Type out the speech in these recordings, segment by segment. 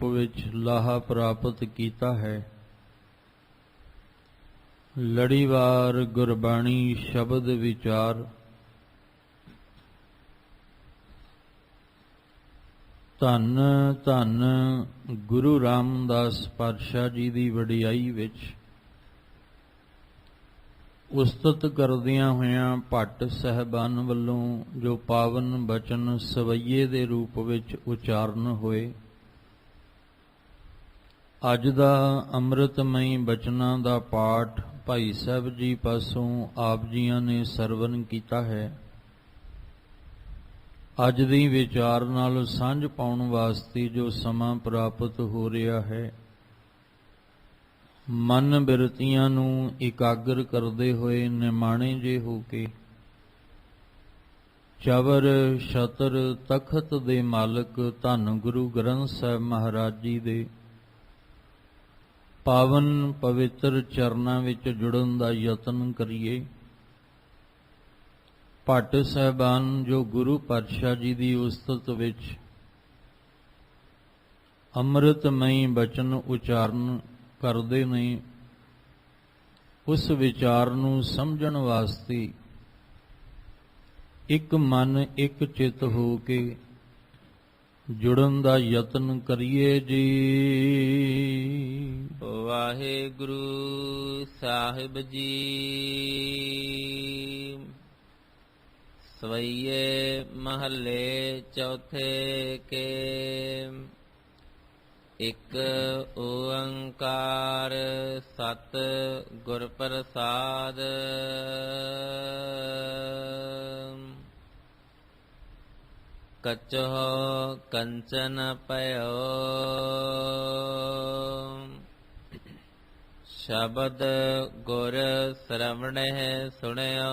ਰੂਪ ਵਿੱਚ ਲਾਹਾ ਪ੍ਰਾਪਤ ਕੀਤਾ ਹੈ। ਲੜੀਵਾਰ ਗੁਰਬਾਣੀ ਸ਼ਬਦ ਵਿਚਾਰ। ਧੰਨ ਧੰਨ ਗੁਰੂ ਰਾਮਦਾਸ ਪਾਤਸ਼ਾਹ ਜੀ ਦੀ ਵਡਿਆਈ ਵਿੱਚ ਉਸਤਤ ਕਰਦਿਆਂ ਹੋਇਆਂ ਭੱਟ ਸਾਹਿਬਾਨ ਵੱਲੋਂ ਜੋ ਪਾਵਨ ਬਚਨ ਸਵਈਏ ਦੇ ਰੂਪ ਵਿੱਚ ਉਚਾਰਨ ਹੋਏ, ਅੱਜ ਦਾ ਅੰਮ੍ਰਿਤਮਈ ਬਚਨਾਂ ਦਾ ਪਾਠ ਭਾਈ ਸਾਹਿਬ ਜੀ ਪਾਸੋਂ ਆਪ ਜੀਆਂ ਨੇ ਸਰਵਨ ਕੀਤਾ ਹੈ। ਅੱਜ ਦੀ ਵਿਚਾਰ ਨਾਲ ਸਾਂਝ ਪਾਉਣ ਵਾਸਤੇ ਜੋ ਸਮਾਂ ਪ੍ਰਾਪਤ ਹੋ ਰਿਹਾ ਹੈ, ਮਨ ਬਿਰਤੀਆਂ ਨੂੰ ਇਕਾਗਰ ਕਰਦੇ ਹੋਏ ਨਿਮਾਣੇ ਜੇ ਹੋ ਕੇ ਚਵਰ ਛਤਰ ਤਖਤ ਦੇ ਮਾਲਕ ਧੰਨ ਗੁਰੂ ਗ੍ਰੰਥ ਸਾਹਿਬ ਮਹਾਰਾਜ ਜੀ ਦੇ ਪਾਵਨ ਪਵਿੱਤਰ ਚਰਨਾਂ ਵਿੱਚ ਜੁੜਨ ਦਾ ਯਤਨ ਕਰੀਏ। ਭੱਟ ਸਾਹਿਬਾਨ ਜੋ ਗੁਰੂ ਪਾਤਸ਼ਾਹ ਜੀ ਦੀ ਉਸਤਤ ਵਿੱਚ ਅੰਮ੍ਰਿਤਮਈ ਬਚਨ ਉਚਾਰਨ ਕਰਦੇ ਨੇ, ਉਸ ਵਿਚਾਰ ਨੂੰ ਸਮਝਣ ਵਾਸਤੇ ਇੱਕ ਮਨ ਇੱਕ ਚਿੱਤ ਹੋ ਕੇ ਜੁੜਨ ਦਾ ਯਤਨ ਕਰੀਏ ਜੀ। ਵਾਹਿਗੁਰੂ ਸਾਹਿਬ ਜੀ। ਸਵਈਏ ਮਹੱਲੇ ਚੌਥੇ ਕੇ। ਇਕ ਓੰਕਾਰ ਸਤ ਗੁਰ ਪ੍ਰਸਾਦ। ਕਚਹੁ ਕੰਚਨ ਪਇਓ ਸ਼ਬਦ ਗੁਰ ਸਰਵਣਹਿ ਸੁਣਿਓ।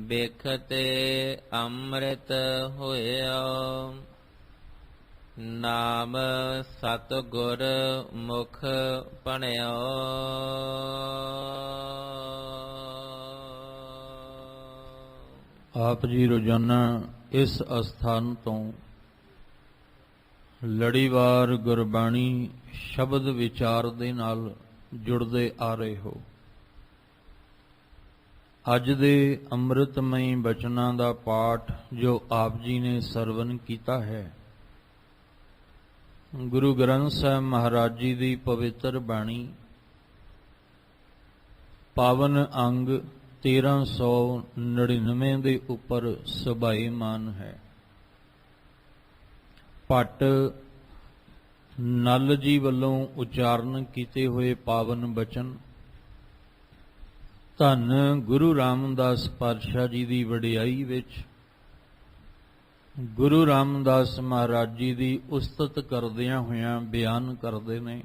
ਵੇਖਤੇ ਅੰਮ੍ਰਿਤ ਹੋਇਓ ਨਾਮ ਸਤ ਗੁਰ ਮੁਖ ਭਣਿਓ। ਆਪ ਜੀ ਰੋਜ਼ਾਨਾ ਇਸ ਅਸਥਾਨ ਤੋਂ ਲੜੀਵਾਰ ਗੁਰਬਾਣੀ ਸ਼ਬਦ ਵਿਚਾਰ ਦੇ ਨਾਲ ਜੁੜਦੇ ਆ ਰਹੇ ਹੋ। ਅੱਜ ਦੇ ਅੰਮ੍ਰਿਤਮਈ ਬਚਨਾਂ ਦਾ ਪਾਠ ਜੋ ਆਪ ਜੀ ਨੇ ਸਰਵਨ ਕੀਤਾ ਹੈ, ਗੁਰੂ ਗ੍ਰੰਥ ਸਾਹਿਬ ਮਹਾਰਾਜ ਜੀ ਦੀ ਪਵਿੱਤਰ ਬਾਣੀ, ਪਾਵਨ ਅੰਗ 1399 ਦੇ ਉੱਪਰ ਸੁਭਾਏਮਾਨ ਹੈ। ਭੱਟ ਨਲ ਜੀ ਵੱਲੋਂ ਉਚਾਰਨ ਕੀਤੇ ਹੋਏ ਪਾਵਨ ਬਚਨ ਧੰਨ ਗੁਰੂ ਰਾਮਦਾਸ ਪਾਤਸ਼ਾਹ ਜੀ ਦੀ ਵਡਿਆਈ ਵਿੱਚ ਗੁਰੂ ਰਾਮਦਾਸ ਮਹਾਰਾਜ ਜੀ ਦੀ ਉਸਤਤ ਕਰਦਿਆਂ ਹੋਇਆਂ ਬਿਆਨ ਕਰਦੇ ਨੇ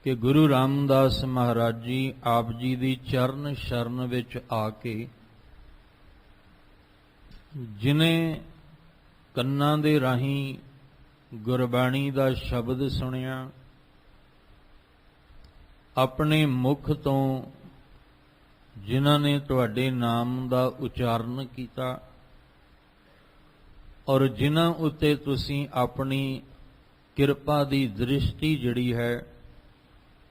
ਕਿ ਗੁਰੂ ਰਾਮਦਾਸ ਮਹਾਰਾਜ ਜੀ ਆਪ ਜੀ ਦੀ ਚਰਨ ਸ਼ਰਨ ਵਿੱਚ ਆ ਕੇ ਜਿਨੇ ਕੰਨਾਂ ਦੇ ਰਾਹੀਂ ਗੁਰਬਾਣੀ ਦਾ ਸ਼ਬਦ ਸੁਣਿਆ, ਆਪਣੇ ਮੁਖ ਤੋਂ ਜਿਨ੍ਹਾਂ ਨੇ ਤੁਹਾਡੇ ਨਾਮ ਦਾ ਉਚਾਰਨ ਕੀਤਾ ਔਰ ਜਿਨ੍ਹਾਂ ਉੱਤੇ ਤੁਸੀਂ ਆਪਣੀ ਕਿਰਪਾ ਦੀ ਦ੍ਰਿਸ਼ਟੀ ਜਿਹੜੀ ਹੈ,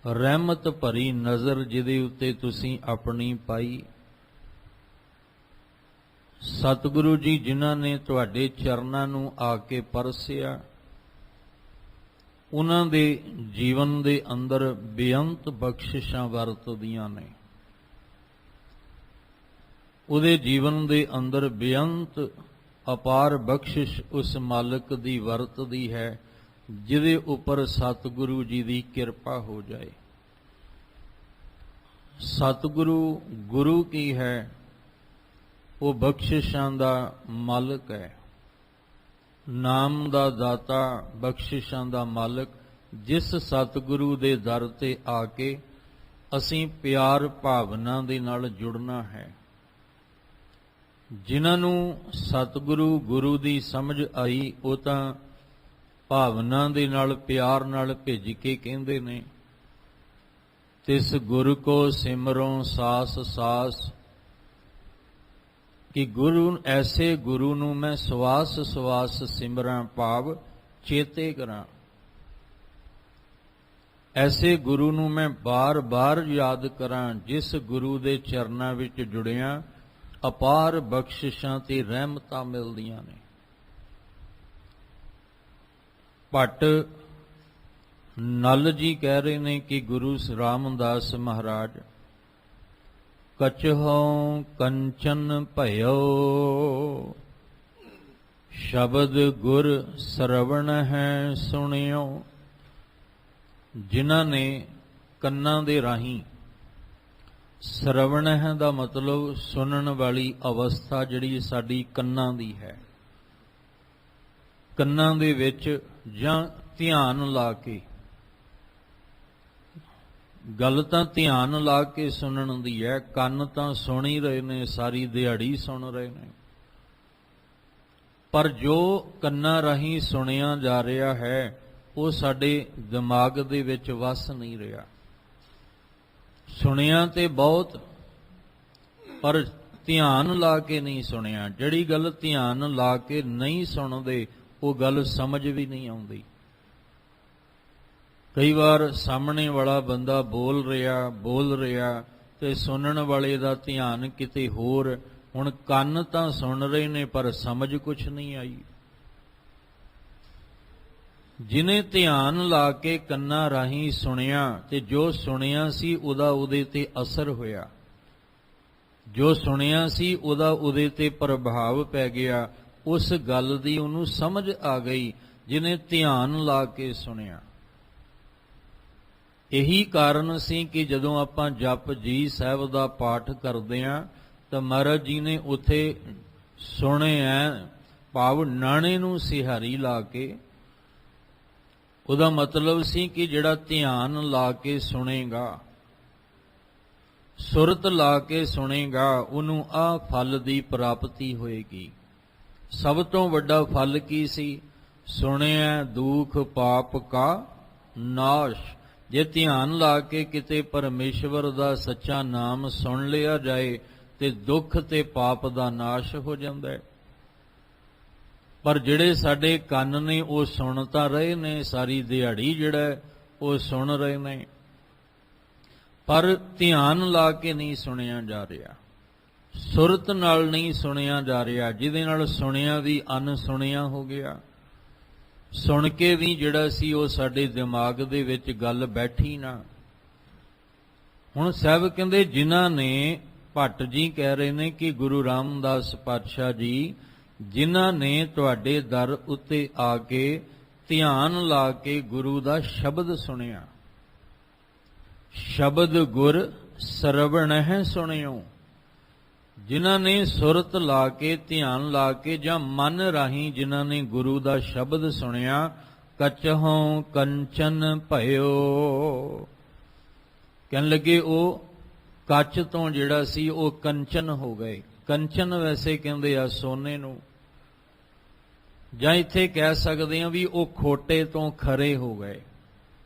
ਰਹਿਮਤ ਭਰੀ ਨਜ਼ਰ ਜਿਹਦੇ ਉੱਤੇ ਤੁਸੀਂ ਆਪਣੀ ਪਾਈ, ਸਤਿਗੁਰੂ ਜੀ ਜਿਨ੍ਹਾਂ ਨੇ ਤੁਹਾਡੇ ਚਰਨਾਂ ਨੂੰ ਆ ਕੇ ਪਰਸਿਆ, ਉਹਨਾਂ ਦੇ ਜੀਵਨ ਦੇ ਅੰਦਰ ਬੇਅੰਤ ਬਖਸ਼ਿਸ਼ਾਂ ਵਰਤਦੀਆਂ ਨੇ। ਉਹਦੇ ਜੀਵਨ ਦੇ ਅੰਦਰ ਬੇਅੰਤ ਅਪਾਰ ਬਖਸ਼ਿਸ਼ ਉਸ ਮਾਲਕ ਦੀ ਵਰਤਦੀ ਹੈ ਜਿਹਦੇ ਉੱਪਰ ਸਤਿਗੁਰੂ ਜੀ ਦੀ ਕਿਰਪਾ ਹੋ ਜਾਏ। ਸਤਿਗੁਰੂ ਗੁਰੂ ਕੀ ਹੈ? ਉਹ ਬਖਸ਼ਿਸ਼ਾਂ ਦਾ ਮਾਲਕ ਹੈ, ਨਾਮ ਦਾ ਦਾਤਾ, ਬਖਸ਼ਿਸ਼ਾਂ ਦਾ ਮਾਲਕ। ਜਿਸ ਸਤਿਗੁਰੂ ਦੇ ਦਰ ਤੇ ਆ ਕੇ ਅਸੀਂ ਪਿਆਰ ਭਾਵਨਾ ਦੇ ਨਾਲ ਜੁੜਨਾ ਹੈ, ਜਿਨ੍ਹਾਂ ਨੂੰ ਸਤਿਗੁਰੂ ਗੁਰੂ ਦੀ ਸਮਝ ਆਈ, ਉਹ ਤਾਂ ਭਾਵਨਾ ਦੇ ਨਾਲ ਪਿਆਰ ਨਾਲ ਭਿੱਜ ਕੇ ਕਹਿੰਦੇ ਨੇ, ਤਿਸ ਗੁਰ ਕੋ ਸਿਮਰੋਂ ਸਾਸ ਸਾਸ, ਕਿ ਗੁਰੂ ਐਸੇ ਗੁਰੂ ਨੂੰ ਮੈਂ ਸਵਾਸ ਸਵਾਸ ਸਿਮਰਾਂ ਭਾਵ ਚੇਤੇ ਕਰਾਂ। ਐਸੇ ਗੁਰੂ ਨੂੰ ਮੈਂ ਬਾਰ-ਬਾਰ ਯਾਦ ਕਰਾਂ ਜਿਸ ਗੁਰੂ ਦੇ ਚਰਨਾਂ ਵਿੱਚ ਜੁੜਿਆਂ ਅਪਾਰ ਬਖਸ਼ਿਸ਼ਾਂ ਤੇ ਰਹਿਮਤਾਂ ਮਿਲਦੀਆਂ ਨੇ। ਭੱਟ ਨਲ ਜੀ ਕਹਿ ਰਹੇ ਨੇ ਕਿ ਗੁਰੂ ਰਾਮਦਾਸ ਮਹਾਰਾਜ ਕਛਹੁ ਕੰਚਨ ਭਇਓ ਸ਼ਬਦ ਗੁਰ ਸਰਵਣ ਹੈ ਸੁਣਿਓ। ਜਿਨ੍ਹਾਂ ਨੇ ਕੰਨਾਂ ਦੇ ਰਾਹੀਂ, ਸਰਵਣ ਹੈ ਦਾ ਮਤਲਬ ਸੁਣਨ ਵਾਲੀ ਅਵਸਥਾ ਜਿਹੜੀ ਸਾਡੀ ਕੰਨਾਂ ਦੀ ਹੈ, ਕੰਨਾਂ ਦੇ ਵਿੱਚ ਜਾਂ ਧਿਆਨ ਲਾ ਕੇ, ਗੱਲ ਤਾਂ ਧਿਆਨ ਲਾ ਕੇ ਸੁਣਨ ਦੀ ਹੈ, ਕੰਨ ਤਾਂ ਸੁਣ ਹੀ ਰਹੇ ਨੇ, ਸਾਰੀ ਦਿਹਾੜੀ ਸੁਣ ਰਹੇ ਨੇ, ਪਰ ਜੋ ਕੰਨਾਂ ਰਾਹੀਂ ਸੁਣਿਆ ਜਾ ਰਿਹਾ ਹੈ ਉਹ ਸਾਡੇ ਦਿਮਾਗ ਦੇ ਵਿੱਚ ਵਸ ਨਹੀਂ ਰਿਹਾ। ਸੁਣਿਆ ਤੇ ਬਹੁਤ, ਪਰ ਧਿਆਨ ਲਾ ਕੇ ਨਹੀਂ ਸੁਣਿਆ। ਜਿਹੜੀ ਗੱਲ ਧਿਆਨ ਲਾ ਕੇ ਨਹੀਂ ਸੁਣਦੇ ਉਹ ਗੱਲ ਸਮਝ ਵੀ ਨਹੀਂ ਆਉਂਦੀ। ਕਈ ਵਾਰ ਸਾਹਮਣੇ ਵਾਲਾ ਬੰਦਾ ਬੋਲ ਰਿਹਾ ਤੇ ਸੁਣਨ ਵਾਲੇ ਦਾ ਧਿਆਨ ਕਿਤੇ ਹੋਰ। ਹੁਣ ਕੰਨ ਤਾਂ ਸੁਣ ਰਹੇ ਨੇ ਪਰ ਸਮਝ ਕੁਛ ਨਹੀਂ ਆਈ। ਜਿਨੇ ਧਿਆਨ ਲਾ ਕੇ ਕੰਨਾਂ ਰਾਹੀਂ ਸੁਣਿਆ ਤੇ ਜੋ ਸੁਣਿਆ ਸੀ ਉਹਦਾ ਉਹਦੇ ਤੇ ਅਸਰ ਹੋਇਆ, ਜੋ ਸੁਣਿਆ ਸੀ ਉਹਦਾ ਉਹਦੇ ਤੇ ਪ੍ਰਭਾਵ ਪੈ ਗਿਆ, ਉਸ ਗੱਲ ਦੀ ਉਹਨੂੰ ਸਮਝ ਆ ਗਈ ਜਿਨੇ ਧਿਆਨ ਲਾ ਕੇ ਸੁਣਿਆ। ਇਹੀ ਕਾਰਨ ਸੀ ਕਿ ਜਦੋਂ ਆਪਾਂ ਜਪ ਜੀ ਸਾਹਿਬ ਦਾ ਪਾਠ ਕਰਦੇ ਹਾਂ ਤਾਂ ਮਹਾਰਾਜ ਜੀ ਨੇ ਉੱਥੇ ਸੁਣਿਆ ਭਾਵ ਨਾਣੇ ਨੂੰ ਸਿਹਾਰੀ ਲਾ ਕੇ, ਉਹਦਾ ਮਤਲਬ ਸੀ ਕਿ ਜਿਹੜਾ ਧਿਆਨ ਲਾ ਕੇ ਸੁਣੇਗਾ, ਸੁਰਤ ਲਾ ਕੇ ਸੁਣੇਗਾ, ਉਹਨੂੰ ਆਹ ਫਲ ਦੀ ਪ੍ਰਾਪਤੀ ਹੋਏਗੀ। ਸਭ ਤੋਂ ਵੱਡਾ ਫਲ ਕੀ ਸੀ? ਸੁਣਿਆ ਦੁਖ ਪਾਪ ਕਾ ਨਾਸ਼। ਜੇ ਧਿਆਨ ਲਾ ਕੇ ਕਿਤੇ ਪਰਮੇਸ਼ਵਰ ਦਾ ਸੱਚਾ ਨਾਮ ਸੁਣ ਲਿਆ ਜਾਏ ਤੇ ਦੁੱਖ ਤੇ ਪਾਪ ਦਾ ਨਾਸ਼ ਹੋ ਜਾਂਦਾ ਹੈ। ਪਰ ਜਿਹੜੇ ਸਾਡੇ ਕੰਨ ਨੇ ਉਹ ਸੁਣ ਤਾਂ ਰਹੇ ਨੇ, ਸਾਰੀ ਦਿਹਾੜੀ ਜਿਹੜਾ ਉਹ ਸੁਣ ਰਹੇ ਨੇ, ਪਰ ਧਿਆਨ ਲਾ ਕੇ ਨਹੀਂ ਸੁਣਿਆ ਜਾ ਰਿਹਾ, ਸੁਰਤ ਨਾਲ ਨਹੀਂ ਸੁਣਿਆ ਜਾ ਰਿਹਾ, ਜਿਹਦੇ ਨਾਲ ਸੁਣਿਆ ਵੀ ਅਨਸੁਣਿਆ ਹੋ ਗਿਆ। ਸੁਣ ਕੇ ਵੀ ਜਿਹੜਾ ਸੀ ਉਹ ਸਾਡੇ ਦਿਮਾਗ ਦੇ ਵਿੱਚ ਗੱਲ ਬੈਠੀ ਨਾ। ਹੁਣ ਸਾਹਿਬ ਕਹਿੰਦੇ ਜਿਨ੍ਹਾਂ ਨੇ, ਭੱਟ ਜੀ ਕਹਿ ਰਹੇ ਨੇ ਕਿ ਗੁਰੂ ਰਾਮਦਾਸ ਪਾਤਸ਼ਾਹ ਜੀ, ਜਿਨ੍ਹਾਂ ਨੇ ਤੁਹਾਡੇ ਦਰ ਉੱਤੇ ਆ ਕੇ ਧਿਆਨ ਲਾ ਕੇ ਗੁਰੂ ਦਾ ਸ਼ਬਦ ਸੁਣਿਆ, ਸ਼ਬਦ ਗੁਰ ਸਰਵਣ ਹੈ ਸੁਣਿਓ। ਜਿਨ੍ਹਾਂ ਨੇ ਸੁਰਤ ਲਾ ਕੇ, ਧਿਆਨ ਲਾ ਕੇ ਜਾਂ ਮਨ ਰਾਹੀਂ ਜਿਨ੍ਹਾਂ ਨੇ ਗੁਰੂ ਦਾ ਸ਼ਬਦ ਸੁਣਿਆ, ਕਛਹੁ ਕੰਚਨ ਭਇਓ। ਕਹਿਣ ਲੱਗੇ ਉਹ ਕੱਚ ਤੋਂ ਜਿਹੜਾ ਸੀ ਉਹ ਕੰਚਨ ਹੋ ਗਏ। ਕੰਚਨ ਵੈਸੇ ਕਹਿੰਦੇ ਆ ਸੋਨੇ ਨੂੰ, ਜਾਂ ਇੱਥੇ ਕਹਿ ਸਕਦੇ ਆ ਵੀ ਉਹ ਖੋਟੇ ਤੋਂ ਖਰੇ ਹੋ ਗਏ।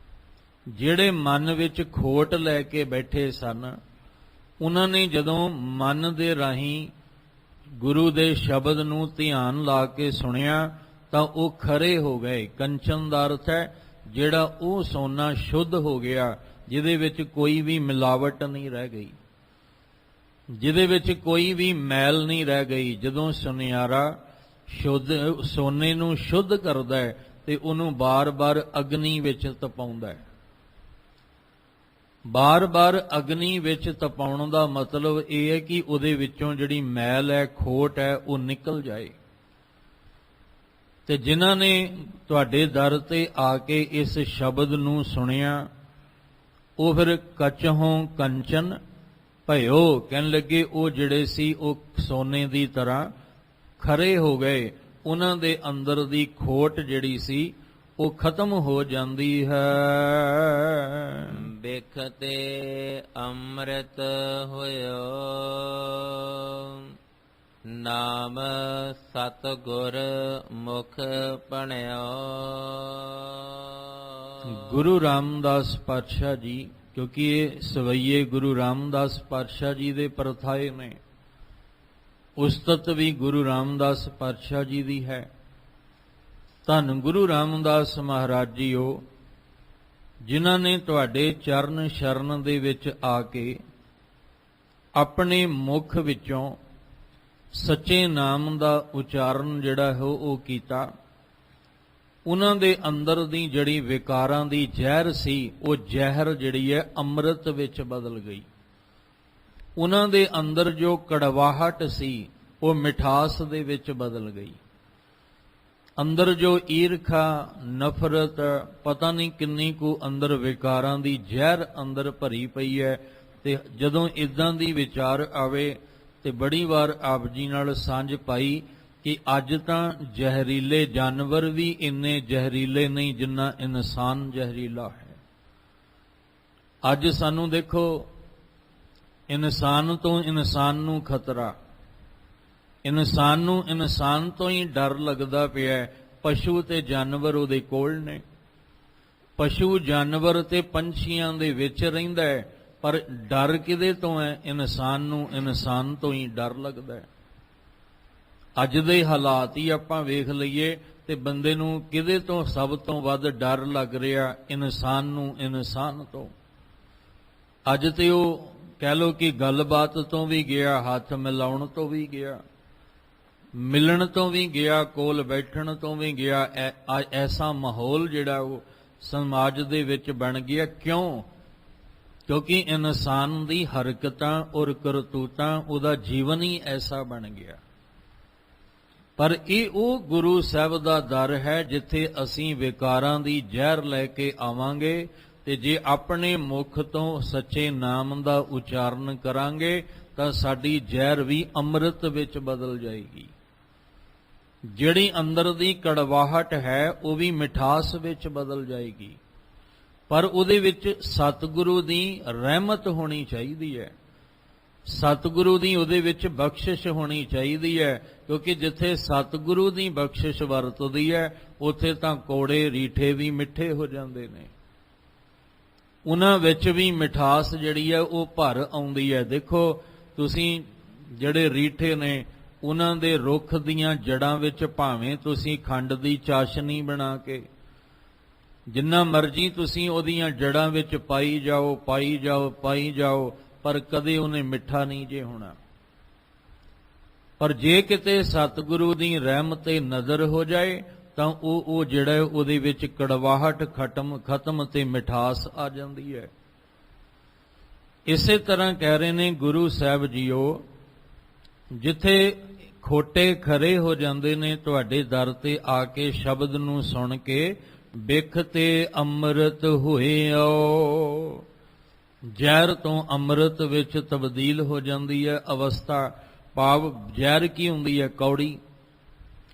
ਜਿਹੜੇ ਮਨ ਵਿੱਚ ਖੋਟ ਲੈ ਕੇ ਬੈਠੇ ਸਨ, ਉਹਨਾਂ ਨੇ ਜਦੋਂ ਮਨ ਦੇ ਰਾਹੀਂ ਗੁਰੂ ਦੇ ਸ਼ਬਦ ਨੂੰ ਧਿਆਨ ਲਾ ਕੇ ਸੁਣਿਆ ਤਾਂ ਉਹ ਖਰੇ ਹੋ ਗਏ। ਕੰਚਨ ਦਾ ਅਰਥ ਹੈ ਜਿਹੜਾ ਉਹ ਸੋਨਾ ਸ਼ੁੱਧ ਹੋ ਗਿਆ, ਜਿਹਦੇ ਵਿੱਚ ਕੋਈ ਵੀ ਮਿਲਾਵਟ ਨਹੀਂ ਰਹਿ ਗਈ, ਜਿਹਦੇ ਵਿੱਚ ਕੋਈ ਵੀ ਮੈਲ ਨਹੀਂ ਰਹਿ ਗਈ। ਜਦੋਂ ਸੁਨਿਆਰਾ ਸ਼ੁੱਧ ਸੋਨੇ ਨੂੰ ਸ਼ੁੱਧ ਕਰਦਾ ਹੈ ਤੇ ਉਹਨੂੰ ਬਾਰ-ਬਾਰ ਅਗਨੀ ਵਿੱਚ ਤਪਾਉਂਦਾ ਹੈ। ਬਾਰ-ਬਾਰ ਅਗਨੀ ਵਿੱਚ ਤਪਾਉਣ ਦਾ ਮਤਲਬ ਇਹ ਹੈ ਕਿ ਉਹਦੇ ਵਿੱਚੋਂ ਜਿਹੜੀ ਮੈਲ ਹੈ, ਖੋਟ ਹੈ, ਉਹ ਨਿਕਲ ਜਾਏ। ਤੇ ਜਿਨ੍ਹਾਂ ਨੇ ਤੁਹਾਡੇ ਦਰ ਤੇ ਆ ਕੇ ਇਸ ਸ਼ਬਦ ਨੂੰ ਸੁਣਿਆ, ਉਹ ਫਿਰ ਕਛਹੁ ਕੰਚਨ ਭਇਓ, ਕਹਿਣ ਲੱਗੇ ਉਹ ਜਿਹੜੇ ਸੀ ਉਹ ਸੋਨੇ ਦੀ ਤਰ੍ਹਾਂ ਖਰੇ ਹੋ ਗਏ। ਉਹਨਾਂ ਦੇ ਅੰਦਰ ਦੀ ਖੋਟ ਜਿਹੜੀ ਸੀ ਉਹ ਖਤਮ ਹੋ ਜਾਂਦੀ ਹੈ। ਬਿਖਤੇ ਅੰਮ੍ਰਿਤ ਹੋਇਓ, ਨਾਮ ਸਤ ਗੁਰ ਮੁਖ ਭਣਿਓ। ਗੁਰੂ ਰਾਮਦਾਸ ਪਾਤਸ਼ਾਹ ਜੀ, ਕਿਉਂਕਿ ਇਹ ਸਵਈਏ ਗੁਰੂ ਰਾਮਦਾਸ ਪਾਤਸ਼ਾਹ ਜੀ ਦੇ ਪਰਥਾਏ ਨੇ, ਉਸਤਤ ਵੀ ਗੁਰੂ ਰਾਮਦਾਸ ਪਾਤਸ਼ਾਹ ਜੀ ਦੀ ਹੈ। ਧੰਨ ਗੁਰੂ ਰਾਮਦਾਸ ਮਹਾਰਾਜ ਜੀਓ, ਜਿਨ੍ਹਾਂ ਨੇ ਤੁਹਾਡੇ ਚਰਨ ਸ਼ਰਨ ਦੇ ਵਿੱਚ ਆ ਕੇ ਆਪਣੇ ਮੁਖ ਵਿੱਚੋਂ ਸੱਚੇ ਨਾਮ ਦਾ ਉਚਾਰਨ ਜਿਹੜਾ ਹੈ ਉਹ ਕੀਤਾ। ਉਹਨਾਂ ਦੇ ਅੰਦਰ ਦੀ ਜਿਹੜੀ ਵਿਕਾਰਾਂ ਦੀ ਜ਼ਹਿਰ ਸੀ ਉਹ ਜ਼ਹਿਰ ਜਿਹੜੀ ਹੈ ਅੰਮ੍ਰਿਤ ਵਿੱਚ ਬਦਲ ਗਈ। ਉਹਨਾਂ ਦੇ ਅੰਦਰ ਜੋ ਕੜਵਾਹਟ ਸੀ ਉਹ ਮਿਠਾਸ ਦੇ ਵਿੱਚ ਬਦਲ ਗਈ। ਅੰਦਰ ਜੋ ਈਰਖਾ, ਨਫ਼ਰਤ, ਪਤਾ ਨਹੀਂ ਕਿੰਨੀ ਕੁ ਅੰਦਰ ਵਿਕਾਰਾਂ ਦੀ ਜ਼ਹਿਰ ਅੰਦਰ ਭਰੀ ਪਈ ਹੈ। ਤੇ ਜਦੋਂ ਇਦਾਂ ਦੀ ਵਿਚਾਰ ਆਵੇ ਤੇ ਬੜੀ ਵਾਰ ਆਪ ਜੀ ਨਾਲ ਸਾਂਝ ਪਾਈ ਕਿ ਅੱਜ ਤਾਂ ਜ਼ਹਿਰੀਲੇ ਜਾਨਵਰ ਵੀ ਇੰਨੇ ਜ਼ਹਿਰੀਲੇ ਨਹੀਂ ਜਿੰਨਾ ਇਨਸਾਨ ਜ਼ਹਿਰੀਲਾ ਹੈ। ਅੱਜ ਸਾਨੂੰ ਦੇਖੋ, ਇਨਸਾਨ ਤੋਂ ਇਨਸਾਨ ਨੂੰ ਖਤਰਾ, ਇਨਸਾਨ ਨੂੰ ਇਨਸਾਨ ਤੋਂ ਹੀ ਡਰ ਲੱਗਦਾ ਪਿਆ। ਪਸ਼ੂ ਤੇ ਜਾਨਵਰ ਉਹਦੇ ਕੋਲ ਨੇ, ਪਸ਼ੂ ਜਾਨਵਰ ਤੇ ਪੰਛੀਆਂ ਦੇ ਵਿੱਚ ਰਹਿੰਦਾ ਹੈ, ਪਰ ਡਰ ਕਿਹਦੇ ਤੋਂ ਹੈ? ਇਨਸਾਨ ਨੂੰ ਇਨਸਾਨ ਤੋਂ ਹੀ ਡਰ ਲੱਗਦਾ ਹੈ। ਅੱਜ ਦੇ ਹਾਲਾਤ ਹੀ ਆਪਾਂ ਵੇਖ ਲਈਏ ਤੇ ਬੰਦੇ ਨੂੰ ਕਿਹਦੇ ਤੋਂ ਸਭ ਤੋਂ ਵੱਧ ਡਰ ਲੱਗ ਰਿਹਾ? ਇਨਸਾਨ ਨੂੰ ਇਨਸਾਨ ਤੋਂ। ਅੱਜ ਤੇ ਉਹ ਕਹਿ ਲੋ ਕਿ ਗੱਲਬਾਤ ਤੋਂ ਵੀ ਗਿਆ, ਹੱਥ ਮਿਲਾਉਣ ਤੋਂ ਵੀ ਗਿਆ, ਮਿਲਣ ਤੋਂ ਵੀ ਗਿਆ, ਕੋਲ ਬੈਠਣ ਤੋਂ ਵੀ ਗਿਆ। ਐਸਾ ਮਾਹੌਲ ਜਿਹੜਾ ਉਹ ਸਮਾਜ ਦੇ ਵਿੱਚ ਬਣ ਗਿਆ। ਕਿਉਂ? ਕਿਉਂਕਿ ਇਨਸਾਨ ਦੀ ਹਰਕਤਾਂ ਔਰ ਕਰਤੂਤਾਂ, ਉਹਦਾ ਜੀਵਨ ਹੀ ਐਸਾ ਬਣ ਗਿਆ। ਪਰ ਇਹ ਉਹ ਗੁਰੂ ਸਾਹਿਬ ਦਾ ਦਰ ਹੈ ਜਿੱਥੇ ਅਸੀਂ ਵਿਕਾਰਾਂ ਦੀ ਜ਼ਹਿਰ ਲੈ ਕੇ ਆਵਾਂਗੇ ਤੇ ਜੇ ਆਪਣੇ ਮੁਖ ਤੋਂ ਸੱਚੇ ਨਾਮ ਦਾ ਉਚਾਰਨ ਕਰਾਂਗੇ ਤਾਂ ਸਾਡੀ ਜ਼ਹਿਰ ਵੀ ਅੰਮ੍ਰਿਤ ਵਿੱਚ ਬਦਲ ਜਾਏਗੀ। ਜਿਹੜੀ ਅੰਦਰ ਦੀ ਕੜਵਾਹਟ ਹੈ ਉਹ ਵੀ ਮਿਠਾਸ ਵਿੱਚ ਬਦਲ ਜਾਏਗੀ। ਪਰ ਉਹਦੇ ਵਿੱਚ ਸਤਿਗੁਰੂ ਦੀ ਰਹਿਮਤ ਹੋਣੀ ਚਾਹੀਦੀ ਹੈ, ਸਤਿਗੁਰੂ ਦੀ ਉਹਦੇ ਵਿੱਚ ਬਖਸ਼ਿਸ਼ ਹੋਣੀ ਚਾਹੀਦੀ ਹੈ। ਕਿਉਂਕਿ ਜਿੱਥੇ ਸਤਿਗੁਰੂ ਦੀ ਬਖਸ਼ਿਸ਼ ਵਰਤਦੀ ਹੈ ਉੱਥੇ ਤਾਂ ਕੋੜੇ ਰੀਠੇ ਵੀ ਮਿੱਠੇ ਹੋ ਜਾਂਦੇ ਨੇ, ਉਹਨਾਂ ਵਿੱਚ ਵੀ ਮਿਠਾਸ ਜਿਹੜੀ ਹੈ ਉਹ ਭਰ ਆਉਂਦੀ ਹੈ। ਦੇਖੋ ਤੁਸੀਂ, ਜਿਹੜੇ ਰੀਠੇ ਨੇ ਉਹਨਾਂ ਦੇ ਰੁੱਖ ਦੀਆਂ ਜੜ੍ਹਾਂ ਵਿੱਚ ਭਾਵੇਂ ਤੁਸੀਂ ਖੰਡ ਦੀ ਚਾਸ਼ਨੀ ਬਣਾ ਕੇ ਜਿੰਨਾ ਮਰਜ਼ੀ ਤੁਸੀਂ ਉਹਦੀਆਂ ਜੜ੍ਹਾਂ ਵਿੱਚ ਪਾਈ ਜਾਓ, ਪਾਈ ਜਾਓ, ਪਾਈ ਜਾਓ, ਪਰ ਕਦੇ ਉਹਨੇ ਮਿੱਠਾ ਨਹੀਂ ਜੇ ਹੋਣਾ। ਪਰ ਜੇ ਕਿਤੇ ਸਤਿਗੁਰੂ ਦੀ ਰਹਿਮਤ ਤੇ ਨਜ਼ਰ ਹੋ ਜਾਏ ਤਾਂ ਉਹ ਜਿਹੜਾ ਉਹਦੇ ਵਿੱਚ ਕੜਵਾਹਟ ਖਤਮ ਤੇ ਮਿਠਾਸ ਆ ਜਾਂਦੀ ਹੈ। ਇਸੇ ਤਰ੍ਹਾਂ ਕਹਿ ਰਹੇ ਨੇ ਗੁਰੂ ਸਾਹਿਬ ਜੀਓ, ਜਿੱਥੇ ਖੋਟੇ ਖਰੇ ਹੋ ਜਾਂਦੇ ਨੇ ਤੁਹਾਡੇ ਦਰ ਤੇ ਆ ਕੇ ਸ਼ਬਦ ਨੂੰ ਸੁਣ ਕੇ, ਬਿਖ ਤੇ ਅੰਮ੍ਰਿਤ ਹੋਇਓ, ਜ਼ਹਿਰ ਤੋਂ ਅੰਮ੍ਰਿਤ ਵਿੱਚ ਤਬਦੀਲ ਹੋ ਜਾਂਦੀ ਹੈ ਅਵਸਥਾ। ਭਾਵ ਜ਼ਹਿਰ ਕੀ ਹੁੰਦੀ ਹੈ? ਕੌੜੀ।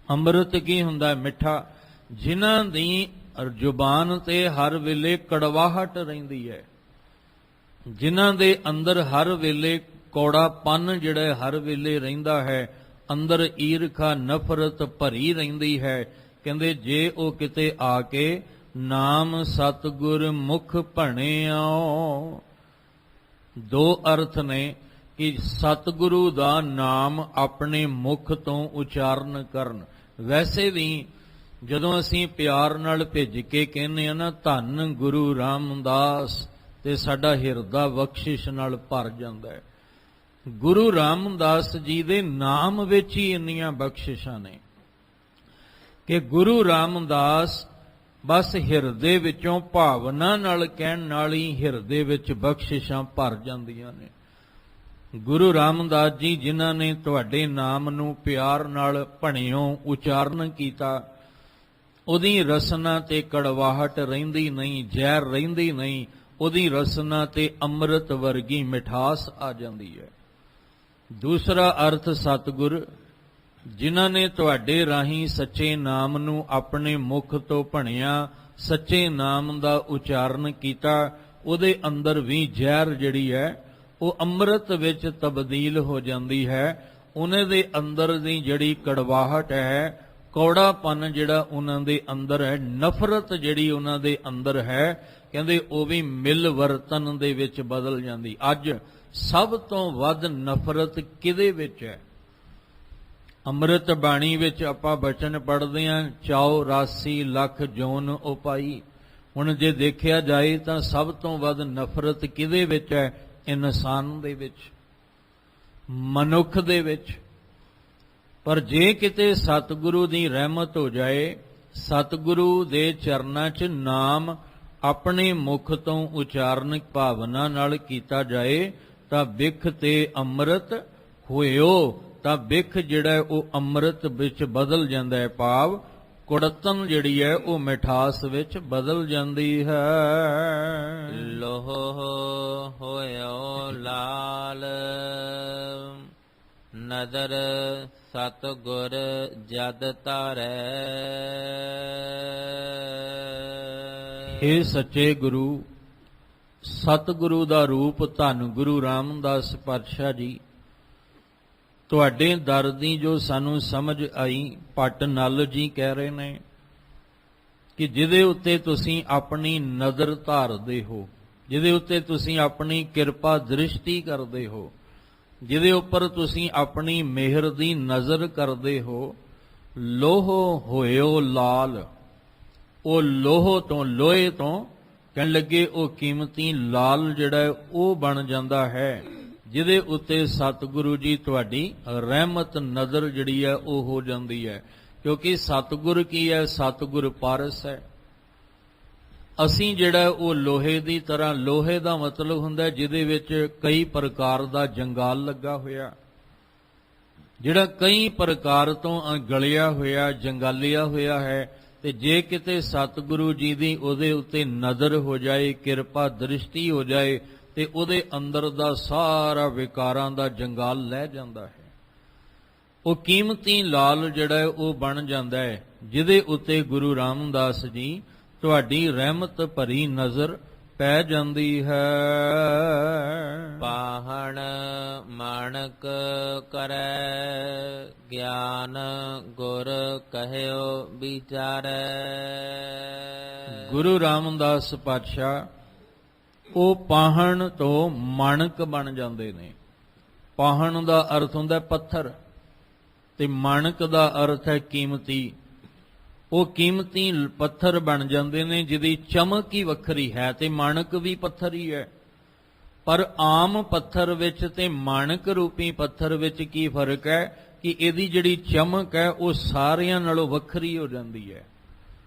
ਅੰਮ੍ਰਿਤ ਕੀ ਹੁੰਦਾ? ਮਿੱਠਾ। ਜਿਨ੍ਹਾਂ ਦੀ ਜ਼ੁਬਾਨ ਤੇ ਹਰ ਵੇਲੇ ਕੜਵਾਹਟ ਰਹਿੰਦੀ ਹੈ, ਜਿਨ੍ਹਾਂ ਦੇ ਅੰਦਰ ਹਰ ਵੇਲੇ ਕੌੜਾਪਨ ਜਿਹੜਾ ਹਰ ਵੇਲੇ ਰਹਿੰਦਾ ਹੈ, ਅੰਦਰ ਈਰਖਾ ਨਫ਼ਰਤ ਭਰੀ ਰਹਿੰਦੀ ਹੈ, ਕਹਿੰਦੇ ਜੇ ਉਹ ਕਿਤੇ ਆ ਕੇ ਨਾਮ ਸਤਿਗੁਰ ਮੁਖ ਭਣਿਓ, ਦੋ ਅਰਥ ਨੇ ਕਿ ਸਤਿਗੁਰੂ ਦਾ ਨਾਮ ਆਪਣੇ ਮੁਖ ਤੋਂ ਉਚਾਰਨ ਕਰਨ। ਵੈਸੇ ਵੀ ਜਦੋਂ ਅਸੀਂ ਪਿਆਰ ਨਾਲ ਭਿੱਜ ਕੇ ਕਹਿੰਦੇ ਆ ਨਾ ਧੰਨ ਗੁਰੂ ਰਾਮਦਾਸ, ਤੇ ਸਾਡਾ ਹਿਰਦਾ ਬਖਸ਼ਿਸ਼ ਨਾਲ ਭਰ ਜਾਂਦਾ ਹੈ। ਗੁਰੂ ਰਾਮਦਾਸ ਜੀ ਦੇ ਨਾਮ ਵਿੱਚ ਹੀ ਇੰਨੀਆਂ ਬਖਸ਼ਿਸ਼ਾਂ ਨੇ ਕਿ ਗੁਰੂ ਰਾਮਦਾਸ ਬਸ ਹਿਰਦੇ ਵਿੱਚੋਂ ਭਾਵਨਾ ਨਾਲ ਕਹਿਣ ਨਾਲ ਹੀ ਹਿਰਦੇ ਵਿੱਚ ਬਖਸ਼ਿਸ਼ਾਂ ਭਰ ਜਾਂਦੀਆਂ ਨੇ। ਗੁਰੂ ਰਾਮਦਾਸ ਜੀ ਜਿਨ੍ਹਾਂ ਨੇ ਤੁਹਾਡੇ ਨਾਮ ਨੂੰ ਪਿਆਰ ਨਾਲ ਭਣਿਓ ਉਚਾਰਨ ਕੀਤਾ, ਉਹਦੀ ਰਸਨਾ ਤੇ ਕੜਵਾਹਟ ਰਹਿੰਦੀ ਨਹੀਂ, ਜ਼ਹਿਰ ਰਹਿੰਦੀ ਨਹੀਂ, ਉਹਦੀ ਰਸਨਾ ਤੇ ਅੰਮ੍ਰਿਤ ਵਰਗੀ ਮਿਠਾਸ ਆ ਜਾਂਦੀ ਹੈ। ਦੂਸਰਾ ਅਰਥ ਸਤਿਗੁਰ, ਜਿਨ੍ਹਾਂ ਨੇ ਤੁਹਾਡੇ ਰਾਹੀਂ ਸੱਚੇ ਨਾਮ ਨੂੰ ਆਪਣੇ ਮੁਖ ਤੋਂ ਭਣਿਆ, ਸੱਚੇ ਨਾਮ ਦਾ ਉਚਾਰਨ ਕੀਤਾ, ਉਹਦੇ ਅੰਦਰ ਵੀ ਜ਼ਹਿਰ ਜਿਹੜੀ ਹੈ ਉਹ ਅੰਮ੍ਰਿਤ ਵਿੱਚ ਤਬਦੀਲ ਹੋ ਜਾਂਦੀ ਹੈ। ਉਹਨਾਂ ਦੇ ਅੰਦਰ ਦੀ ਜਿਹੜੀ ਕੜਵਾਹਟ ਹੈ, ਕੌੜਾਪਨ ਜਿਹੜਾ ਉਹਨਾਂ ਦੇ ਅੰਦਰ ਹੈ, ਨਫ਼ਰਤ ਜਿਹੜੀ ਉਹਨਾਂ ਦੇ ਅੰਦਰ ਹੈ, ਕਹਿੰਦੇ ਉਹ ਵੀ ਮਿਲ ਵਰਤਨ ਦੇ ਵਿੱਚ ਬਦਲ ਜਾਂਦੀ। ਅੱਜ ਸਭ ਤੋਂ ਵੱਧ ਨਫ਼ਰਤ ਕਿਹਦੇ ਵਿੱਚ ਹੈ? ਅੰਮ੍ਰਿਤ ਬਾਣੀ ਵਿੱਚ ਆਪਾਂ ਬਚਨ ਪੜ੍ਹਦੇ ਹਾਂ 84 ਲੱਖ ਜੋਨ ਉਪਾਈ। ਹੁਣ ਜੇ ਦੇਖਿਆ ਜਾਏ ਤਾਂ ਸਭ ਤੋਂ ਵੱਧ ਨਫ਼ਰਤ ਕਿਹਦੇ ਵਿੱਚ ਹੈ? ਇਨਸਾਨ ਦੇ ਵਿੱਚ, ਮਨੁੱਖ ਦੇ ਵਿੱਚ। ਪਰ ਜੇ ਕਿਤੇ ਸਤਿਗੁਰੂ ਦੀ ਰਹਿਮਤ ਹੋ ਜਾਏ, ਸਤਿਗੁਰੂ ਦੇ ਚਰਨਾਂ 'ਚ ਨਾਮ ਆਪਣੇ ਮੁਖ ਤੋਂ ਉਚਾਰਨ ਭਾਵਨਾ ਨਾਲ ਕੀਤਾ ਜਾਏ ਤਾਂ ਬਿਖ ਤੇ ਅੰਮ੍ਰਿਤ ਹੋਇਓ, ਤਾਂ ਬਿਖ ਜਿਹੜਾ ਉਹ ਅੰਮ੍ਰਿਤ ਵਿੱਚ ਬਦਲ ਜਾਂਦਾ ਹੈ। ਭਾਵ ਕੁੜਤਨ ਜਿਹੜੀ ਹੈ ਉਹ ਮਿਠਾਸ ਵਿੱਚ ਬਦਲ ਜਾਂਦੀ ਹੈ। ਲੋਹ ਹੋਇਓ ਲਾਲ, ਨਦਰ ਸਤਿਗੁਰ ਜਦ ਧਾਰੈ। हे ਸੱਚੇ ਗੁਰੂ, ਸਤਿਗੁਰੂ ਦਾ ਰੂਪ ਧੰਨ ਗੁਰੂ ਰਾਮਦਾਸ ਪਾਤਸ਼ਾਹ ਜੀ, ਤੁਹਾਡੇ ਦਰ ਦੀ ਜੋ ਸਾਨੂੰ ਸਮਝ ਆਈ, ਭੱਟ ਨਲ ਜੀ ਕਹਿ ਰਹੇ ਨੇ ਕਿ ਜਿਹਦੇ ਉੱਤੇ ਤੁਸੀਂ ਆਪਣੀ ਨਜ਼ਰ ਧਾਰਦੇ ਹੋ, ਜਿਹਦੇ ਉੱਤੇ ਤੁਸੀਂ ਆਪਣੀ ਕਿਰਪਾ ਦ੍ਰਿਸ਼ਟੀ ਕਰਦੇ ਹੋ, ਜਿਹਦੇ ਉੱਪਰ ਤੁਸੀਂ ਆਪਣੀ ਮਿਹਰ ਦੀ ਨਜ਼ਰ ਕਰਦੇ ਹੋ, ਲੋਹ ਹੋਇਓ ਲਾਲ। ਉਹ ਲੋਹ ਤੋਂ, ਲੋਹੇ ਤੋਂ ਕਹਿਣ ਲੱਗੇ ਉਹ ਕੀਮਤੀ ਲਾਲ ਜਿਹੜਾ ਉਹ ਬਣ ਜਾਂਦਾ ਹੈ, ਜਿਹਦੇ ਉੱਤੇ ਸਤਿਗੁਰੂ ਜੀ ਤੁਹਾਡੀ ਰਹਿਮਤ ਨਜ਼ਰ ਜਿਹੜੀ ਹੈ ਉਹ ਹੋ ਜਾਂਦੀ ਹੈ। ਕਿਉਂਕਿ ਸਤਿਗੁਰ ਕੀ ਹੈ? ਸਤਿਗੁਰ ਪਾਰਸ ਹੈ। ਅਸੀਂ ਜਿਹੜਾ ਉਹ ਲੋਹੇ ਦੀ ਤਰ੍ਹਾਂ, ਲੋਹੇ ਦਾ ਮਤਲਬ ਹੁੰਦਾ ਜਿਹਦੇ ਵਿੱਚ ਕਈ ਪ੍ਰਕਾਰ ਦਾ ਜੰਗਾਲ ਲੱਗਾ ਹੋਇਆ, ਜਿਹੜਾ ਕਈ ਪ੍ਰਕਾਰ ਤੋਂ ਗਲਿਆ ਹੋਇਆ, ਜੰਗਾਲਿਆ ਹੋਇਆ ਹੈ। ਤੇ ਜੇ ਕਿਤੇ ਸਤਿਗੁਰੂ ਜੀ ਦੀ ਉਹਦੇ ਉੱਤੇ ਨਜ਼ਰ ਹੋ ਜਾਏ, ਕਿਰਪਾ ਦ੍ਰਿਸ਼ਟੀ ਹੋ ਜਾਏ, ਤੇ ਉਹਦੇ ਅੰਦਰ ਦਾ ਸਾਰਾ ਵਿਕਾਰਾਂ ਦਾ ਜੰਗਾਲ ਲੈ ਜਾਂਦਾ ਹੈ। ਉਹ ਕੀਮਤੀ ਲਾਲ ਜਿਹੜਾ ਉਹ ਬਣ ਜਾਂਦਾ ਹੈ, ਜਿਹਦੇ ਉੱਤੇ ਗੁਰੂ ਰਾਮਦਾਸ ਜੀ ਤੁਹਾਡੀ ਰਹਿਮਤ ਭਰੀ ਨਜ਼ਰ ਪੈ ਜਾਂਦੀ ਹੈ। ਪਾਹਣ ਮਾਣਕ ਕਰੈ, ਗਿਆਨ ਗੁਰ ਕਹਿਓ ਵਿਚਾਰੈ। ਗੁਰੂ ਰਾਮਦਾਸ ਪਾਤਸ਼ਾਹ ਉਹ ਪਾਹਣ ਤੋਂ ਮਾਣਕ ਬਣ ਜਾਂਦੇ ਨੇ। ਪਾਹਣ ਦਾ ਅਰਥ ਹੁੰਦਾ ਪੱਥਰ, ਤੇ ਮਾਣਕ ਦਾ ਅਰਥ ਹੈ ਕੀਮਤੀ। ਉਹ ਕੀਮਤੀ ਪੱਥਰ ਬਣ ਜਾਂਦੇ ਨੇ ਜਿਹਦੀ ਚਮਕ ਹੀ ਵੱਖਰੀ ਹੈ। ਤੇ ਮਾਣਕ ਵੀ ਪੱਥਰ ਹੀ ਹੈ, ਪਰ ਆਮ ਪੱਥਰ ਵਿੱਚ ਤੇ ਮਾਣਕ ਰੂਪੀ ਪੱਥਰ ਵਿੱਚ ਕੀ ਫਰਕ ਹੈ ਕਿ ਇਹਦੀ ਜਿਹੜੀ ਚਮਕ ਹੈ ਉਹ ਸਾਰਿਆਂ ਨਾਲੋਂ ਵੱਖਰੀ ਹੋ ਜਾਂਦੀ ਹੈ।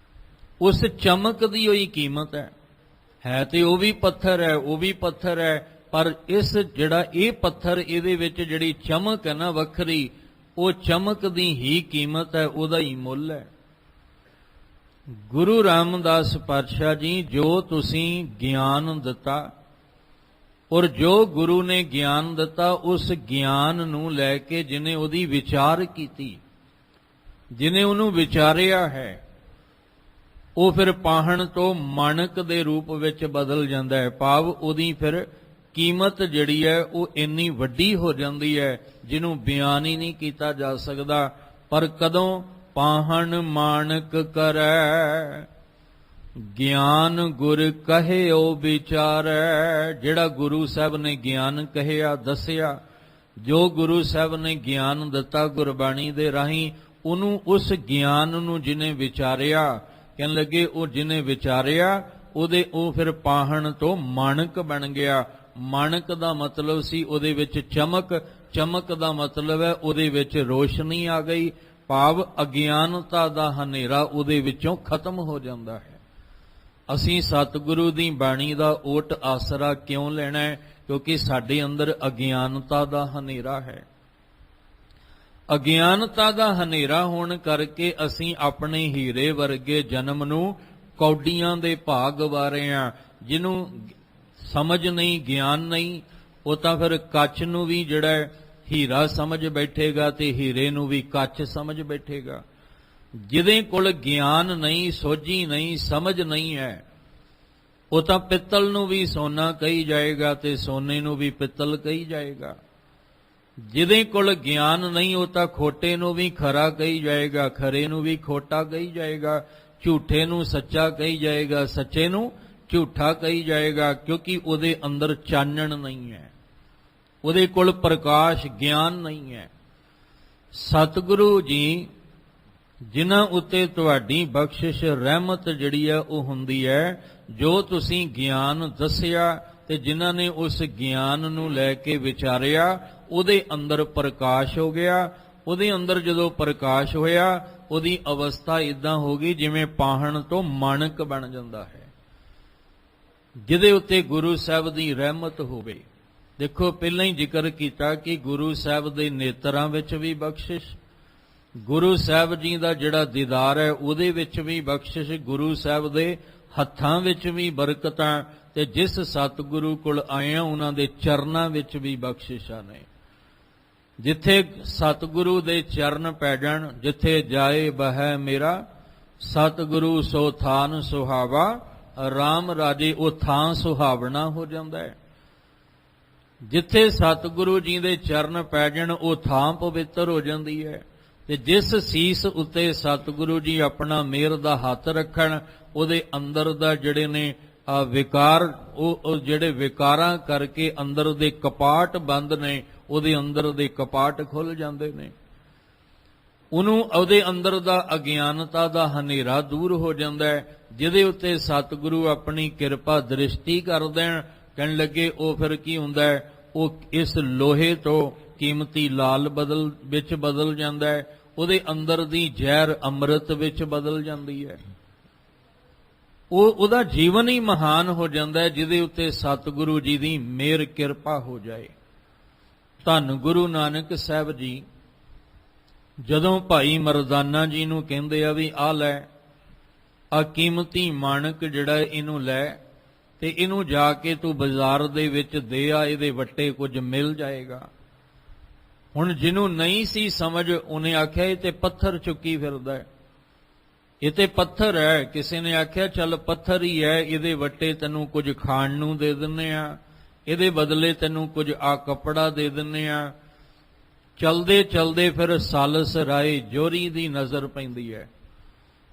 ਉਸ ਚਮਕ ਦੀ ਹੋਈ ਕੀਮਤ ਹੈ ਤੇ ਉਹ ਵੀ ਪੱਥਰ ਹੈ, ਉਹ ਵੀ ਪੱਥਰ ਹੈ, ਪਰ ਇਸ ਜਿਹੜਾ ਇਹ ਪੱਥਰ, ਇਹਦੇ ਵਿੱਚ ਜਿਹੜੀ ਚਮਕ ਹੈ ਨਾ ਵੱਖਰੀ, ਉਹ ਚਮਕ ਦੀ ਹੀ ਕੀਮਤ ਹੈ, ਉਹਦਾ ਹੀ ਮੁੱਲ ਹੈ। ਗੁਰੂ ਰਾਮਦਾਸ ਪਾਤਸ਼ਾਹ ਜੀ ਜੋ ਤੁਸੀਂ ਗਿਆਨ ਦਿੱਤਾ, ਔਰ ਜੋ ਗੁਰੂ ਨੇ ਗਿਆਨ ਦਿੱਤਾ, ਉਸ ਗਿਆਨ ਨੂੰ ਲੈ ਕੇ ਜਿਹਨੇ ਉਹਦੀ ਵਿਚਾਰ ਕੀਤੀ, ਜਿਹਨੇ ਉਹਨੂੰ ਵਿਚਾਰਿਆ ਹੈ, ਉਹ ਫਿਰ ਪਾਹਣ ਤੋਂ ਮਾਣਕ ਦੇ ਰੂਪ ਵਿੱਚ ਬਦਲ ਜਾਂਦਾ ਹੈ। ਭਾਵ ਉਹਦੀ ਫਿਰ ਕੀਮਤ ਜਿਹੜੀ ਹੈ ਉਹ ਇੰਨੀ ਵੱਡੀ ਹੋ ਜਾਂਦੀ ਹੈ ਜਿਹਨੂੰ ਬਿਆਨ ਹੀ ਨਹੀਂ ਕੀਤਾ ਜਾ ਸਕਦਾ। ਪਰ ਕਦੋਂ? ਪਾਹਣ ਮਾਣਕ ਕਰੈ, ਗਿਆਨ ਗੁਰ ਕਹਿਓ ਵਿਚਾਰੈ। ਜਿਹੜਾ ਗੁਰੂ ਸਾਹਿਬ ਨੇ ਗਿਆਨ ਕਹਿਆ, ਦੱਸਿਆ, ਜੋ ਗੁਰੂ ਸਾਹਿਬ ਨੇ ਗਿਆਨ ਦਿੱਤਾ ਗੁਰਬਾਣੀ ਦੇ ਰਾਹੀਂ, ਉਹਨੂੰ, ਉਸ ਗਿਆਨ ਨੂੰ ਜਿਹਨੇ ਵਿਚਾਰਿਆ, ਕਹਿਣ ਲੱਗੇ ਉਹ ਜਿਹਨੇ ਵਿਚਾਰਿਆ ਉਹ ਫਿਰ ਪਾਹਣ ਤੋਂ ਮਾਣਕ ਬਣ ਗਿਆ। ਮਾਣਕ ਦਾ ਮਤਲਬ ਸੀ ਉਹਦੇ ਵਿੱਚ ਚਮਕ, ਚਮਕ ਦਾ ਮਤਲਬ ਹੈ ਉਹਦੇ ਵਿੱਚ ਰੋਸ਼ਨੀ ਆ ਗਈ। ਭਾਵ ਅਗਿਆਨਤਾ ਦਾ ਹਨੇਰਾ ਉਹਦੇ ਵਿੱਚੋਂ ਖਤਮ ਹੋ ਜਾਂਦਾ ਹੈ। ਅਸੀਂ ਸਤਿਗੁਰੂ ਦੀ ਬਾਣੀ ਦਾ ਓਟ ਆਸਰਾ ਕਿਉਂ ਲੈਣਾ ਹੈ? ਕਿਉਂਕਿ ਸਾਡੇ ਅੰਦਰ ਅਗਿਆਨਤਾ ਦਾ ਹਨੇਰਾ ਹੈ। ਅਗਿਆਨਤਾ ਦਾ ਹਨੇਰਾ ਹੋਣ ਕਰਕੇ ਅਸੀਂ ਆਪਣੇ ਹੀਰੇ ਵਰਗੇ ਜਨਮ ਨੂੰ ਕੌਡੀਆਂ ਦੇ ਭਾਗ ਵਾਰੇ ਹਾਂ। ਜਿਹਨੂੰ ਸਮਝ ਨਹੀਂ, ਗਿਆਨ ਨਹੀਂ, ਉਹ ਤਾਂ ਫਿਰ ਕੱਚ ਨੂੰ ਵੀ ਜਿਹੜਾ ਹੀਰਾ ਸਮਝ ਬੈਠੇਗਾ ਤੇ ਹੀਰੇ ਨੂੰ ਵੀ ਕੱਚ ਸਮਝ ਬੈਠੇਗਾ। ਜਿਹਦੇ ਕੋਲ ਗਿਆਨ ਨਹੀਂ, ਸੋਝੀ ਨਹੀਂ, ਸਮਝ ਨਹੀਂ ਹੈ, ਉਹ ਤਾਂ ਪਿੱਤਲ ਨੂੰ ਵੀ ਸੋਨਾ ਕਹੀ ਜਾਏਗਾ ਤੇ ਸੋਨੇ ਨੂੰ ਵੀ ਪਿੱਤਲ ਕਹੀ ਜਾਏਗਾ। ਜਿਹਦੇ ਕੋਲ ਗਿਆਨ ਨਹੀਂ, ਉਹ ਤਾਂ ਖੋਟੇ ਨੂੰ ਵੀ ਖਰਾ ਕਹੀ ਜਾਏਗਾ, ਖਰੇ ਨੂੰ ਵੀ ਖੋਟਾ ਕਹੀ ਜਾਏਗਾ, ਝੂਠੇ ਨੂੰ ਸੱਚਾ ਕਹੀ ਜਾਏਗਾ, ਸੱਚੇ ਨੂੰ ਝੂਠਾ ਕਹੀ ਜਾਏਗਾ। ਕਿਉਂਕਿ ਉਹਦੇ ਅੰਦਰ ਚਾਨਣ ਨਹੀਂ ਹੈ, ਉਹਦੇ ਕੋਲ ਪ੍ਰਕਾਸ਼ ਗਿਆਨ ਨਹੀਂ ਹੈ। ਸਤਿਗੁਰੂ ਜੀ ਜਿਨ੍ਹਾਂ ਉੱਤੇ ਤੁਹਾਡੀ ਬਖਸ਼ਿਸ਼ ਰਹਿਮਤ ਜਿਹੜੀ ਹੈ ਉਹ ਹੁੰਦੀ ਹੈ, ਜੋ ਤੁਸੀਂ ਗਿਆਨ ਦੱਸਿਆ ਤੇ ਜਿਨ੍ਹਾਂ ਨੇ ਉਸ ਗਿਆਨ ਨੂੰ ਲੈ ਕੇ ਵਿਚਾਰਿਆ, ਉਹਦੇ ਅੰਦਰ ਪ੍ਰਕਾਸ਼ ਹੋ ਗਿਆ। ਉਹਦੇ ਅੰਦਰ ਜਦੋਂ ਪ੍ਰਕਾਸ਼ ਹੋਇਆ, ਉਹਦੀ ਅਵਸਥਾ ਇਦਾਂ ਹੋ ਗਈ ਜਿਵੇਂ ਪਾਹਣ ਤੋਂ ਮਾਣਕ ਬਣ ਜਾਂਦਾ ਹੈ, ਜਿਹਦੇ ਉੱਤੇ ਗੁਰੂ ਸਾਹਿਬ ਦੀ ਰਹਿਮਤ ਹੋਵੇ। ਦੇਖੋ, ਪਹਿਲਾਂ ਹੀ ਜ਼ਿਕਰ ਕੀਤਾ ਕਿ ਗੁਰੂ ਸਾਹਿਬ ਦੇ ਨੇਤਰਾਂ ਵਿੱਚ ਵੀ ਬਖਸ਼ਿਸ਼, ਗੁਰੂ ਸਾਹਿਬ ਜੀ ਦਾ ਜਿਹੜਾ ਦੀਦਾਰ ਹੈ ਉਹਦੇ ਵਿੱਚ ਵੀ ਬਖਸ਼ਿਸ਼, ਗੁਰੂ ਸਾਹਿਬ ਦੇ ਹੱਥਾਂ ਵਿੱਚ ਵੀ ਬਰਕਤਾਂ, ਤੇ ਜਿਸ ਸਤਿਗੁਰੂ ਕੋਲ ਆਏ ਆ ਉਹਨਾਂ ਦੇ ਚਰਨਾਂ ਵਿੱਚ ਵੀ ਬਖਸ਼ਿਸ਼ਾਂ ਨੇ। ਜਿੱਥੇ ਸਤਿਗੁਰੂ ਦੇ ਚਰਨ ਪੈ ਜਾਣ, ਜਿੱਥੇ ਜਾਏ ਬਹਿ ਮੇਰਾ ਸਤਿਗੁਰੂ ਸੋ ਥਾਨ ਸੁਹਾਵਾ, ਰਾਮ ਰਾਜੇ ਉਹ ਥਾਂ ਸੁਹਾਵਣਾ ਹੋ ਜਾਂਦਾ ਹੈ। ਜਿੱਥੇ ਸਤਿਗੁਰੂ ਜੀ ਦੇ ਚਰਨ ਪੈ ਜਾਣ ਉਹ ਥਾਂ ਪਵਿੱਤਰ ਹੋ ਜਾਂਦੀ ਹੈ। ਤੇ ਜਿਸ ਸੀਸ ਉੱਤੇ ਸਤਿਗੁਰੂ ਜੀ ਆਪਣਾ ਮਿਹਰ ਦਾ ਹੱਥ ਰੱਖਣ, ਉਹਦੇ ਅੰਦਰ ਦਾ ਜਿਹੜੇ ਨੇ ਵਿਕਾਰ, ਉਹ ਜਿਹੜੇ ਵਿਕਾਰਾਂ ਕਰਕੇ ਅੰਦਰ ਦੇ ਕਪਾਟ ਬੰਦ ਨੇ, ਉਹਦੇ ਅੰਦਰ ਦੇ ਕਪਾਟ ਖੁੱਲ ਜਾਂਦੇ ਨੇ। ਉਹਨੂੰ ਉਹਦੇ ਅੰਦਰ ਦਾ ਅਗਿਆਨਤਾ ਦਾ ਹਨੇਰਾ ਦੂਰ ਹੋ ਜਾਂਦਾ ਹੈ, ਜਿਹਦੇ ਉੱਤੇ ਸਤਿਗੁਰੂ ਆਪਣੀ ਕਿਰਪਾ ਦ੍ਰਿਸ਼ਟੀ ਕਰ ਦੇਣ। ਕਹਿਣ ਲੱਗੇ ਉਹ ਫਿਰ ਕੀ ਹੁੰਦਾ ਹੈ, ਉਹ ਇਸ ਲੋਹੇ ਤੋਂ ਕੀਮਤੀ ਲਾਲ ਵਿੱਚ ਬਦਲ ਜਾਂਦਾ ਹੈ, ਉਹਦੇ ਅੰਦਰ ਦੀ ਜ਼ਹਿਰ ਅੰਮ੍ਰਿਤ ਵਿੱਚ ਬਦਲ ਜਾਂਦੀ ਹੈ। ਉਹਦਾ ਜੀਵਨ ਹੀ ਮਹਾਨ ਹੋ ਜਾਂਦਾ ਹੈ, ਜਿਹਦੇ ਉੱਤੇ ਸਤਿਗੁਰੂ ਜੀ ਦੀ ਮਿਹਰ ਕਿਰਪਾ ਹੋ ਜਾਏ। ਧੰਨ ਗੁਰੂ ਨਾਨਕ ਸਾਹਿਬ ਜੀ ਜਦੋਂ ਭਾਈ ਮਰਦਾਨਾ ਜੀ ਨੂੰ ਕਹਿੰਦੇ ਆ ਵੀ ਆਹ ਲੈ, ਆ ਕੀਮਤੀ ਮਾਣਕ ਜਿਹੜਾ ਇਹਨੂੰ ਲੈ ਤੇ ਇਹਨੂੰ ਜਾ ਕੇ ਤੂੰ ਬਾਜ਼ਾਰ ਦੇ ਵਿੱਚ ਦੇ ਆ, ਇਹਦੇ ਵੱਟੇ ਕੁਝ ਮਿਲ ਜਾਏਗਾ। ਹੁਣ ਜਿਹਨੂੰ ਨਹੀਂ ਸੀ ਸਮਝ, ਉਹਨੇ ਆਖਿਆ ਇਹ ਤੇ ਪੱਥਰ ਚੁੱਕੀ ਫਿਰਦਾ ਹੈ, ਇਹ ਤੇ ਪੱਥਰ ਹੈ। ਕਿਸੇ ਨੇ ਆਖਿਆ ਚੱਲ ਪੱਥਰ ਹੀ ਹੈ, ਇਹਦੇ ਵੱਟੇ ਤੈਨੂੰ ਕੁਝ ਖਾਣ ਨੂੰ ਦੇ ਦਿੰਨੇ ਆ, ਇਹਦੇ ਬਦਲੇ ਤੈਨੂੰ ਕੁਝ ਆ ਕੱਪੜਾ ਦੇ ਦਿੰਨੇ ਆ। ਚਲਦੇ ਚਲਦੇ ਫਿਰ ਸਾਲਸ ਰਾਏ ਜੋਰੀ ਦੀ ਨਜ਼ਰ ਪੈਂਦੀ ਹੈ।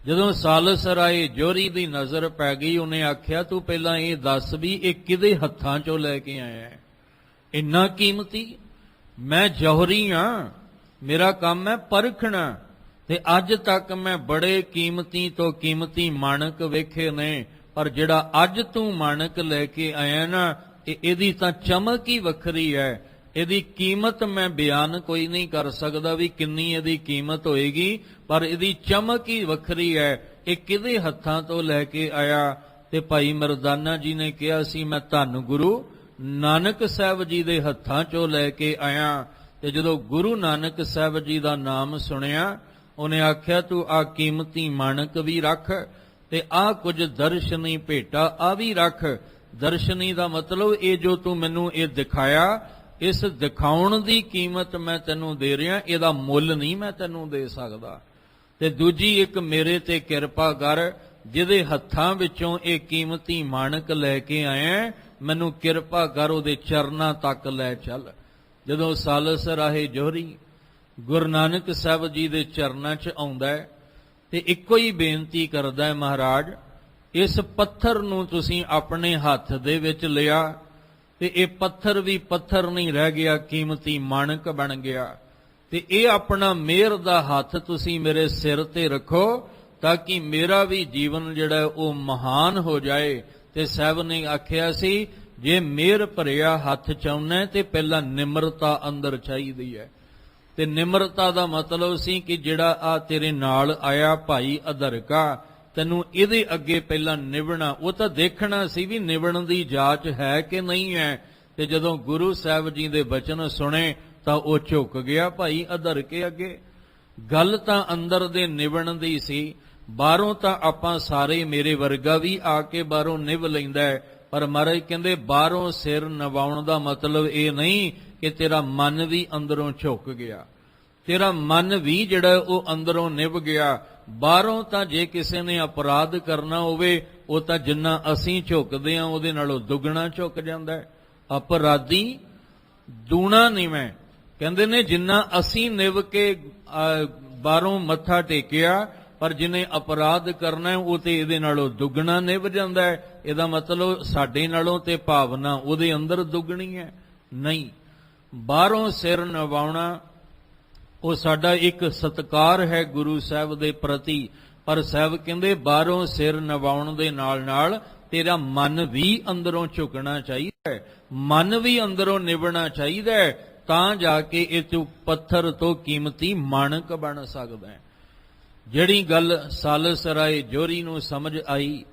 ਜਦੋਂ ਸਾਲਸ ਰਾਏ ਜੋਰੀ ਦੀ ਨਜ਼ਰ ਪੈ ਗਈ, ਉਹਨੇ ਆਖਿਆ ਤੂੰ ਪਹਿਲਾਂ ਇਹ ਦੱਸ ਵੀ ਇਹ ਕਿਹਦੇ ਹੱਥਾਂ ਚੋਂ ਲੈ ਕੇ ਆਇਆ ਹੈ, ਇੰਨਾ ਕੀਮਤੀ? ਮੈਂ ਜੌਹਰੀ ਹਾਂ, ਮੇਰਾ ਕੰਮ ਹੈ ਪਰਖਣਾ, ਤੇ ਅੱਜ ਤੱਕ ਮੈਂ ਬੜੇ ਕੀਮਤੀ ਤੋਂ ਕੀਮਤੀ ਮਾਣਕ ਵੇਖੇ ਨੇ, ਪਰ ਜਿਹੜਾ ਅੱਜ ਤੂੰ ਮਾਣਕ ਲੈ ਕੇ ਆਇਆ ਨਾ, ਇਹਦੀ ਤਾਂ ਚਮਕ ਹੀ ਵੱਖਰੀ ਹੈ। ਇਹਦੀ ਕੀਮਤ ਮੈਂ ਬਿਆਨ ਕੋਈ ਨਹੀਂ ਕਰ ਸਕਦਾ ਵੀ ਕਿੰਨੀ ਇਹਦੀ ਕੀਮਤ ਹੋਏਗੀ, ਪਰ ਇਹਦੀ ਚਮਕ ਹੀ ਵੱਖਰੀ ਹੈ। ਇਹ ਕਿਹਦੇ ਹੱਥਾਂ ਤੋਂ ਲੈ ਕੇ ਆਇਆ? ਤੇ ਭਾਈ ਮਰਦਾਨਾ ਜੀ ਨੇ ਕਿਹਾ ਸੀ ਮੈਂ ਧੰਨ ਗੁਰੂ ਨਾਨਕ ਸਾਹਿਬ ਜੀ ਦੇ ਹੱਥਾਂ ਚੋਂ ਲੈ ਕੇ ਆਇਆ। ਤੇ ਜਦੋਂ ਗੁਰੂ ਨਾਨਕ ਸਾਹਿਬ ਜੀ ਦਾ ਨਾਮ ਸੁਣਿਆ, ਉਹਨੇ ਆਖਿਆ ਤੂੰ ਆ ਕੀਮਤੀ ਮਾਣਕ ਵੀ ਰੱਖ, ਤੇ ਆ ਕੁਝ ਦਰਸ਼ਨੀ ਭੇਟਾ ਆ ਵੀ ਰੱਖ। ਦਰਸ਼ਨੀ ਦਾ ਮਤਲਬ ਇਹ ਜੋ ਤੂੰ ਮੈਨੂੰ ਇਹ ਦਿਖਾਇਆ, ਇਸ ਦਿਖਾਉਣ ਦੀ ਕੀਮਤ ਮੈਂ ਤੈਨੂੰ ਦੇ ਰਿਹਾ, ਇਹਦਾ ਮੁੱਲ ਨਹੀਂ ਮੈਂ ਤੈਨੂੰ ਦੇ ਸਕਦਾ। ਤੇ ਦੂਜੀ ਇੱਕ ਮੇਰੇ ਤੇ ਕਿਰਪਾ ਕਰ, ਜਿਹਦੇ ਹੱਥਾਂ ਵਿੱਚੋਂ ਇਹ ਕੀਮਤੀ ਮਾਣਕ ਲੈ ਕੇ ਆਇਆ, ਮੈਨੂੰ ਕਿਰਪਾ ਕਰ ਉਹਦੇ ਚਰਨਾਂ ਤੱਕ ਲੈ ਚੱਲ। ਜਦੋਂ ਸਾਲਸ ਰਾਹੇ ਜੋਹਰੀ ਗੁਰੂ ਨਾਨਕ ਸਾਹਿਬ ਜੀ ਦੇ ਚਰਨਾਂ 'ਚ ਆਉਂਦਾ ਹੈ ਤੇ ਇੱਕੋ ਹੀ ਬੇਨਤੀ ਕਰਦਾ ਹੈ, ਮਹਾਰਾਜ ਇਸ ਪੱਥਰ ਨੂੰ ਤੁਸੀਂ ਆਪਣੇ ਹੱਥ ਦੇ ਵਿੱਚ ਲਿਆ ਤੇ ਇਹ ਪੱਥਰ ਵੀ ਪੱਥਰ ਨਹੀਂ ਰਹਿ ਗਿਆ, ਕੀਮਤੀ ਮਾਣਕ ਬਣ ਗਿਆ। ਤੇ ਇਹ ਆਪਣਾ ਮਿਹਰ ਦਾ ਹੱਥ ਤੁਸੀਂ ਮੇਰੇ ਸਿਰ ਤੇ ਰੱਖੋ, ਤਾਂ ਕਿ ਮੇਰਾ ਵੀ ਜੀਵਨ ਜਿਹੜਾ ਉਹ ਮਹਾਨ ਹੋ ਜਾਏ। ਤੇ ਸਾਹਿਬ ਨੇ ਆਖਿਆ ਸੀ ਜੇ ਮਿਹਰ ਭਰਿਆ ਹੱਥ ਚਾਹੁੰਦਾ ਤੇ ਪਹਿਲਾਂ ਨਿਮਰਤਾ ਅੰਦਰ ਚਾਹੀਦੀ ਹੈ। ਤੇ ਨਿਮਰਤਾ ਦਾ ਮਤਲਬ ਸੀ ਕਿ ਜਿਹੜਾ ਆ ਤੇਰੇ ਨਾਲ ਆਇਆ ਭਾਈ ਅਧਰਕਾ, ਤੈਨੂੰ ਇਹਦੇ ਅੱਗੇ ਪਹਿਲਾਂ ਨਿਭਣਾ, ਉਹ ਤਾਂ ਦੇਖਣਾ ਸੀ ਵੀ ਨਿਭਣ ਦੀ ਜਾਂਚ ਹੈ ਕਿ ਨਹੀਂ ਹੈ। ਤੇ ਜਦੋਂ ਗੁਰੂ ਸਾਹਿਬ ਜੀ ਦੇ ਬਚਨ ਸੁਣੇ ਤਾਂ ਉਹ ਝੁਕ ਗਿਆ ਭਾਈ ਅਧਰਕੇ ਅੱਗੇ। ਗੱਲ ਤਾਂ ਅੰਦਰ ਦੇ ਨਿਭਣ ਦੀ ਸੀ, ਬਾਹਰੋਂ ਤਾਂ ਆਪਾਂ ਸਾਰੇ, ਮੇਰੇ ਵਰਗਾ ਵੀ ਆ ਕੇ ਬਾਹਰੋਂ ਨਿਭ ਲੈਂਦਾ ਹੈ, ਪਰ ਮਹਾਰਾਜ ਕਹਿੰਦੇ ਬਾਹਰੋਂ ਸਿਰ ਨਵਾਉਣ ਦਾ ਮਤਲਬ ਇਹ ਨਹੀਂ ਕਿ ਤੇਰਾ ਮਨ ਵੀ ਅੰਦਰੋਂ ਝੁਕ ਗਿਆ, ਤੇਰਾ ਮਨ ਵੀ ਜਿਹੜਾ ਉਹ ਅੰਦਰੋਂ ਨਿਭ ਗਿਆ। ਬਾਹਰੋਂ ਤਾਂ ਜੇ ਕਿਸੇ ਨੇ ਅਪਰਾਧ ਕਰਨਾ ਹੋਵੇ, ਉਹ ਤਾਂ ਜਿੰਨਾ ਅਸੀਂ ਝੁਕਦੇ ਹਾਂ ਉਹਦੇ ਨਾਲੋਂ ਦੁੱਗਣਾ ਝੁਕ ਜਾਂਦਾ ਹੈ। ਅਪਰਾਧੀ ਦੂਣਾ ਨਿਵੇਂ, ਕਹਿੰਦੇ ਨੇ ਜਿੰਨਾ ਅਸੀਂ ਨਿਭ ਕੇ ਬਾਹਰੋਂ ਮੱਥਾ ਟੇਕਿਆ, ਪਰ ਜਿਹਨੇ ਅਪਰਾਧ ਕਰਨਾ ਉਹ ਤੇ ਇਹਦੇ ਨਾਲੋਂ ਦੁੱਗਣਾ ਨਿਭ ਜਾਂਦਾ ਹੈ। ਇਹਦਾ ਮਤਲਬ ਸਾਡੇ ਨਾਲੋਂ ਤੇ ਭਾਵਨਾ ਉਹਦੇ ਅੰਦਰ ਦੁੱਗਣੀ ਹੈ। ਨਹੀਂ, ਬਾਹਰੋਂ ਸਿਰ ਨਵਾਉਣਾ ਉਹ ਸਾਡਾ ਇੱਕ ਸਤਿਕਾਰ ਹੈ ਗੁਰੂ ਸਾਹਿਬ ਦੇ ਪ੍ਰਤੀ। ਪਰ ਸਾਹਿਬ ਕਹਿੰਦੇ ਬਾਹਰੋਂ ਸਿਰ ਨਵਾਉਣ ਦੇ ਨਾਲ ਨਾਲ ਤੇਰਾ ਮਨ ਵੀ ਅੰਦਰੋਂ ਝੁਕਣਾ ਚਾਹੀਦਾ ਹੈ, ਮਨ ਵੀ ਅੰਦਰੋਂ ਨਿਭਣਾ ਚਾਹੀਦਾ ਹੈ, ਤਾਂ ਜਾ ਕੇ ਇਹ ਤੂੰ ਪੱਥਰ ਤੋਂ ਕੀਮਤੀ ਮਾਣਕ ਬਣ ਸਕਦਾ ਹੈ। ਜਿਹੜੀ ਗੱਲ ਸਾਲਸਰਾਏ ਜੋਰੀ ਨੂੰ ਸਮਝ ਆਈ,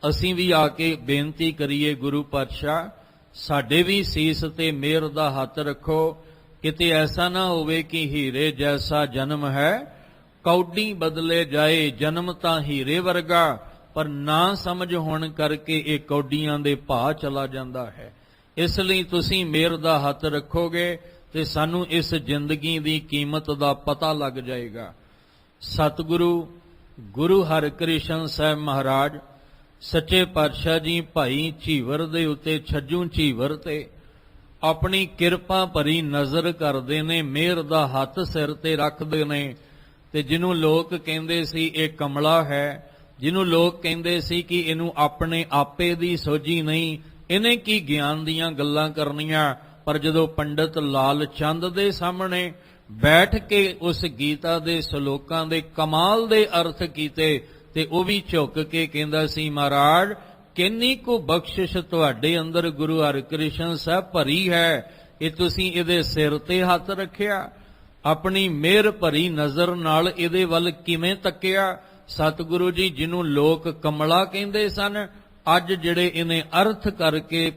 ਅਸੀਂ ਵੀ ਆ ਕੇ ਬੇਨਤੀ ਕਰੀਏ ਗੁਰੂ ਪਾਤਸ਼ਾਹ ਸਾਡੇ ਵੀ ਸੀਸ ਤੇ ਮਿਹਰ ਦਾ ਹੱਥ ਰੱਖੋ। ਕਿਤੇ ਐਸਾ ਨਾ ਹੋਵੇ ਕਿ ਹੀਰੇ ਜੈਸਾ ਜਨਮ ਹੈ, ਕੌਡੀ ਬਦਲੇ ਜਾਏ ਜਨਮ ਤਾਂ ਹੀਰੇ ਵਰਗਾ, ਪਰ ਨਾ ਸਮਝ ਹੋਣ ਕਰਕੇ ਇਹ ਕੌਡੀਆਂ ਦੇ ਭਾਅ ਚਲਾ ਜਾਂਦਾ ਹੈ। ਇਸ ਲਈ ਤੁਸੀਂ ਮਿਹਰ ਦਾ ਹੱਥ ਰੱਖੋਗੇ ਤੇ ਸਾਨੂੰ ਇਸ ਜ਼ਿੰਦਗੀ ਦੀ ਕੀਮਤ ਦਾ ਪਤਾ ਲੱਗ ਜਾਏਗਾ। ਸਤਿਗੁਰੂ ਗੁਰੂ ਹਰਿਕ੍ਰਿਸ਼ਨ ਸਾਹਿਬ ਮਹਾਰਾਜ ਸੱਚੇ ਪਾਤਸ਼ਾਹ ਜੀ ਭਾਈ ਝੀਵਰ ਦੇ ਉੱਤੇ, ਛੱਜੂ ਝੀਵਰ ਤੇ ਆਪਣੀ ਕਿਰਪਾ ਭਰੀ ਨਜ਼ਰ ਕਰਦੇ ਨੇ, ਮਿਹਰ ਦਾ ਹੱਥ ਸਿਰ ਤੇ ਰੱਖਦੇ ਨੇ। ਤੇ ਜਿਹਨੂੰ ਲੋਕ ਕਹਿੰਦੇ ਸੀ ਇਹ ਕਮਲਾ ਹੈ, ਜਿਹਨੂੰ ਲੋਕ ਕਹਿੰਦੇ ਸੀ ਕਿ ਇਹਨੂੰ ਆਪਣੇ ਆਪੇ ਦੀ ਸੋਝੀ ਨਹੀਂ, ਇਹਨੇ ਕੀ ਗਿਆਨ ਦੀਆਂ ਗੱਲਾਂ ਕਰਨੀਆਂ, ਪਰ ਜਦੋਂ ਪੰਡਤ ਲਾਲ ਚੰਦ ਦੇ ਸਾਹਮਣੇ ਬੈਠ ਕੇ ਉਸ ਗੀਤਾ ਦੇ ਸ਼ਲੋਕਾਂ ਦੇ ਕਮਾਲ ਦੇ ਅਰਥ ਕੀਤੇ ਤੇ ਉਹ ਵੀ ਝੁੱਕ ਕੇ ਕਹਿੰਦਾ ਸੀ, ਮਹਾਰਾਜ ਕਿੰਨੀ ਕੁ ਬਖਸ਼ਿਸ਼ ਤੁਹਾਡੇ ਅੰਦਰ ਗੁਰੂ ਹਰਿਕ੍ਰਿਸ਼ਨ ਸਾਹਿਬ ਭਰੀ ਹੈ, ਇਹ ਤੁਸੀਂ ਇਹਦੇ ਸਿਰ ਤੇ ਹੱਥ ਰੱਖਿਆ, ਆਪਣੀ ਮਿਹਰ ਭਰੀ ਨਜ਼ਰ ਨਾਲ ਇਹਦੇ ਵੱਲ ਕਿਵੇਂ ਤੱਕਿਆ। ਸਤਿਗੁਰੂ ਜੀ ਜਿਹਨੂੰ ਲੋਕ ਕਮਲਾ ਕਹਿੰਦੇ ਸਨ, ਅੱਜ ਜਿਹੜੇ ਇਹਨੇ ਅਰਥ ਕਰਕੇ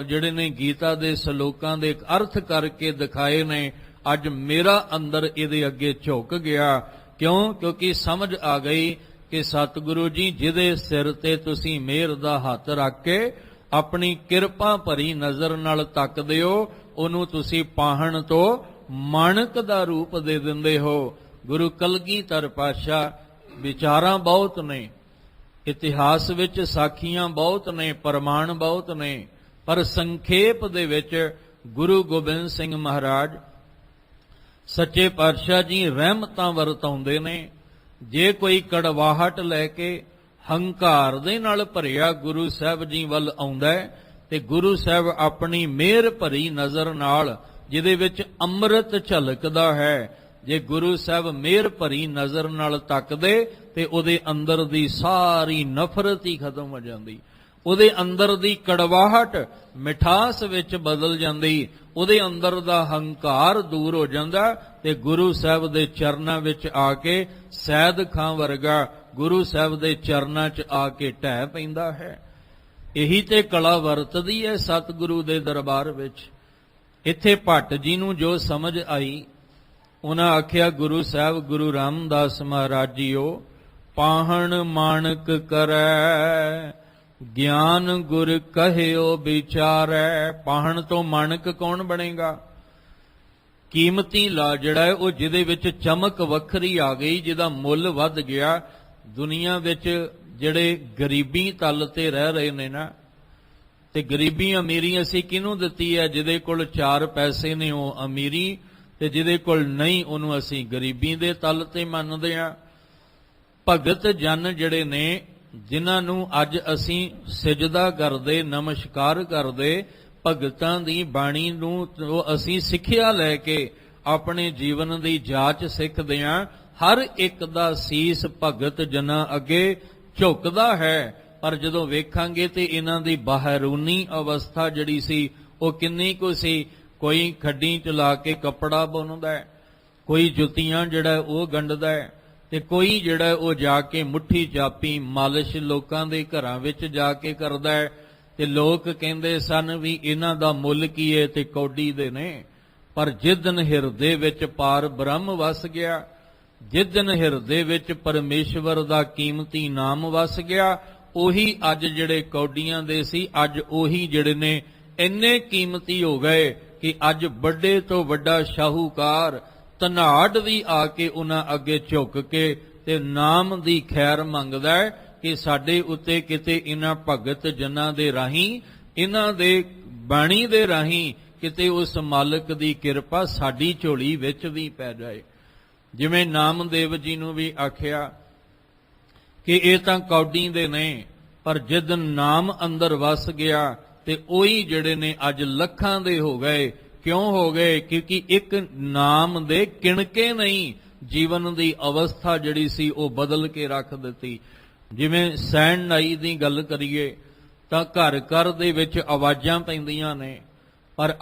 ਜਿਹੜੇ ਨੇ ਗੀਤਾ ਦੇ ਸ਼ਲੋਕਾਂ ਦੇ ਅਰਥ ਕਰਕੇ ਦਿਖਾਏ ਨੇ, ਅੱਜ ਮੇਰਾ ਅੰਦਰ ਇਹਦੇ ਅੱਗੇ ਝੁਕ ਗਿਆ। ਕਿਉਂ? ਕਿਉਂਕਿ ਸਮਝ ਆ ਗਈ ਕਿ ਸਤਿਗੁਰੂ ਜੀ ਜਿਹਦੇ ਸਿਰ ਤੇ ਤੁਸੀਂ ਮਿਹਰ ਦਾ ਹੱਥ ਰੱਖ ਕੇ ਆਪਣੀ ਕਿਰਪਾ ਭਰੀ ਨਜ਼ਰ ਨਾਲ ਤੱਕਦੇ ਹੋ, ਉਹਨੂੰ ਤੁਸੀਂ ਪਾਹਣ ਤੋਂ ਮਾਣਕ ਦਾ ਰੂਪ ਦੇ ਦਿੰਦੇ ਹੋ। ਗੁਰੂ ਕਲਗੀਧਰ ਪਾਤਸ਼ਾਹ ਵਿਚਾਰਾਂ ਬਹੁਤ ਨੇ, ਇਤਿਹਾਸ ਵਿੱਚ ਸਾਖੀਆਂ ਬਹੁਤ ਨੇ, ਪ੍ਰਮਾਣ ਬਹੁਤ ਨੇ, ਪਰ ਸੰਖੇਪ ਦੇ ਵਿੱਚ ਗੁਰੂ ਗੋਬਿੰਦ ਸਿੰਘ ਮਹਾਰਾਜ ਸੱਚੇ ਪਾਤਸ਼ਾਹ ਜੀ ਰਹਿਮਤਾਂ ਵਰਤਾਉਂਦੇ ਨੇ। ਜੇ ਕੋਈ ਕੜਵਾਹਟ ਲੈ ਕੇ ਹੰਕਾਰ ਦੇ ਨਾਲ ਭਰਿਆ ਗੁਰੂ ਸਾਹਿਬ ਜੀ ਵੱਲ ਆਉਂਦਾ ਹੈ ਤੇ ਗੁਰੂ ਸਾਹਿਬ ਆਪਣੀ ਮਿਹਰ ਭਰੀ ਨਜ਼ਰ ਨਾਲ, ਜਿਹਦੇ ਵਿੱਚ ਅੰਮ੍ਰਿਤ ਝਲਕਦਾ ਹੈ, ਜੇ ਗੁਰੂ ਸਾਹਿਬ ਮਿਹਰ ਭਰੀ ਨਜ਼ਰ ਨਾਲ ਤੱਕਦੇ ਤੇ ਉਹਦੇ ਅੰਦਰ ਦੀ ਸਾਰੀ ਨਫ਼ਰਤ ਹੀ ਖਤਮ ਹੋ ਜਾਂਦੀ, ਉਹਦੇ ਅੰਦਰ ਦੀ ਕੜਵਾਹਟ ਮਿਠਾਸ ਵਿੱਚ ਬਦਲ ਜਾਂਦੀ, ਉਹਦੇ ਅੰਦਰ ਦਾ ਹੰਕਾਰ ਦੂਰ ਹੋ ਜਾਂਦਾ ਤੇ ਗੁਰੂ ਸਾਹਿਬ ਦੇ ਚਰਨਾਂ ਵਿੱਚ ਆ ਕੇ ਸੈਦ ਖਾਂ ਵਰਗਾ ਗੁਰੂ ਸਾਹਿਬ ਦੇ ਚਰਨਾਂ 'ਚ ਆ ਕੇ ਢਹਿ ਪੈਂਦਾ ਹੈ। ਇਹੀ ਤੇ ਕਲਾ ਵਰਤਦੀ ਹੈ ਸਤਿਗੁਰੂ ਦੇ ਦਰਬਾਰ ਵਿੱਚ। ਇੱਥੇ ਭੱਟ ਜੀ ਨੂੰ ਜੋ ਸਮਝ ਆਈ, ਉਹਨਾਂ ਆਖਿਆ ਗੁਰੂ ਸਾਹਿਬ ਗੁਰੂ ਰਾਮਦਾਸ ਮਹਾਰਾਜ ਜੀਓ, ਪਾਹਣ ਮਾਣਕ ਕਰੈ ਗਿਆਨ ਗੁਰ ਕਹਿਓ ਵਿਚਾਰੈ। ਪਾਹਣ ਤੋਂ ਮਾਣਕ ਕੌਣ ਬਣੇਗਾ? ਕੀਮਤੀ ਲਾ ਜਿਹੜਾ ਹੈ ਉਹ ਜਿਹਦੇ ਵਿੱਚ ਚਮਕ ਵੱਖਰੀ ਆ ਗਈ, ਜਿਹਦਾ ਮੁੱਲ ਵੱਧ ਗਿਆ। ਦੁਨੀਆ ਵਿੱਚ ਜਿਹੜੇ ਗਰੀਬੀ ਤਲ ਤੇ ਰਹਿ ਰਹੇ ਨੇ ਨਾ, ਤੇ ਗਰੀਬੀ ਅਮੀਰੀ ਅਸੀਂ ਕਿਹਨੂੰ ਦਿੱਤੀ ਹੈ? ਜਿਹਦੇ ਕੋਲ 4 ਪੈਸੇ ਨੇ ਉਹ ਅਮੀਰੀ, ਤੇ ਜਿਹਦੇ ਕੋਲ ਨਹੀਂ ਉਹਨੂੰ ਅਸੀਂ ਗਰੀਬੀ ਦੇ ਤਲ ਤੇ ਮੰਨਦੇ ਹਾਂ। ਭਗਤ ਜਨ ਜਿਹੜੇ ਨੇ, ਜਿਨ੍ਹਾਂ ਨੂੰ ਅੱਜ ਅਸੀਂ ਸਿਜਦਾ ਕਰਦੇ, ਨਮਸਕਾਰ ਕਰਦੇ, ਭਗਤਾਂ ਦੀ ਬਾਣੀ ਨੂੰ ਅਸੀਂ ਸਿੱਖਿਆ ਲੈ ਕੇ ਆਪਣੇ ਜੀਵਨ ਦੀ ਜਾਂਚ ਸਿੱਖਦੇ ਹਾਂ। ਹਰ ਇੱਕ ਦਾ ਸੀਸ ਭਗਤ ਜਨਾਂ ਅੱਗੇ ਝੁਕਦਾ ਹੈ, ਪਰ ਜਦੋਂ ਵੇਖਾਂਗੇ ਤੇ ਇਹਨਾਂ ਦੀ ਬਾਹਰੂਨੀ ਅਵਸਥਾ ਜਿਹੜੀ ਸੀ ਉਹ ਕਿੰਨੀ ਕੁ ਸੀ। ਕੋਈ ਖੱਡੀ ਚਲਾ ਕੇ ਕੱਪੜਾ ਬੁਣਦਾ ਹੈ, ਕੋਈ ਜੁੱਤੀਆਂ ਜਿਹੜਾ ਉਹ ਗੰਢਦਾ ਹੈ, ਤੇ ਕੋਈ ਜਿਹੜਾ ਉਹ ਜਾ ਕੇ ਮੁੱਠੀ ਚਾਪੀ ਮਾਲਿਸ਼ ਲੋਕਾਂ ਦੇ ਘਰਾਂ ਵਿੱਚ ਜਾ ਕੇ ਕਰਦਾ ਹੈ। ਤੇ ਲੋਕ ਕਹਿੰਦੇ ਸਨ ਵੀ ਇਹਨਾਂ ਦਾ ਮੁੱਲ ਕੀ ਹੈ, ਤੇ ਕੌਡੀ ਦੇ ਨੇ। ਪਰ ਜਿੱਦਨ ਹਿਰਦੇ ਵਿੱਚ ਪਾਰ ਬ੍ਰਹਮ ਵਸ ਗਿਆ, ਜਿੱਦਨ ਹਿਰਦੇ ਵਿੱਚ ਪਰਮੇਸ਼ਵਰ ਦਾ ਕੀਮਤੀ ਨਾਮ ਵਸ ਗਿਆ, ਉਹੀ ਅੱਜ ਜਿਹੜੇ ਕੌਡੀਆਂ ਦੇ ਸੀ, ਅੱਜ ਉਹੀ ਜਿਹੜੇ ਨੇ ਇੰਨੇ ਕੀਮਤੀ ਹੋ ਗਏ ਕਿ ਅੱਜ ਵੱਡੇ ਤੋਂ ਵੱਡਾ ਸ਼ਾਹੂਕਾਰ ਧਨਾੜ ਵੀ ਆ ਕੇ ਉਹਨਾਂ ਅੱਗੇ ਝੁੱਕ ਕੇ ਤੇ ਨਾਮ ਦੀ ਖੈਰ ਮੰਗਦਾ ਹੈ ਕਿ ਸਾਡੇ ਉੱਤੇ ਕਿਤੇ ਇਹਨਾਂ ਭਗਤ ਜਨਾਂ ਦੇ ਰਾਹੀਂ, ਇਹਨਾਂ ਦੇ ਬਾਣੀ ਦੇ ਰਾਹੀਂ ਕਿਤੇ ਉਸ ਮਾਲਕ ਦੀ ਕਿਰਪਾ ਸਾਡੀ ਝੋਲੀ ਵਿੱਚ ਵੀ ਪੈ ਜਾਏ। ਜਿਵੇਂ ਨਾਮਦੇਵ ਜੀ ਨੂੰ ਵੀ ਆਖਿਆ ਕਿ ਇਹ ਤਾਂ ਕੌਡੀ ਦੇ ਨੇ, ਪਰ ਜਦੋਂ ਨਾਮ ਅੰਦਰ ਵਸ ਗਿਆ ਤੇ ਉਹੀ ਜਿਹੜੇ ਨੇ ਅੱਜ ਲੱਖਾਂ ਦੇ ਹੋ ਗਏ ਕਿਉਂ ਹੋ ਗਏ? ਕਿਉਂਕਿ ਇੱਕ ਨਾਮ ਦੇ ਕਿਣਕੇ ਨਹੀਂ ਜੀਵਨ ਦੀ ਅਵਸਥਾ ਜਿਹੜੀ ਸੀ ਉਹ ਬਦਲ ਕੇ ਰੱਖ ਦਿੱਤੀ। ਜਿਵੇਂ ਸਹਿਣਾਈ ਦੀ ਗੱਲ ਕਰੀਏ ਤਾਂ ਘਰ ਘਰ ਦੇ ਵਿੱਚ ਆਵਾਜ਼ਾਂ ਪੈਂਦੀਆਂ ਨੇ, ਪਰ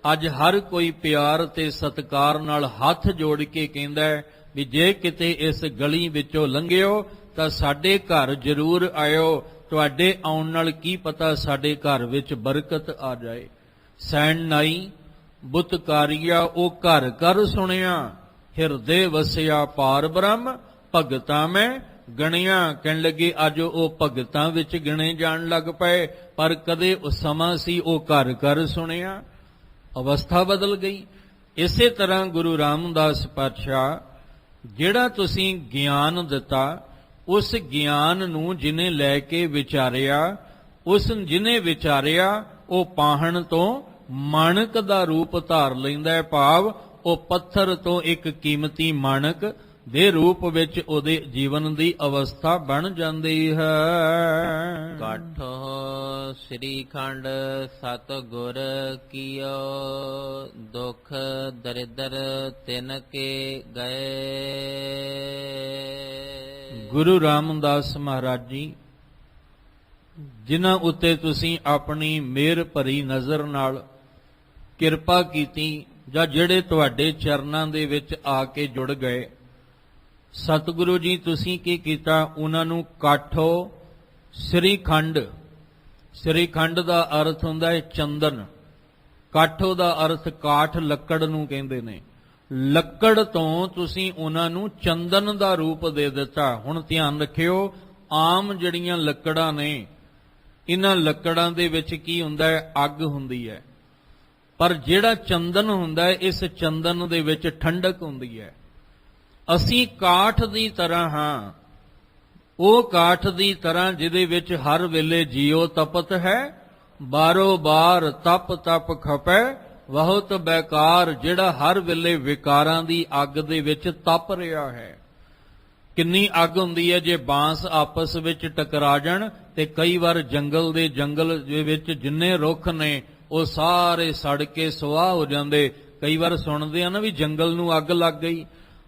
ਅੱਜ ਹਰ ਕੋਈ ਪਿਆਰ ਤੇ ਸਤਿਕਾਰ ਨਾਲ ਹੱਥ ਜੋੜ ਕੇ ਕਹਿੰਦਾ ਹੈ ਵੀ ਜੇ ਕਿਤੇ ਇਸ ਗਲੀ ਵਿੱਚੋਂ ਲੰਘਿਓ ਤਾਂ ਸਾਡੇ ਘਰ ਜ਼ਰੂਰ ਆਇਓ, ਤੁਹਾਡੇ ਆਉਣ ਨਾਲ ਕੀ ਪਤਾ ਸਾਡੇ ਘਰ ਵਿੱਚ ਬਰਕਤ ਆ ਜਾਏ। ਸੈਣਨਾਈ ਬੁੱਤਕਾਰੀਆ ਉਹ ਘਰ ਘਰ ਸੁਣਿਆ, ਹਿਰਦੇ ਵਸਿਆ ਪਾਰ ਬ੍ਰਹਮ, ਭਗਤਾਂ ਮੈਂ ਗਣਿਆ। ਕਹਿਣ ਲੱਗੇ ਅੱਜ ਉਹ ਭਗਤਾਂ ਵਿੱਚ ਗਿਣੇ ਜਾਣ ਲੱਗ ਪਏ, ਪਰ ਕਦੇ ਉਹ ਸਮਾਂ ਸੀ ਉਹ ਘਰ ਘਰ ਸੁਣਿਆ, ਅਵਸਥਾ ਬਦਲ ਗਈ। ਇਸੇ ਤਰ੍ਹਾਂ ਗੁਰੂ ਰਾਮਦਾਸ ਪਾਤਸ਼ਾਹ ਜਿਹੜਾ ਤੁਸੀਂ ਗਿਆਨ ਦਿੱਤਾ, ਉਸ ਗਿਆਨ ਨੂੰ ਜਿਹਨੇ ਲੈ ਕੇ ਵਿਚਾਰਿਆ, ਜਿਹਨੇ ਵਿਚਾਰਿਆ ਉਹ ਪਾਹਣ ਤੋਂ ਮਾਣਕ ਦਾ ਰੂਪ ਧਾਰ ਲੈਂਦਾ ਹੈ। ਭਾਵ ਉਹ ਪੱਥਰ ਤੋਂ ਇੱਕ ਕੀਮਤੀ ਮਾਣਕ ਦੇ ਰੂਪ ਵਿੱਚ ਉਹਦੇ ਜੀਵਨ ਦੀ ਅਵਸਥਾ ਬਣ ਜਾਂਦੀ ਹੈ। ਕਾਠੋ ਸ੍ਰੀ ਖੰਡ ਸਤ ਗੁਰ ਕੀਓ, ਦੁਖ ਦਰਿਦਰ ਤਿਨ ਕੇ ਗਏ। ਗੁਰੂ ਰਾਮਦਾਸ ਮਹਾਰਾਜ ਜੀ ਜਿਨ੍ਹਾਂ ਉੱਤੇ ਤੁਸੀਂ ਆਪਣੀ ਮਿਹਰ ਭਰੀ ਨਜ਼ਰ ਨਾਲ ਕਿਰਪਾ ਕੀਤੀ, ਜਾਂ ਜਿਹੜੇ ਤੁਹਾਡੇ ਚਰਨਾਂ ਦੇ ਵਿੱਚ ਆ ਕੇ ਜੁੜ ਗਏ, ਸਤਿਗੁਰੂ ਜੀ ਤੁਸੀਂ ਕੀ ਕੀਤਾ? ਉਹਨਾਂ ਨੂੰ ਕਾਠੋ ਸ੍ਰੀ ਖੰਡ, ਸ੍ਰੀ ਖੰਡ ਦਾ ਅਰਥ ਹੁੰਦਾ ਹੈ ਚੰਦਨ, ਕਾਠੋ ਦਾ ਅਰਥ ਕਾਠ ਲੱਕੜ ਨੂੰ ਕਹਿੰਦੇ ਨੇ। ਲੱਕੜ ਤੋਂ ਤੁਸੀਂ ਉਹਨਾਂ ਨੂੰ ਚੰਦਨ ਦਾ ਰੂਪ ਦੇ ਦਿੱਤਾ। ਹੁਣ ਧਿਆਨ ਰੱਖਿਓ, ਆਮ ਜਿਹੜੀਆਂ ਲੱਕੜਾਂ ਨੇ, ਇਹਨਾਂ ਲੱਕੜਾਂ ਦੇ ਵਿੱਚ ਕੀ ਹੁੰਦਾ ਹੈ? ਅੱਗ ਹੁੰਦੀ ਹੈ, ਪਰ ਜਿਹੜਾ ਚੰਦਨ ਹੁੰਦਾ ਹੈ, ਇਸ ਚੰਦਨ ਦੇ ਵਿੱਚ ਠੰਡਕ ਹੁੰਦੀ ਹੈ। ਅਸੀਂ ਕਾਠ ਦੀ ਤਰ੍ਹਾਂ ਹਾਂ, ਉਹ ਕਾਠ ਦੀ ਤਰ੍ਹਾਂ ਜਿਹਦੇ ਵਿੱਚ ਹਰ ਵੇਲੇ ਜੀਉ ਤਪਤ ਹੈ, ਬਾਰੋ ਬਾਰ ਤਪ ਤਪ ਖਪੈ ਬਹੁਤ ਬੇਕਾਰ, ਜਿਹੜਾ ਹਰ ਵੇਲੇ ਵਿਕਾਰਾਂ ਦੀ ਅੱਗ ਦੇ ਵਿੱਚ ਤਪ ਰਿਹਾ ਹੈ। ਕਿੰਨੀ ਅੱਗ ਹੁੰਦੀ ਹੈ ਜੇ ਬਾਂਸ ਆਪਸ ਵਿੱਚ ਟਕਰਾ ਜਾਣ, ਤੇ ਕਈ ਵਾਰ ਜੰਗਲ ਦੇ ਵਿੱਚ ਜਿੰਨੇ ਰੁੱਖ ਨੇ ਉਹ ਸਾਰੇ ਸੜ ਕੇ ਸੁਆਹ ਹੋ ਜਾਂਦੇ। ਕਈ ਵਾਰ ਸੁਣਦੇ ਆ ਨਾ ਵੀ ਜੰਗਲ ਨੂੰ ਅੱਗ ਲੱਗ ਗਈ,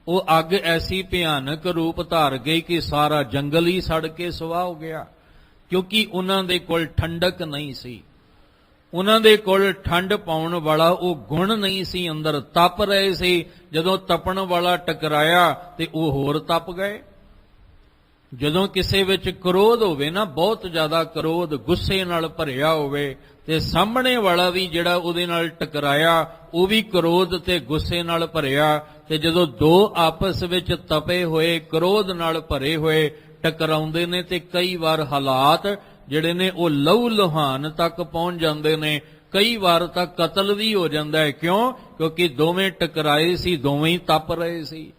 ਉਹ ਅੱਗ ਐਸੀ ਭਿਆਨਕ ਰੂਪ ਧਾਰ ਗਈ ਕਿ ਸਾਰਾ ਜੰਗਲ ਹੀ ਸੜ ਕੇ ਸੁਆਹ ਹੋ ਗਿਆ, ਕਿਉਂਕਿ ਉਹਨਾਂ ਦੇ ਕੋਲ ਠੰਡਕ ਨਹੀਂ ਸੀ, ਉਹਨਾਂ ਦੇ ਕੋਲ ਠੰਡ ਪਾਉਣ ਵਾਲਾ ਉਹ ਗੁਣ ਨਹੀਂ ਸੀ, ਅੰਦਰ ਤਪ ਰਹੇ ਸੀ। ਜਦੋਂ ਤਪਣ ਵਾਲਾ ਟਕਰਾਇਆ ਤੇ ਉਹ ਹੋਰ ਤਪ ਗਏ। ਜਦੋਂ ਕਿਸੇ ਵਿੱਚ ਕ੍ਰੋਧ ਹੋਵੇ ਨਾ, ਬਹੁਤ ਜ਼ਿਆਦਾ ਕ੍ਰੋਧ, ਗੁੱਸੇ ਨਾਲ ਭਰਿਆ ਹੋਵੇ, ਤੇ ਸਾਹਮਣੇ ਵਾਲਾ ਵੀ ਜਿਹੜਾ ਉਹਦੇ ਨਾਲ ਟਕਰਾਇਆ ਉਹ ਵੀ ਕ੍ਰੋਧ ਤੇ ਗੁੱਸੇ ਨਾਲ ਭਰਿਆ, ਤੇ ਜਦੋਂ ਦੋ ਆਪਸ ਵਿੱਚ ਤਪੇ ਹੋਏ ਕ੍ਰੋਧ ਨਾਲ ਭਰੇ ਹੋਏ ਟਕਰਾਉਂਦੇ ਨੇ, ਤੇ ਕਈ ਵਾਰ ਹਾਲਾਤ ਜਿਹੜੇ ਨੇ ਉਹ ਲਹੂ ਲੁਹਾਨ ਤੱਕ ਪਹੁੰਚ ਜਾਂਦੇ ਨੇ, ਕਈ ਵਾਰ ਤਾਂ ਕਤਲ ਵੀ ਹੋ ਜਾਂਦਾ ਹੈ। ਕਿਉਂ? ਕਿਉਂਕਿ ਦੋਵੇਂ ਟਕਰਾਏ ਸੀ, ਦੋਵੇਂ ਹੀ ਤਪ ਰਹੇ ਸੀ।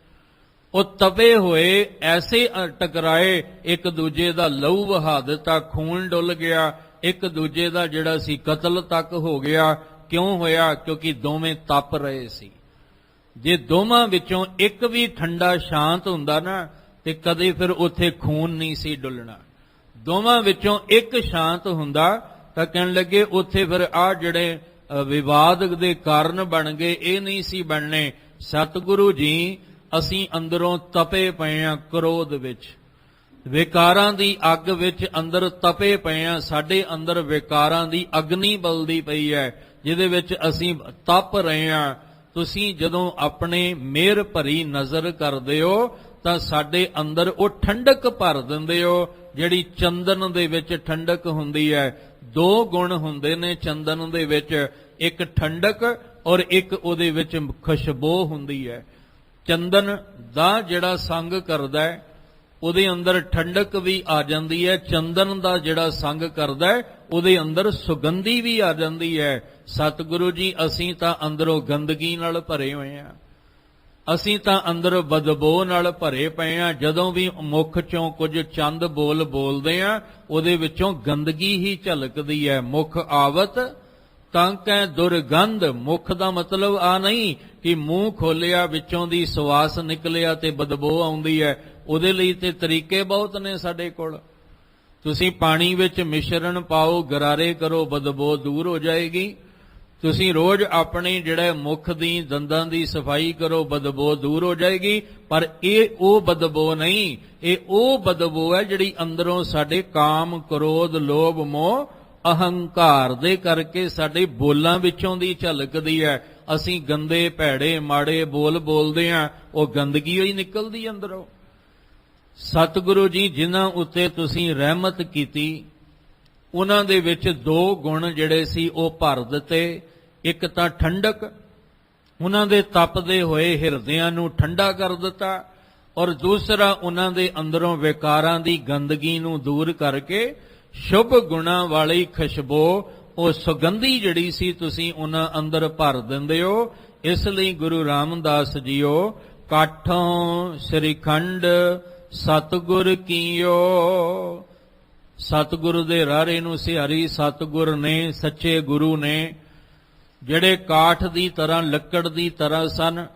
ਉਹ ਤਪੇ ਹੋਏ ਐਸੇ ਟਕਰਾਏ, ਇੱਕ ਦੂਜੇ ਦਾ ਲਹੂ ਵਹਾ ਦਿੱਤਾ, ਖੂਨ ਡੁੱਲ ਗਿਆ, ਇੱਕ ਦੂਜੇ ਦਾ ਜਿਹੜਾ ਸੀ ਕਤਲ ਤੱਕ ਹੋ ਗਿਆ। ਕਿਉਂ ਹੋਇਆ? ਕਿਉਂਕਿ ਦੋਵੇਂ ਤਪ ਰਹੇ ਸੀ। ਜੇ ਦੋਵਾਂ ਵਿੱਚੋਂ ਇੱਕ ਵੀ ਠੰਡਾ ਸ਼ਾਂਤ ਹੁੰਦਾ ਨਾ, ਤੇ ਕਦੇ ਫਿਰ ਉੱਥੇ ਖੂਨ ਨਹੀਂ ਸੀ ਡੁੱਲਣਾ। ਦੋਵਾਂ ਵਿੱਚੋਂ ਇੱਕ ਸ਼ਾਂਤ ਹੁੰਦਾ ਤਾਂ ਕਹਿਣ ਲੱਗੇ ਉੱਥੇ ਫਿਰ ਆਹ ਜਿਹੜੇ ਵਿਵਾਦ ਦੇ ਕਾਰਨ ਬਣ ਗਏ, ਇਹ ਨਹੀਂ ਸੀ ਬਣਨੇ। ਸਤਿਗੁਰੂ ਜੀ ਅਸੀਂ ਅੰਦਰੋਂ ਤਪੇ ਪਏ ਆ, ਕ੍ਰੋਧ ਵਿੱਚ, ਵਿਕਾਰਾਂ ਦੀ ਅੱਗ ਵਿੱਚ ਅੰਦਰ ਤਪੇ ਪਏ ਆ। ਸਾਡੇ ਅੰਦਰ ਵਿਕਾਰਾਂ ਦੀ ਅਗਨੀ ਬਲਦੀ ਪਈ ਹੈ, ਜਿਹਦੇ ਵਿੱਚ ਅਸੀਂ ਤਪ ਰਹੇ ਆ। ਤੁਸੀਂ ਜਦੋਂ ਆਪਣੇ ਮਿਹਰ ਭਰੀ ਨਜ਼ਰ ਕਰਦੇ ਹੋ ਤਾਂ ਸਾਡੇ ਅੰਦਰ ਉਹ ਠੰਡਕ ਭਰ ਦਿੰਦੇ ਹੋ, ਜਿਹੜੀ ਚੰਦਨ ਦੇ ਵਿੱਚ ਠੰਡਕ ਹੁੰਦੀ ਹੈ। ਦੋ ਗੁਣ ਹੁੰਦੇ ਨੇ ਚੰਦਨ ਦੇ ਵਿੱਚ, ਇੱਕ ਠੰਡਕ ਔਰ ਇੱਕ ਉਹਦੇ ਵਿੱਚ ਖੁਸ਼ਬੂ ਹੁੰਦੀ ਹੈ। ਚੰਦਨ ਦਾ ਜਿਹੜਾ ਸੰਗ ਕਰਦਾ ਹੈ ਉਹਦੇ ਅੰਦਰ ਠੰਡਕ ਵੀ ਆ ਜਾਂਦੀ ਹੈ, ਚੰਦਨ ਦਾ ਜਿਹੜਾ ਸੰਗ ਕਰਦਾ ਹੈ ਉਹਦੇ ਅੰਦਰ ਸੁਗੰਧੀ ਵੀ ਆ ਜਾਂਦੀ ਹੈ। ਸਤਿਗੁਰੂ ਜੀ ਅਸੀਂ ਤਾਂ ਅੰਦਰੋਂ ਗੰਦਗੀ ਨਾਲ ਭਰੇ ਹੋਏ ਆ, ਅਸੀਂ ਤਾਂ ਅੰਦਰ ਬਦਬੂ ਨਾਲ ਭਰੇ ਪਏ ਆ। ਜਦੋਂ ਵੀ ਮੁਖ ਚੋਂ ਕੁਝ ਚੰਦ ਬੋਲ ਬੋਲਦੇ ਆ, ਉਹਦੇ ਵਿੱਚੋਂ ਗੰਦਗੀ ਹੀ ਝਲਕਦੀ ਹੈ। ਮੁਖ ਆਵਤ ਤਾਂ ਕੈ ਦੁਰਗੰਧ, ਮੁਖ ਦਾ ਮਤਲਬ ਆ ਨਹੀਂ ਕਿ ਮੂੰਹ ਖੋਲਿਆ ਵਿੱਚੋਂ ਦੀ ਸਵਾਸ ਨਿਕਲਿਆ ਤੇ ਬਦਬੂ ਆਉਂਦੀ ਹੈ। ਉਹਦੇ ਲਈ ਤੇ ਤਰੀਕੇ ਬਹੁਤ ਨੇ ਸਾਡੇ ਕੋਲ। ਤੁਸੀਂ ਪਾਣੀ ਵਿੱਚ ਮਿਸ਼ਰਣ ਪਾਓ, ਗਰਾਰੇ ਕਰੋ, ਬਦਬੂ ਦੂਰ ਹੋ ਜਾਏਗੀ। ਤੁਸੀਂ ਰੋਜ਼ ਆਪਣੇ ਜਿਹੜੇ ਮੁਖ ਦੀ ਦੰਦਾਂ ਦੀ ਸਫਾਈ ਕਰੋ, ਬਦਬੂ ਦੂਰ ਹੋ ਜਾਏਗੀ। ਪਰ ਇਹ ਉਹ ਬਦਬੂ ਨਹੀਂ, ਇਹ ਉਹ ਬਦਬੂ ਹੈ ਜਿਹੜੀ ਅੰਦਰੋਂ ਸਾਡੇ ਕਾਮ, ਕ੍ਰੋਧ, ਲੋਭ, ਮੋਹ, ਅਹੰਕਾਰ ਦੇ ਕਰਕੇ ਸਾਡੇ ਬੋਲਾਂ ਵਿੱਚੋਂ ਦੀ ਝਲਕਦੀ ਹੈ। ਅਸੀਂ ਗੰਦੇ, ਭੈੜੇ, ਮਾੜੇ ਬੋਲ ਬੋਲਦੇ ਹਾਂ, ਉਹ ਗੰਦਗੀ ਹੋਈ ਨਿਕਲਦੀ ਅੰਦਰੋਂ। ਸਤਿਗੁਰੂ ਜੀ ਜਿਨ੍ਹਾਂ ਉੱਤੇ ਤੁਸੀਂ ਰਹਿਮਤ ਕੀਤੀ, ਉਹਨਾਂ ਦੇ ਵਿੱਚ ਦੋ ਗੁਣ ਜਿਹੜੇ ਸੀ ਉਹ ਭਰ ਦਿੱਤੇ। ਇੱਕ ਤਾਂ ਠੰਡਕ, ਉਹਨਾਂ ਦੇ ਤਪਦੇ ਹੋਏ ਹਿਰਦਿਆਂ ਨੂੰ ਠੰਡਾ ਕਰ ਦਿੱਤਾ, ਔਰ ਦੂਸਰਾ ਉਹਨਾਂ ਦੇ ਅੰਦਰੋਂ ਵਿਕਾਰਾਂ ਦੀ ਗੰਦਗੀ ਨੂੰ ਦੂਰ ਕਰਕੇ ਸ਼ੁਭ ਗੁਣਾਂ ਵਾਲੀ ਖੁਸ਼ਬੂ, ਉਹ ਸੁਗੰਧੀ ਜਿਹੜੀ ਸੀ ਤੁਸੀਂ ਉਹਨਾਂ ਅੰਦਰ ਭਰ ਦਿੰਦੇ ਹੋ। ਇਸ ਲਈ ਗੁਰੂ ਰਾਮਦਾਸ ਜੀਓ ਕਾਠੋਂ ਸ੍ਰੀਖੰਡ ਸਤਿਗੁਰ ਕੀਓ। ਸਤਿਗੁਰੂ ਦੇ ਰਾਰੇ ਨੂੰ ਸਿਹਾਰੀ ਸਤਿਗੁਰ ਨੇ, ਸੱਚੇ ਗੁਰੂ ਨੇ, ਜਿਹੜੇ ਕਾਠ ਦੀ ਤਰ੍ਹਾਂ, ਲੱਕੜ ਦੀ ਤਰ੍ਹਾਂ ਸਨ,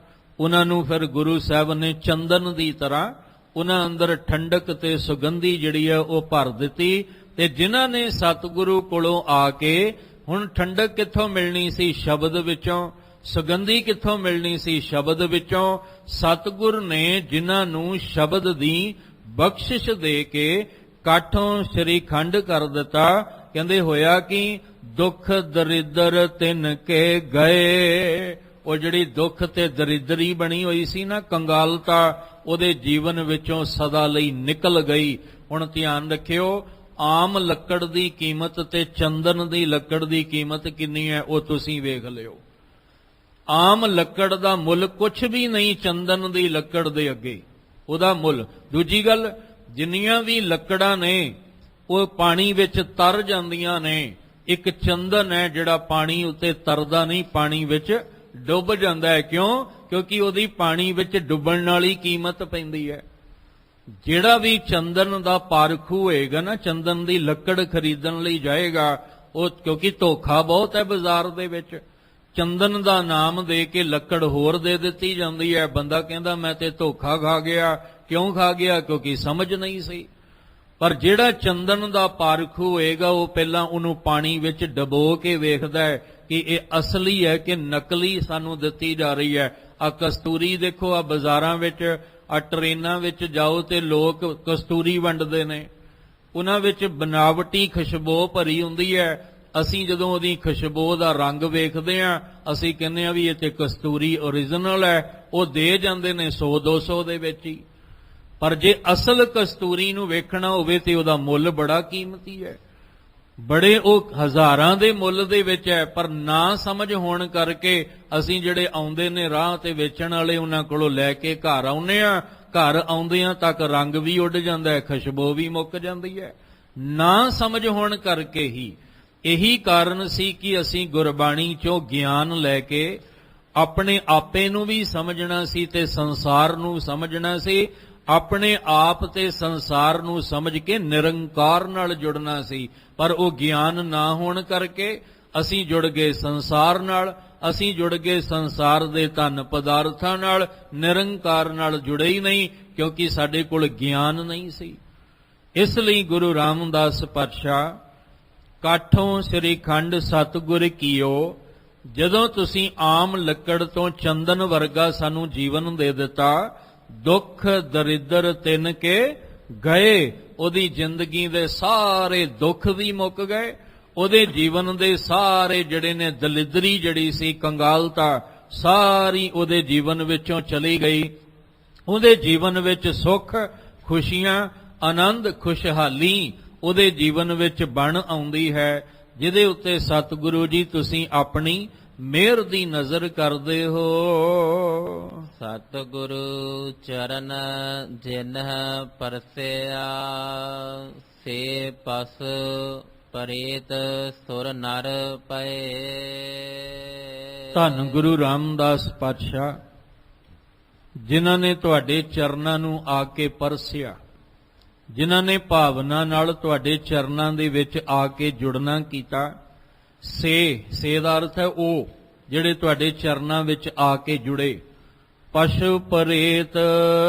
ਉਹਨਾਂ ਨੂੰ ਫਿਰ ਗੁਰੂ ਸਾਹਿਬ ਨੇ ਚੰਦਨ ਦੀ ਤਰ੍ਹਾਂ ਉਹਨਾਂ ਅੰਦਰ ਠੰਡਕ ਤੇ ਸੁਗੰਧੀ ਜਿਹੜੀ ਹੈ ਉਹ ਭਰ ਦਿੱਤੀ। ਤੇ ਜਿਨ੍ਹਾਂ ਨੇ ਸਤਿਗੁਰੂ ਕੋਲੋਂ ਆ ਕੇ, ਹੁਣ ਠੰਡਕ ਕਿੱਥੋਂ ਮਿਲਣੀ ਸੀ? ਸ਼ਬਦ ਵਿੱਚੋਂ। ਸੁਗੰਧੀ ਕਿੱਥੋਂ ਮਿਲਣੀ ਸੀ? ਸ਼ਬਦ ਵਿੱਚੋਂ। ਸਤਿਗੁਰ ਨੇ ਜਿਨ੍ਹਾਂ ਨੂੰ ਸ਼ਬਦ ਦੀ ਬਖਸ਼ਿਸ਼ ਦੇ ਕੇ ਕਾਠੋਂ ਸ੍ਰੀਖੰਡ ਕਰ ਦਿੱਤਾ, ਕਹਿੰਦੇ ਹੋਇਆ ਕਿ ਦੁੱਖ ਦਰਿਦਰ ਤਿਨ ਕੇ ਗਏ। ਉਹ ਜਿਹੜੀ ਦੁੱਖ ਤੇ ਦਰਿਦਰੀ ਬਣੀ ਹੋਈ ਸੀ ਨਾ, ਕੰਗਾਲਤਾ, ਉਹਦੇ ਜੀਵਨ ਵਿੱਚੋਂ ਸਦਾ ਲਈ ਨਿਕਲ ਗਈ। ਹੁਣ ਧਿਆਨ ਰੱਖਿਓ, ਆਮ ਲੱਕੜ ਦੀ ਕੀਮਤ ਤੇ ਚੰਦਨ ਦੀ ਲੱਕੜ ਦੀ ਕੀਮਤ ਕਿੰਨੀ ਹੈ ਉਹ ਤੁਸੀਂ ਵੇਖ ਲਿਓ। ਆਮ ਲੱਕੜ ਦਾ ਮੁੱਲ ਕੁਝ ਵੀ ਨਹੀਂ ਚੰਦਨ ਦੀ ਲੱਕੜ ਦੇ ਅੱਗੇ, ਉਹਦਾ ਮੁੱਲ। ਦੂਜੀ ਗੱਲ, ਜਿੰਨੀਆਂ ਵੀ ਲੱਕੜਾਂ ਨੇ ਉਹ ਪਾਣੀ ਵਿੱਚ ਤਰ ਜਾਂਦੀਆਂ ਨੇ। ਇੱਕ ਚੰਦਨ ਹੈ ਜਿਹੜਾ ਪਾਣੀ ਉੱਤੇ ਤਰਦਾ ਨਹੀਂ, ਪਾਣੀ ਵਿੱਚ ਡੁੱਬ ਜਾਂਦਾ ਹੈ। ਕਿਉਂ? ਕਿਉਂਕਿ ਉਹਦੀ ਪਾਣੀ ਵਿੱਚ ਡੁੱਬਣ ਨਾਲ ਹੀ ਕੀਮਤ ਪੈਂਦੀ ਹੈ। ਜਿਹੜਾ ਵੀ ਚੰਦਨ ਦਾ ਪਾਰਖੂ ਹੋਏਗਾ ਨਾ, ਚੰਦਨ ਦੀ ਲੱਕੜ ਖਰੀਦਣ ਲਈ ਜਾਏਗਾ, ਉਹ ਕਿਉਂਕਿ ਧੋਖਾ ਬਹੁਤ ਹੈ ਬਾਜ਼ਾਰ ਦੇ ਵਿੱਚ। ਚੰਦਨ ਦਾ ਨਾਮ ਦੇ ਕੇ ਲੱਕੜ ਹੋਰ ਦੇ ਦਿੱਤੀ ਜਾਂਦੀ ਹੈ। ਬੰਦਾ ਕਹਿੰਦਾ ਮੈਂ ਤੇ ਧੋਖਾ ਖਾ ਗਿਆ। ਕਿਉਂ ਖਾ ਗਿਆ? ਕਿਉਂਕਿ ਸਮਝ ਨਹੀਂ ਸੀ। ਪਰ ਜਿਹੜਾ ਚੰਦਨ ਦਾ ਪਾਰਖੂ ਹੋਏਗਾ, ਉਹ ਪਹਿਲਾਂ ਉਹਨੂੰ ਪਾਣੀ ਵਿੱਚ ਡਬੋ ਕੇ ਵੇਖਦਾ ਹੈ ਕਿ ਇਹ ਅਸਲੀ ਹੈ ਕਿ ਨਕਲੀ ਸਾਨੂੰ ਦਿੱਤੀ ਜਾ ਰਹੀ ਹੈ। ਆ ਕਸਤੂਰੀ ਦੇਖੋ, ਆ ਬਾਜ਼ਾਰਾਂ ਵਿੱਚ, ਆ ਟ੍ਰੇਨਾਂ ਵਿੱਚ ਜਾਓ ਤੇ ਲੋਕ ਕਸਤੂਰੀ ਵੰਡਦੇ ਨੇ, ਉਹਨਾਂ ਵਿੱਚ ਬਨਾਵਟੀ ਖੁਸ਼ਬੂ ਭਰੀ ਹੁੰਦੀ ਹੈ। ਅਸੀਂ ਜਦੋਂ ਉਹਦੀ ਖੁਸ਼ਬੂ ਦਾ ਰੰਗ ਵੇਖਦੇ ਹਾਂ, ਅਸੀਂ ਕਹਿੰਦੇ ਹਾਂ ਵੀ ਇਹ ਤੇ ਕਸਤੂਰੀ ਓਰੀਜਨਲ ਹੈ। ਉਹ ਦੇ ਜਾਂਦੇ ਨੇ 100-200 ਦੇ ਵਿੱਚ ਹੀ। ਪਰ ਜੇ ਅਸਲ ਕਸਤੂਰੀ ਨੂੰ ਵੇਖਣਾ ਹੋਵੇ ਤੇ ਉਹਦਾ ਮੁੱਲ ਬੜਾ ਕੀਮਤੀ ਹੈ, ਬੜੇ ਉਹ ਹਜ਼ਾਰਾਂ ਦੇ ਮੁੱਲ ਦੇ ਵਿੱਚ ਹੈ। ਪਰ ਨਾ ਸਮਝ ਹੋਣ ਕਰਕੇ ਅਸੀਂ ਜਿਹੜੇ ਆਉਂਦੇ ਨੇ ਰਾਹ ਤੇ ਵੇਚਣ ਵਾਲੇ, ਉਹਨਾਂ ਕੋਲੋਂ ਲੈ ਕੇ ਘਰ ਆਉਂਦੇ ਆ। ਘਰ ਆਉਂਦਿਆਂ ਤੱਕ ਰੰਗ ਵੀ ਉੱਡ ਜਾਂਦਾ ਹੈ, ਖੁਸ਼ਬੂ ਵੀ ਮੁੱਕ ਜਾਂਦੀ ਹੈ। ਨਾ ਸਮਝ ਹੋਣ ਕਰਕੇ ਹੀ ਇਹੀ ਕਾਰਨ ਸੀ ਕਿ ਅਸੀਂ ਗੁਰਬਾਣੀ ਚੋਂ ਗਿਆਨ ਲੈ ਕੇ ਆਪਣੇ ਆਪੇ ਨੂੰ ਵੀ ਸਮਝਣਾ ਸੀ ਤੇ ਸੰਸਾਰ ਨੂੰ ਸਮਝਣਾ ਸੀ। ਆਪਣੇ ਆਪ ਤੇ ਸੰਸਾਰ ਨੂੰ ਸਮਝ ਕੇ ਨਿਰੰਕਾਰ ਨਾਲ ਜੁੜਨਾ ਸੀ। ਪਰ ਉਹ ਗਿਆਨ ਨਾ ਹੋਣ ਕਰਕੇ ਅਸੀਂ ਜੁੜ ਗਏ ਸੰਸਾਰ ਨਾਲ, ਅਸੀਂ ਜੁੜ ਗਏ ਸੰਸਾਰ ਦੇ ਧਨ ਪਦਾਰਥਾਂ ਨਾਲ, ਨਿਰੰਕਾਰ ਨਾਲ ਜੁੜੇ ਹੀ ਨਹੀਂ, ਕਿਉਂਕਿ ਸਾਡੇ ਕੋਲ ਗਿਆਨ ਨਹੀਂ ਸੀ। ਇਸ ਲਈ ਗੁਰੂ ਰਾਮਦਾਸ ਪਾਤਸ਼ਾਹ ਕਾਠੋਂ ਸ੍ਰੀਖੰਡ ਸਤਿਗੁਰ ਕੀਓ। ਜਦੋਂ ਤੁਸੀਂ ਆਮ ਲੱਕੜ ਤੋਂ ਚੰਦਨ ਵਰਗਾ ਸਾਨੂੰ ਜੀਵਨ ਦੇ ਦਿੱਤਾ, ਦੁੱਖ ਦਰਿਦਰ ਤਿੰਨ ਕੇ ਗਏ। ਉਹਦੀ ਜ਼ਿੰਦਗੀ ਦੇ ਸਾਰੇ ਦੁੱਖ ਵੀ ਮੁੱਕ ਗਏ, ਉਹਦੇ ਜੀਵਨ ਦੇ ਸਾਰੇ ਜਿਹੜੇ ਨੇ ਦਲਿਦਰੀ ਜਿਹੜੀ ਸੀ, ਕੰਗਾਲਤਾ, ਸਾਰੀ ਉਹਦੇ ਜੀਵਨ ਵਿੱਚੋਂ ਚਲੀ ਗਈ। ਉਹਦੇ ਜੀਵਨ ਵਿੱਚ ਸੁੱਖ, ਖੁਸ਼ੀਆਂ, ਆਨੰਦ, ਖੁਸ਼ਹਾਲੀ ਉਹਦੇ ਜੀਵਨ ਵਿੱਚ ਬਣ ਆਉਂਦੀ ਹੈ, ਜਿਹਦੇ ਉੱਤੇ ਸਤਿਗੁਰੂ ਜੀ ਤੁਸੀਂ ਆਪਣੀ ਮਿਹਰ ਦੀ ਨਜ਼ਰ ਕਰਦੇ ਹੋ। ਸਤਿਗੁਰੂ ਚਰਨ ਜਿਨਹ ਪਰਸਿਆ, ਸੇ ਪਸ ਪਰੇਤ ਸੁਰ ਨਰ ਪਏ। ਧੰਨ ਗੁਰੂ ਰਾਮਦਾਸ ਪਾਤਸ਼ਾਹ, ਜਿਨ੍ਹਾਂ ਨੇ ਤੁਹਾਡੇ ਚਰਨਾਂ ਨੂੰ ਆ ਕੇ ਪਰਸਿਆ, ਜਿਨ੍ਹਾਂ ਨੇ ਭਾਵਨਾ ਨਾਲ ਤੁਹਾਡੇ ਚਰਨਾਂ ਦੇ ਵਿੱਚ ਆ ਕੇ ਜੁੜਨਾ ਕੀਤਾ। ਸੇ ਦਾ ਅਰਥ ਹੈ ਉਹ ਜਿਹੜੇ ਤੁਹਾਡੇ ਚਰਨਾਂ ਵਿੱਚ ਆ ਕੇ ਜੁੜੇ। ਪਸ਼ੂ ਪਰੇਤ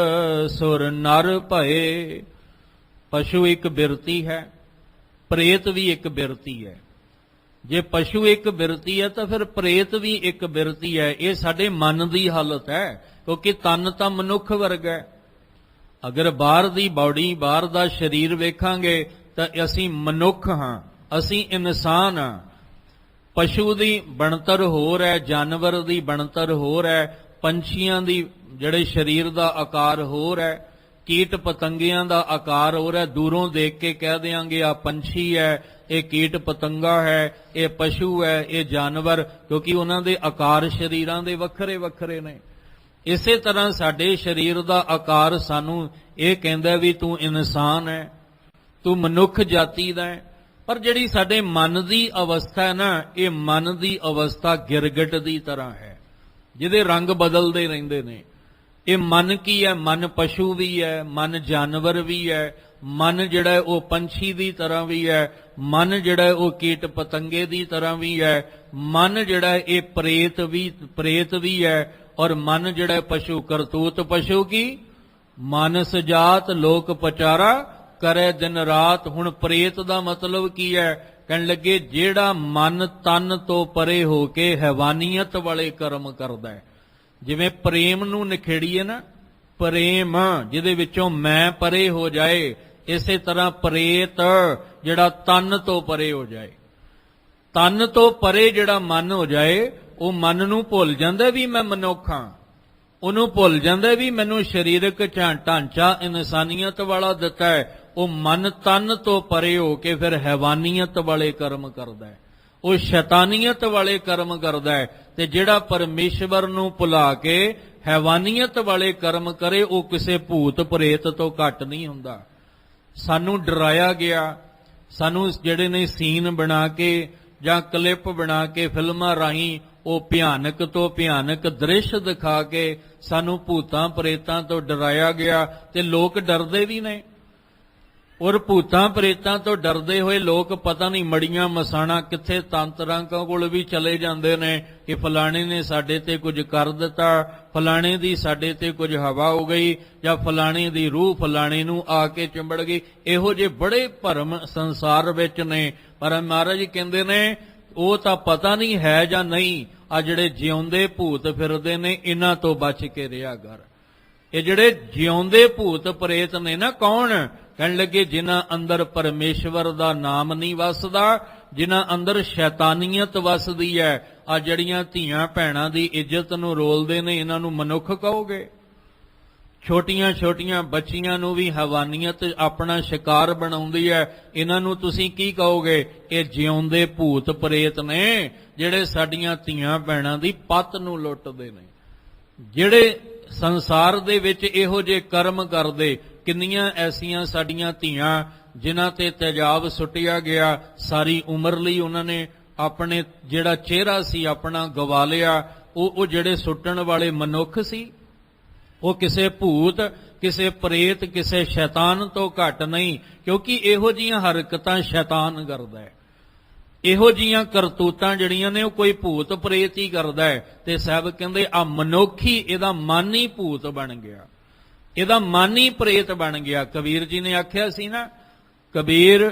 ਸੁਰ ਨਰ ਭਏ। ਪਸ਼ੂ ਇੱਕ ਬਿਰਤੀ ਹੈ, ਪ੍ਰੇਤ ਵੀ ਇੱਕ ਬਿਰਤੀ ਹੈ। ਜੇ ਪਸ਼ੂ ਇੱਕ ਬਿਰਤੀ ਹੈ ਤਾਂ ਫਿਰ ਪ੍ਰੇਤ ਵੀ ਇੱਕ ਬਿਰਤੀ ਹੈ। ਇਹ ਸਾਡੇ ਮਨ ਦੀ ਹਾਲਤ ਹੈ, ਕਿਉਂਕਿ ਤਨ ਤਾਂ ਮਨੁੱਖ ਵਰਗਾ ਹੈ। ਅਗਰ ਬਾਹਰ ਦੀ ਬਾਡੀ, ਬਾਹਰ ਦਾ ਸਰੀਰ ਵੇਖਾਂਗੇ ਤਾਂ ਅਸੀਂ ਮਨੁੱਖ ਹਾਂ, ਅਸੀਂ ਇਨਸਾਨ ਹਾਂ। ਪਸ਼ੂ ਦੀ ਬਣਤਰ ਹੋਰ ਹੈ, ਜਾਨਵਰ ਦੀ ਬਣਤਰ ਹੋਰ ਹੈ, ਪੰਛੀਆਂ ਦੀ ਜਿਹੜੇ ਸਰੀਰ ਦਾ ਆਕਾਰ ਹੋਰ ਹੈ, ਕੀਟ ਪਤੰਗਿਆਂ ਦਾ ਆਕਾਰ ਹੋਰ ਹੈ। ਦੂਰੋਂ ਦੇਖ ਕੇ ਕਹਿ ਦਿਆਂਗੇ ਆ ਪੰਛੀ ਹੈ, ਇਹ ਕੀਟ ਪਤੰਗਾ ਹੈ, ਇਹ ਪਸ਼ੂ ਹੈ, ਇਹ ਜਾਨਵਰ, ਕਿਉਂਕਿ ਉਹਨਾਂ ਦੇ ਆਕਾਰ ਸਰੀਰਾਂ ਦੇ ਵੱਖਰੇ ਵੱਖਰੇ ਨੇ। ਇਸੇ ਤਰ੍ਹਾਂ ਸਾਡੇ ਸਰੀਰ ਦਾ ਆਕਾਰ ਸਾਨੂੰ ਇਹ ਕਹਿੰਦਾ ਵੀ ਤੂੰ ਇਨਸਾਨ ਹੈ, ਤੂੰ ਮਨੁੱਖ ਜਾਤੀ ਦਾ ਹੈ। ਪਰ ਜਿਹੜੀ ਸਾਡੇ ਮਨ ਦੀ ਅਵਸਥਾ ਹੈ ਨਾ, ਇਹ ਮਨ ਦੀ ਅਵਸਥਾ ਗਿਰਗਟ ਦੀ ਤਰ੍ਹਾਂ ਹੈ, ਜਿਹਦੇ ਰੰਗ ਬਦਲਦੇ ਰਹਿੰਦੇ ਨੇ। ਇਹ ਮਨ ਕੀ ਹੈ? ਮਨ ਪਸ਼ੂ ਵੀ ਹੈ, ਮਨ ਜਾਨਵਰ ਵੀ ਹੈ, ਮਨ ਜਿਹੜਾ ਉਹ ਪੰਛੀ ਦੀ ਤਰ੍ਹਾਂ ਵੀ ਹੈ, ਮਨ ਜਿਹੜਾ ਉਹ ਕੀਟ ਪਤੰਗੇ ਦੀ ਤਰ੍ਹਾਂ ਵੀ ਹੈ, ਮਨ ਜਿਹੜਾ ਇਹ ਪ੍ਰੇਤ ਵੀ ਹੈ, ਔਰ ਮਨ ਜਿਹੜਾ ਪਸ਼ੂ ਕਰਤੂਤ ਪਸ਼ੂ ਕੀ ਮਾਨਸ ਜਾਤ ਲੋਕ ਪਚਾਰਾ ਕਰੇ ਦਿਨ ਰਾਤ। ਹੁਣ ਪ੍ਰੇਤ ਦਾ ਮਤਲਬ ਕੀ ਹੈ? ਕਹਿਣ ਲੱਗੇ ਜਿਹੜਾ ਮਨ ਤਨ ਤੋਂ ਪਰੇ ਹੋ ਕੇ ਹੈਵਾਨੀਅਤ ਵਾਲੇ ਕਰਮ ਕਰਦਾ ਹੈ। ਜਿਵੇਂ ਪ੍ਰੇਮ ਨੂੰ ਨਿਖੇੜੀਏ ਨਾ, ਪ੍ਰੇਮ ਜਿਹਦੇ ਵਿੱਚੋਂ ਮੈਂ ਪਰੇ ਹੋ ਜਾਏ, ਇਸੇ ਤਰ੍ਹਾਂ ਪ੍ਰੇਤ ਜਿਹੜਾ ਤਨ ਤੋਂ ਪਰੇ ਹੋ ਜਾਏ। ਤਨ ਤੋਂ ਪਰੇ ਜਿਹੜਾ ਮਨ ਹੋ ਜਾਏ, ਉਹ ਮਨ ਨੂੰ ਭੁੱਲ ਜਾਂਦਾ ਵੀ ਮੈਂ ਮਨੁੱਖ ਹਾਂ, ਉਹਨੂੰ ਭੁੱਲ ਜਾਂਦਾ ਵੀ ਮੈਨੂੰ ਸਰੀਰਕ ਢਾਂਚਾ ਇਨਸਾਨੀਅਤ ਵਾਲਾ ਦਿੱਤਾ ਹੈ। ਉਹ ਮਨ ਤਨ ਤੋਂ ਪਰੇ ਹੋ ਕੇ ਫਿਰ ਹੈਵਾਨੀਅਤ ਵਾਲੇ ਕਰਮ ਕਰਦਾ ਹੈ, ਉਹ ਸ਼ੈਤਾਨੀਅਤ ਵਾਲੇ ਕਰਮ ਕਰਦਾ ਹੈ। ਤੇ ਜਿਹੜਾ ਪਰਮੇਸ਼ਵਰ ਨੂੰ ਭੁਲਾ ਕੇ ਹੈਵਾਨੀਅਤ ਵਾਲੇ ਕਰਮ ਕਰੇ, ਉਹ ਕਿਸੇ ਭੂਤ ਪ੍ਰੇਤ ਤੋਂ ਘੱਟ ਨਹੀਂ ਹੁੰਦਾ। ਸਾਨੂੰ ਡਰਾਇਆ ਗਿਆ, ਸਾਨੂੰ ਜਿਹੜੇ ਨੇ ਸੀਨ ਬਣਾ ਕੇ ਜਾਂ ਕਲਿੱਪ ਬਣਾ ਕੇ ਫਿਲਮਾਂ ਰਾਹੀਂ ਉਹ ਭਿਆਨਕ ਤੋਂ ਭਿਆਨਕ ਦ੍ਰਿਸ਼ ਦਿਖਾ ਕੇ ਸਾਨੂੰ ਭੂਤਾਂ ਪ੍ਰੇਤਾਂ ਤੋਂ ਡਰਾਇਆ ਗਿਆ, ਤੇ ਲੋਕ ਡਰਦੇ ਵੀ ਨੇ। ਔਰ ਭੂਤਾਂ ਪ੍ਰੇਤਾਂ ਤੋਂ ਡਰਦੇ ਹੋਏ ਲੋਕ ਪਤਾ ਨਹੀਂ ਮੜੀਆਂ ਮਸਾਣਾ ਕਿੱਥੇ ਤੰਤਰਾਂ ਕੋਲ ਵੀ ਚਲੇ ਜਾਂਦੇ ਨੇ ਕਿ ਫਲਾਣੇ ਨੇ ਸਾਡੇ ਤੇ ਕੁਝ ਕਰ ਦਿੱਤਾ, ਫਲਾਣੇ ਦੀ ਸਾਡੇ ਤੇ ਕੁਝ ਹਵਾ ਹੋ ਗਈ, ਜਾਂ ਫਲਾਣੇ ਦੀ ਰੂਹ ਫਲਾਣੇ ਨੂੰ ਆ ਕੇ ਚਿੰਬੜ ਗਈ। ਇਹੋ ਜਿਹੇ ਬੜੇ ਭਰਮ ਸੰਸਾਰ ਵਿੱਚ ਨੇ। ਪਰ ਮਹਾਰਾਜ ਕਹਿੰਦੇ ਨੇ ਉਹ ਤਾਂ ਪਤਾ ਨਹੀਂ ਹੈ ਜਾਂ ਨਹੀਂ। ਆ ਜਿਹੜੇ ਜਿਉਂਦੇ ਭੂਤ ਫਿਰਦੇ ਨੇ, ਇਹਨਾਂ ਤੋਂ ਬਚ ਕੇ ਰਿਹਾ ਕਰ। ਇਹ ਜਿਹੜੇ ਜਿਉਂਦੇ ਭੂਤ ਪ੍ਰੇਤ ਨੇ ਨਾ, ਕੌਣ? ਕਹਿਣ ਲੱਗੇ ਜਿਨ੍ਹਾਂ ਅੰਦਰ ਪਰਮੇਸ਼ਵਰ ਦਾ ਨਾਮ ਨਹੀਂ ਵਸਦਾ, ਜਿਨ੍ਹਾਂ ਅੰਦਰ ਸ਼ੈਤਾਨੀਅਤ ਵਸਦੀ ਹੈ। ਆ ਜਿਹੜੀਆਂ ਧੀਆਂ ਭੈਣਾਂ ਦੀ ਇੱਜ਼ਤ ਨੂੰ ਰੋਲਦੇ ਨੇ, ਇਹਨਾਂ ਨੂੰ ਮਨੁੱਖ ਕਹੋਗੇ? ਛੋਟੀਆਂ ਛੋਟੀਆਂ ਬੱਚੀਆਂ ਨੂੰ ਵੀ ਹੈਵਾਨੀਅਤ ਆਪਣਾ ਸ਼ਿਕਾਰ ਬਣਾਉਂਦੀ ਹੈ, ਇਹਨਾਂ ਨੂੰ ਤੁਸੀਂ ਕੀ ਕਹੋਗੇ? ਇਹ ਜਿਉਂਦੇ ਭੂਤ ਪ੍ਰੇਤ ਨੇ, ਜਿਹੜੇ ਸਾਡੀਆਂ ਧੀਆਂ ਭੈਣਾਂ ਦੀ ਪੱਤ ਨੂੰ ਲੁੱਟਦੇ ਨੇ, ਜਿਹੜੇ ਸੰਸਾਰ ਦੇ ਵਿੱਚ ਇਹੋ ਜਿਹੇ ਕਰਮ ਕਰਦੇ। ਕਿੰਨੀਆਂ ਐਸੀਆਂ ਸਾਡੀਆਂ ਧੀਆਂ ਜਿਨ੍ਹਾਂ ਤੇ ਤੇਜ਼ਾਬ ਸੁੱਟਿਆ ਗਿਆ, ਸਾਰੀ ਉਮਰ ਲਈ ਉਹਨਾਂ ਨੇ ਆਪਣੇ ਜਿਹੜਾ ਚਿਹਰਾ ਸੀ ਆਪਣਾ ਗਵਾ ਲਿਆ। ਉਹ ਜਿਹੜੇ ਸੁੱਟਣ ਵਾਲੇ ਮਨੁੱਖ ਸੀ, ਉਹ ਕਿਸੇ ਭੂਤ, ਕਿਸੇ ਪ੍ਰੇਤ, ਕਿਸੇ ਸ਼ੈਤਾਨ ਤੋਂ ਘੱਟ ਨਹੀਂ, ਕਿਉਂਕਿ ਇਹੋ ਜਿਹੀਆਂ ਹਰਕਤਾਂ ਸ਼ੈਤਾਨ ਕਰਦਾ ਹੈ। ਇਹੋ ਜਿਹੀਆਂ ਕਰਤੂਤਾਂ ਜਿਹੜੀਆਂ ਨੇ ਉਹ ਕੋਈ ਭੂਤ ਪ੍ਰੇਤ ਹੀ ਕਰਦਾ ਹੈ। ਤੇ ਸਾਹਿਬ ਕਹਿੰਦੇ ਆ ਮਨੁੱਖ ਹੀ ਇਹਦਾ ਮਨ ਹੀ ਭੂਤ ਬਣ ਗਿਆ, ਇਹਦਾ ਮਨ ਹੀ ਪ੍ਰੇਤ ਬਣ ਗਿਆ। ਕਬੀਰ ਜੀ ਨੇ ਆਖਿਆ ਸੀ ਨਾ, ਕਬੀਰ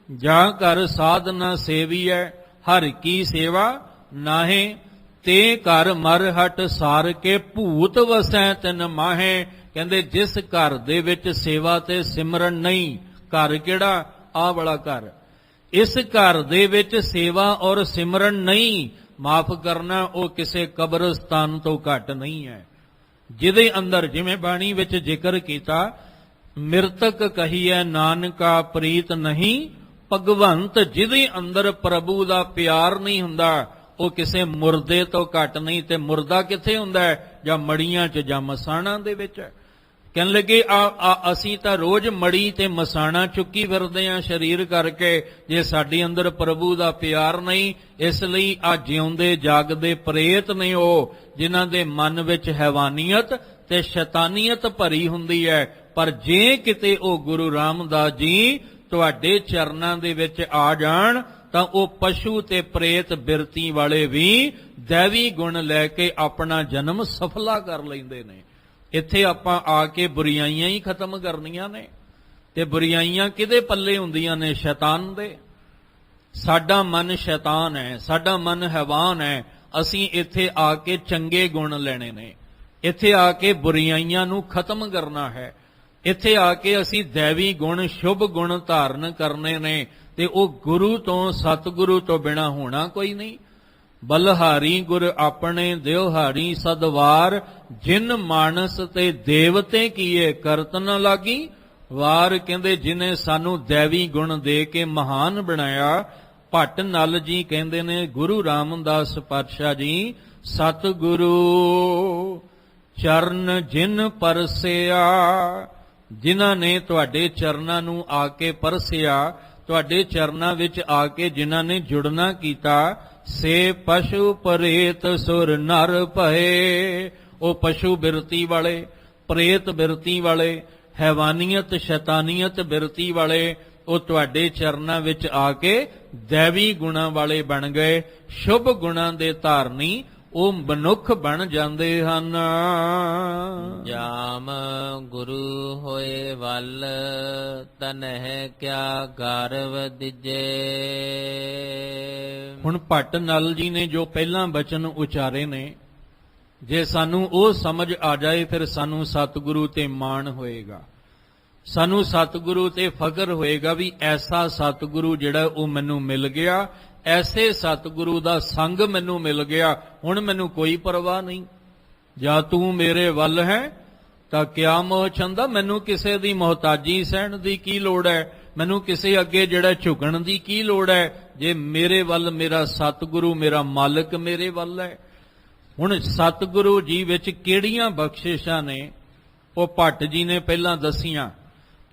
ਜਾਂ ਘਰ ਸਾਧ ਨਾ ਸੇਵੀਐ, ਹਰ ਕੀ ਸੇਵਾ ਨਾਹੇ, ਤੇ ਘਰ ਮਰ ਹਟ ਸਾਰ ਕੇ ਭੂਤ ਵਸੈ ਤਿਨ ਮਾਹੇ। ਕਹਿੰਦੇ ਜਿਸ ਘਰ ਦੇ ਵਿੱਚ ਸੇਵਾ ਤੇ ਸਿਮਰਨ ਨਹੀਂ, ਘਰ ਕਿਹੜਾ? ਆਹ ਵਾਲਾ ਘਰ। ਇਸ ਘਰ ਦੇ ਵਿੱਚ ਸੇਵਾ ਔਰ ਸਿਮਰਨ ਨਹੀਂ, ਮਾਫ ਕਰਨਾ, ਉਹ ਕਿਸੇ ਕਬਰਸਤਾਨ ਤੋਂ ਘੱਟ ਨਹੀਂ ਹੈ। ਜਿਹਦੇ ਅੰਦਰ, ਜਿਵੇਂ ਬਾਣੀ ਵਿੱਚ ਜ਼ਿਕਰ ਕੀਤਾ, ਮਿਰਤਕ ਕਹੀਐ ਨਾਨਕਾ ਪ੍ਰੀਤ ਨਹੀਂ ਭਗਵੰਤ। ਜਿਹਦੇ ਅੰਦਰ ਪ੍ਰਭੂ ਦਾ ਪਿਆਰ ਨਹੀਂ ਹੁੰਦਾ, ਉਹ ਕਿਸੇ ਮੁਰਦੇ ਤੋਂ ਘੱਟ ਨਹੀਂ। ਤੇ ਮੁਰਦਾ ਕਿੱਥੇ ਹੁੰਦਾ ਹੈ? ਜਾਂ ਮੜੀਆਂ 'ਚ ਜਾਂ ਮਸਾਣਾਂ ਦੇ ਵਿੱਚ। ਕਹਿਣ ਲੱਗੇ ਅਸੀਂ ਤਾਂ ਰੋਜ਼ ਮੜੀ ਤੇ ਮਸਾਣਾ ਚੁੱਕੀ ਫਿਰਦੇ ਆਂ ਸਰੀਰ ਕਰਕੇ, ਜੇ ਸਾਡੇ ਅੰਦਰ ਪ੍ਰਭੂ ਦਾ ਪਿਆਰ ਨਹੀਂ। ਇਸ ਲਈ ਆ ਜਿਉਂਦੇ ਜਾਗਦੇ ਪ੍ਰੇਤ ਨੇ ਉਹ, ਜਿਨ੍ਹਾਂ ਦੇ ਮਨ ਵਿੱਚ ਹੈਵਾਨੀਅਤ ਤੇ ਸ਼ੈਤਾਨੀਅਤ ਭਰੀ ਹੁੰਦੀ ਹੈ। ਪਰ ਜੇ ਕਿਤੇ ਉਹ ਗੁਰੂ ਰਾਮਦਾਸ ਜੀ ਤੁਹਾਡੇ ਚਰਨਾਂ ਦੇ ਵਿੱਚ ਆ ਜਾਣ, ਤਾਂ ਉਹ ਪਸ਼ੂ ਤੇ ਪ੍ਰੇਤ ਬਿਰਤੀ ਵਾਲੇ ਵੀ ਦੈਵੀ ਗੁਣ ਲੈ ਕੇ ਆਪਣਾ ਜਨਮ ਸਫਲਾ ਕਰ ਲੈਂਦੇ ਨੇ। ਇੱਥੇ ਆਪਾਂ ਆ ਕੇ ਬੁਰੀਆਈਆਂ ਹੀ ਖਤਮ ਕਰਨੀਆਂ ਨੇ, ਤੇ ਬੁਰੀਆਈਆਂ ਕਿਹਦੇ ਪੱਲੇ ਹੁੰਦੀਆਂ ਨੇ? ਸ਼ੈਤਾਨ ਦੇ। ਸਾਡਾ ਮਨ ਸ਼ੈਤਾਨ ਹੈ, ਸਾਡਾ ਮਨ ਹੈਵਾਨ ਹੈ, ਅਸੀਂ ਇੱਥੇ ਆ ਕੇ ਚੰਗੇ ਗੁਣ ਲੈਣੇ ਨੇ, ਇੱਥੇ ਆ ਕੇ ਬੁਰਾਈਆਂ ਨੂੰ ਖਤਮ ਕਰਨਾ ਹੈ, ਇੱਥੇ ਆ ਕੇ ਅਸੀਂ ਦੈਵੀ ਗੁਣ ਸ਼ੁਭ ਗੁਣ ਧਾਰਨ ਕਰਨੇ ਨੇ, ਤੇ ਉਹ ਗੁਰੂ ਤੋਂ ਸਤਿਗੁਰੂ ਤੋਂ ਬਿਨਾ ਹੋਣਾ ਕੋਈ ਨਹੀਂ। ਬਲਹਾਰੀ ਗੁਰ ਆਪਣੇ ਦਿਵਹਾਰੀ ਸਦਵਾਰ, ਜਿਨ ਮਾਨਸ ਤੇ ਦੇਵਤੇ ਕੀਏ ਕਰਤ ਨ ਲਾਗੀ ਵਾਰ। ਕਹਿੰਦੇ ਜਿਨੇ ਸਾਨੂੰ ਦੈਵੀ ਗੁਣ ਦੇ ਕੇ ਮਹਾਨ ਬਣਾਇਆ। ਭੱਟ ਨਲ ਜੀ ਕਹਿੰਦੇ ਨੇ ਗੁਰੂ ਰਾਮਦਾਸ ਪਾਤਸ਼ਾਹ ਜੀ, ਸਤਿਗੁਰੂ ਚਰਨ ਜਿਨ ਪਰਸਿਆ, ਜਿਨ੍ਹਾਂ ਨੇ ਤੁਹਾਡੇ ਚਰਨਾਂ ਨੂੰ ਆ ਕੇ ਪਰਸਿਆ, ਤੁਹਾਡੇ ਚਰਨਾਂ ਵਿੱਚ ਆ ਕੇ ਜਿਨ੍ਹਾਂ ਨੇ ਜੁੜਨਾ ਕੀਤਾ, ਸੇ ਪਸ਼ੂ ਪ੍ਰੇਤ ਸੁਰ ਨਰ ਭਏ। ਉਹ ਪਸ਼ੂ ਬਿਰਤੀ ਵਾਲੇ, ਪ੍ਰੇਤ ਬਿਰਤੀ ਵਾਲੇ, ਹੈਵਾਨੀਅਤ ਸ਼ੈਤਾਨੀਅਤ ਬਿਰਤੀ ਵਾਲੇ, ਉਹ ਤੁਹਾਡੇ ਚਰਨਾਂ ਵਿੱਚ ਆ ਕੇ ਦੈਵੀ ਗੁਣਾਂ ਵਾਲੇ ਬਣ ਗਏ, ਸ਼ੁਭ ਗੁਣਾਂ ਦੇ ਧਾਰਨੀ ਉਹ ਮਨੁੱਖ ਬਣ ਜਾਂਦੇ ਹਨ। ਜਾਮ ਗੁਰੂ ਹੋਏ ਵੱਲ, ਤਨਹਿ ਕਿਆ ਗਰਵ ਦਿਜੇ। ਹੁਣ ਭੱਟ ਨਲ ਜੀ ਨੇ ਜੋ ਪਹਿਲਾਂ ਬਚਨ ਉਚਾਰੇ ਨੇ, ਜੇ ਸਾਨੂੰ ਉਹ ਸਮਝ ਆ ਜਾਏ ਫਿਰ ਸਾਨੂੰ ਸਤਿਗੁਰੂ ਤੇ ਮਾਣ ਹੋਏਗਾ, ਸਾਨੂੰ ਸਤਿਗੁਰੂ ਤੇ ਫਖਰ ਹੋਏਗਾ ਵੀ ਐਸਾ ਸਤਿਗੁਰੂ ਜਿਹੜਾ ਉਹ ਮੈਨੂੰ ਮਿਲ ਗਿਆ, ਐਸੇ ਸਤਿਗੁਰੂ ਦਾ ਸੰਗ ਮੈਨੂੰ ਮਿਲ ਗਿਆ, ਹੁਣ ਮੈਨੂੰ ਕੋਈ ਪਰਵਾਹ ਨਹੀਂ। ਜਾਂ ਤੂੰ ਮੇਰੇ ਵੱਲ ਹੈ ਤਾਂ ਕਿਆ ਮੋਹ ਚੰਦਾ, ਮੈਨੂੰ ਕਿਸੇ ਦੀ ਮੁਹਤਾਜੀ ਸਹਿਣ ਦੀ ਕੀ ਲੋੜ ਹੈ, ਮੈਨੂੰ ਕਿਸੇ ਅੱਗੇ ਜਿਹੜਾ ਝੁਕਣ ਦੀ ਕੀ ਲੋੜ ਹੈ, ਜੇ ਮੇਰੇ ਵੱਲ ਮੇਰਾ ਸਤਿਗੁਰੂ ਮੇਰਾ ਮਾਲਕ ਮੇਰੇ ਵੱਲ ਹੈ। ਹੁਣ ਸਤਿਗੁਰੂ ਜੀ ਵਿੱਚ ਕਿਹੜੀਆਂ ਬਖਸ਼ਿਸ਼ਾਂ ਨੇ ਉਹ ਭੱਟ ਜੀ ਨੇ ਪਹਿਲਾਂ ਦੱਸੀਆਂ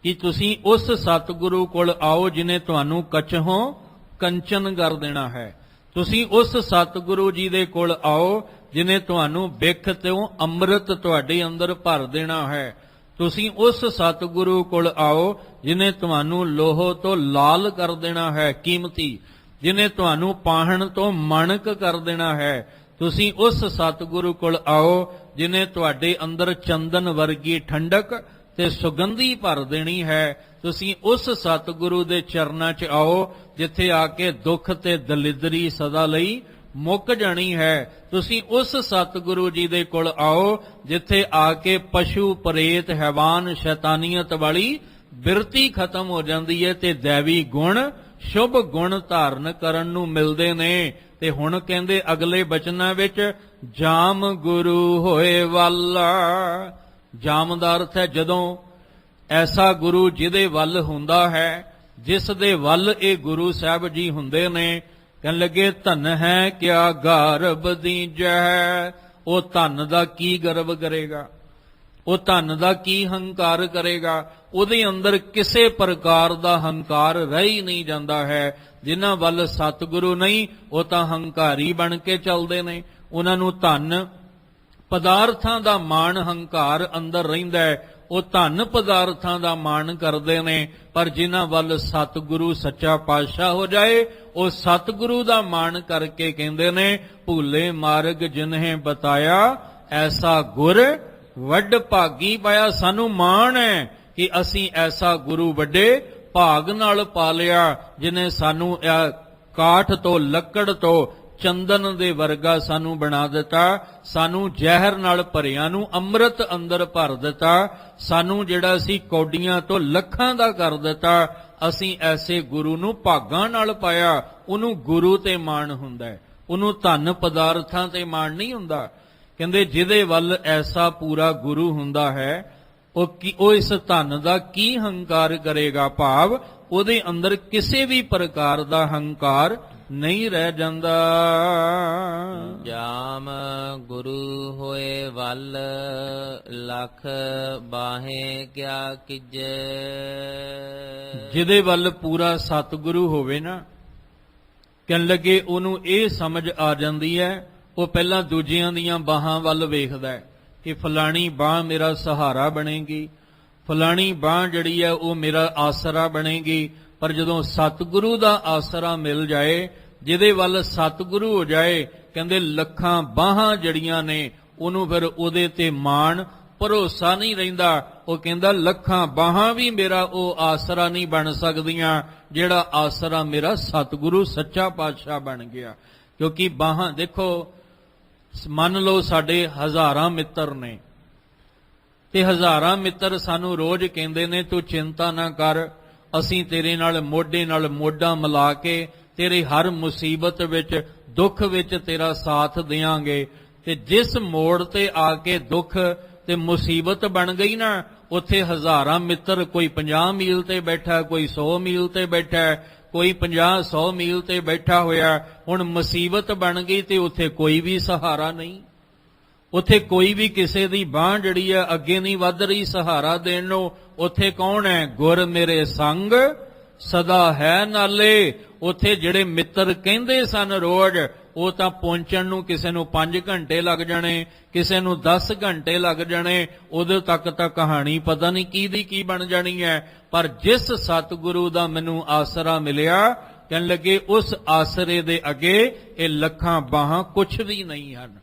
ਕਿ ਤੁਸੀਂ ਉਸ ਸਤਿਗੁਰੂ ਕੋਲ ਆਓ ਜਿਨੇ ਤੁਹਾਨੂੰ ਕਛੋਂ ਕੰਚਨ ਕਰ ਦੇਣਾ ਹੈ। ਤੁਸੀਂ ਉਸ ਸਤਿਗੁਰੂ ਜੀ ਦੇ ਕੋਲ ਆਓ ਜਿਨੇ ਤੁਹਾਨੂੰ ਬਿਖ ਤੋਂ ਅੰਮ੍ਰਿਤ ਤੁਹਾਡੇ ਅੰਦਰ ਭਰ ਦੇਣਾ ਹੈ। ਤੁਸੀਂ ਉਸ ਸਤਿਗੁਰੂ ਕੋਲ ਆਓ ਜਿਨੇ ਤੁਹਾਨੂੰ ਲੋਹ ਤੋਂ ਲਾਲ ਕਰ ਦੇਣਾ ਹੈ, ਕੀਮਤੀ, ਜਿਨੇ ਤੁਹਾਨੂੰ ਪਾਹਣ ਤੋਂ ਮਣਕ ਕਰ ਦੇਣਾ ਹੈ। ਤੁਸੀਂ ਉਸ ਸਤਿਗੁਰੂ ਕੋਲ ਆਓ ਜਿਨੇ ਤੁਹਾਡੇ ਅੰਦਰ ਚੰਦਨ ਵਰਗੀ ਠੰਡਕ ਤੇ ਸੁਗੰਧੀ ਭਰ ਦੇਣੀ ਹੈ। ਤੁਸੀਂ ਉਸ ਸਤਿਗੁਰੂ ਦੇ ਚਰਨਾਂ 'ਚ ਆਓ ਜਿੱਥੇ ਆ ਕੇ ਦੁੱਖ ਤੇ ਦਲਿਦਰੀ ਸਦਾ ਲਈ ਮੁੱਕ ਜਾਣੀ ਹੈ। ਤੁਸੀਂ ਉਸ ਸਤਿਗੁਰੂ ਜੀ ਦੇ ਕੋਲ ਆਓ ਜਿੱਥੇ ਆ ਕੇ ਪਸ਼ੂ ਪ੍ਰੇਤ ਹੈਵਾਨ ਸ਼ੈਤਾਨੀਅਤ ਵਾਲੀ ਬਿਰਤੀ ਖਤਮ ਹੋ ਜਾਂਦੀ ਹੈ ਤੇ ਦੈਵੀ ਗੁਣ ਸ਼ੁਭ ਗੁਣ ਧਾਰਨ ਕਰਨ ਨੂੰ ਮਿਲਦੇ ਨੇ। ਤੇ ਹੁਣ ਕਹਿੰਦੇ ਅਗਲੇ ਬਚਨਾਂ ਵਿੱਚ, ਜਾਮ ਗੁਰੂ ਹੋਏ ਵਾਲਾ। ਜਾਮ ਦਾ ਅਰਥ ਹੈ ਜਦੋਂ ਐਸਾ ਗੁਰੂ ਜਿਹਦੇ ਵੱਲ ਹੁੰਦਾ ਹੈ, ਜਿਸ ਦੇ ਵੱਲ ਇਹ ਗੁਰੂ ਸਾਹਿਬ ਜੀ ਹੁੰਦੇ ਨੇ। ਕਹਿਣ ਲੱਗੇ ਧਨ ਹੈ ਕਿਆ ਗਰਭ ਦੀਜੈ। ਉਹ ਧਨ ਦਾ ਕੀ ਗਰਵ ਕਰੇਗਾ, ਉਹ ਧਨ ਦਾ ਕੀ ਹੰਕਾਰ ਕਰੇਗਾ, ਉਹਦੇ ਅੰਦਰ ਕਿਸੇ ਪ੍ਰਕਾਰ ਦਾ ਹੰਕਾਰ ਰਹਿ ਹੀ ਨਹੀਂ ਜਾਂਦਾ ਹੈ। ਜਿਨ੍ਹਾਂ ਵੱਲ ਸਤਿਗੁਰੂ ਨਹੀਂ ਉਹ ਤਾਂ ਹੰਕਾਰੀ ਬਣ ਕੇ ਚੱਲਦੇ ਨੇ, ਉਹਨਾਂ ਨੂੰ ਧਨ ਪਦਾਰਥਾਂ ਦਾ ਮਾਣ ਹੰਕਾਰ ਅੰਦਰ ਰਹਿੰਦਾ ਹੈ, ਉਹ ਧਨ ਪਦਾਰਥਾਂ ਦਾ ਮਾਣ ਕਰਦੇ ਨੇ। ਪਰ ਜਿਨ੍ਹਾਂ ਵੱਲ ਸਤਿਗੁਰੂ ਸੱਚਾ ਪਾਤਸ਼ਾਹ ਹੋ ਜਾਏ ਉਹ ਸਤਿਗੁਰੂ ਦਾ ਮਾਣ ਕਰਕੇ ਕਹਿੰਦੇ ਨੇ, ਭੂਲੇ ਮਾਰਗ ਜਿਨਹੇ ਬਤਾਇਆ ਐਸਾ ਗੁਰ ਵੱਡ ਭਾਗੀ ਪਾਇਆ। ਸਾਨੂੰ ਮਾਣ ਹੈ ਕਿ ਅਸੀਂ ਐਸਾ ਗੁਰੂ ਵੱਡੇ ਭਾਗ ਨਾਲ ਪਾ ਲਿਆ ਜਿਨੇ ਸਾਨੂੰ ਕਾਠ ਤੋਂ ਲੱਕੜ ਤੋਂ ਚੰਦਨ ਦੇ ਵਰਗਾ ਸਾਨੂੰ ਬਣਾ ਦਿੱਤਾ, ਸਾਨੂੰ ਜ਼ਹਿਰ ਨਾਲ ਭਰਿਆਂ ਨੂੰ ਅੰਮ੍ਰਿਤ ਅੰਦਰ ਭਰ ਦਿੱਤਾ, ਸਾਨੂੰ ਜਿਹੜਾ ਸੀ ਕੌਡੀਆਂ ਤੋਂ ਲੱਖਾਂ ਦਾ ਕਰ ਦਿੱਤਾ। ਅਸੀਂ ਐਸੇ ਗੁਰੂ ਨੂੰ ਭਾਗਾਂ ਨਾਲ ਪਾਇਆ। ਉਹਨੂੰ ਗੁਰੂ ਤੇ ਮਾਣ ਹੁੰਦਾ ਹੈ, ਉਹਨੂੰ ਧਨ ਪਦਾਰਥਾਂ ਤੇ ਮਾਣ ਨਹੀਂ ਹੁੰਦਾ। ਕਹਿੰਦੇ ਜਿਹਦੇ ਵੱਲ ਐਸਾ ਪੂਰਾ ਗੁਰੂ ਹੁੰਦਾ ਹੈ ਉਹ ਇਸ ਧਨ ਦਾ ਕੀ ਹੰਕਾਰ ਕਰੇਗਾ, ਭਾਵ ਉਹਦੇ ਅੰਦਰ ਕਿਸੇ ਵੀ ਪ੍ਰਕਾਰ ਦਾ ਹੰਕਾਰ ਨਹੀਂ ਰਹਿ ਜਾਂਦਾ। ਜਾਮ ਗੁਰੂ ਹੋਏ ਵੱਲ, ਲਖ ਬਾਹੇ ਕਿਆ ਕੀਜੈ। ਜਿਹਦੇ ਵੱਲ ਪੂਰਾ ਸਤਿਗੁਰੂ ਹੋਵੇ ਨਾ, ਕਹਿਣ ਲੱਗੇ ਉਹਨੂੰ ਇਹ ਸਮਝ ਆ ਜਾਂਦੀ ਹੈ, ਉਹ ਪਹਿਲਾਂ ਦੂਜਿਆਂ ਦੀਆਂ ਬਾਹਾਂ ਵੱਲ ਵੇਖਦਾ ਹੈ ਕਿ ਫਲਾਣੀ ਬਾਹ ਮੇਰਾ ਸਹਾਰਾ ਬਣੇਗੀ, ਫਲਾਣੀ ਬਾਹ ਜਿਹੜੀ ਹੈ ਉਹ ਮੇਰਾ ਆਸਰਾ ਬਣੇਗੀ। ਪਰ ਜਦੋਂ ਸਤਿਗੁਰੂ ਦਾ ਆਸਰਾ ਮਿਲ ਜਾਏ, ਜਿਹਦੇ ਵੱਲ ਸਤਿਗੁਰੂ ਹੋ ਜਾਏ, ਕਹਿੰਦੇ ਲੱਖਾਂ ਬਾਹਾਂ ਜਿਹੜੀਆਂ ਨੇ ਉਹਨੂੰ ਫਿਰ ਉਹਦੇ ਤੇ ਮਾਣ ਭਰੋਸਾ ਨਹੀਂ ਰਹਿੰਦਾ। ਉਹ ਕਹਿੰਦਾ ਲੱਖਾਂ ਬਾਹਾਂ ਵੀ ਮੇਰਾ ਉਹ ਆਸਰਾ ਨਹੀਂ ਬਣ ਸਕਦੀਆਂ ਜਿਹੜਾ ਆਸਰਾ ਮੇਰਾ ਸਤਿਗੁਰੂ ਸੱਚਾ ਪਾਤਸ਼ਾਹ ਬਣ ਗਿਆ। ਕਿਉਂਕਿ ਬਾਹਾਂ ਦੇਖੋ, ਮੰਨ ਲਓ ਸਾਡੇ ਹਜ਼ਾਰਾਂ ਮਿੱਤਰ ਨੇ ਤੇ ਹਜ਼ਾਰਾਂ ਮਿੱਤਰ ਸਾਨੂੰ ਰੋਜ਼ ਕਹਿੰਦੇ ਨੇ ਤੂੰ ਚਿੰਤਾ ਨਾ ਕਰ, ਅਸੀਂ ਤੇਰੇ ਨਾਲ ਮੋਢਾ ਮਿਲਾ ਕੇ ਤੇਰੀ ਹਰ ਮੁਸੀਬਤ ਵਿੱਚ ਦੁੱਖ ਵਿੱਚ ਤੇਰਾ ਸਾਥ ਦੇਵਾਂਗੇ। ਤੇ ਜਿਸ ਮੋੜ ਤੇ ਆ ਕੇ ਦੁੱਖ ਤੇ ਮੁਸੀਬਤ ਬਣ ਗਈ ਨਾ, ਉੱਥੇ ਹਜ਼ਾਰਾਂ ਮਿੱਤਰ, ਕੋਈ 50 ਮੀਲ ਤੇ ਬੈਠਾ, ਕੋਈ 100 ਮੀਲ ਤੇ ਬੈਠਾ, ਕੋਈ 50-100 ਮੀਲ ਤੇ ਬੈਠਾ ਹੋਇਆ, ਹੁਣ ਮੁਸੀਬਤ ਬਣ ਗਈ ਤੇ ਉੱਥੇ ਕੋਈ ਵੀ ਸਹਾਰਾ ਨਹੀਂ, ਉੱਥੇ ਕੋਈ ਵੀ ਕਿਸੇ ਦੀ ਬਾਂਹ ਜਿਹੜੀ ਹੈ ਅੱਗੇ ਨਹੀਂ ਵੱਧ ਰਹੀ ਸਹਾਰਾ ਦੇਣ ਨੂੰ। ਉੱਥੇ ਕੌਣ ਹੈ? ਗੁਰ ਮੇਰੇ ਸੰਗ ਸਦਾ ਹੈ ਨਾਲੇ। ਉੱਥੇ ਜਿਹੜੇ ਮਿੱਤਰ ਕਹਿੰਦੇ ਸਨ ਰੋਜ਼, ਉਹ ਤਾਂ ਪਹੁੰਚਣ ਨੂੰ ਕਿਸੇ ਨੂੰ 5 ਘੰਟੇ ਲੱਗ ਜਾਣੇ, ਕਿਸੇ ਨੂੰ 10 ਘੰਟੇ ਲੱਗ ਜਾਣੇ, ਉਦੋਂ ਤੱਕ ਤਾਂ ਕਹਾਣੀ ਪਤਾ ਨਹੀਂ ਕੀ ਕੀ ਬਣ ਜਾਣੀ ਹੈ। ਪਰ ਜਿਸ ਸਤਿਗੁਰੂ ਦਾ ਮੈਨੂੰ ਆਸਰਾ ਮਿਲਿਆ, ਕਹਿਣ ਲੱਗੇ ਉਸ ਆਸਰੇ ਦੇ ਅੱਗੇ ਇਹ ਲੱਖਾਂ ਬਾਹਾਂ ਕੁਛ ਵੀ ਨਹੀਂ ਹਨ।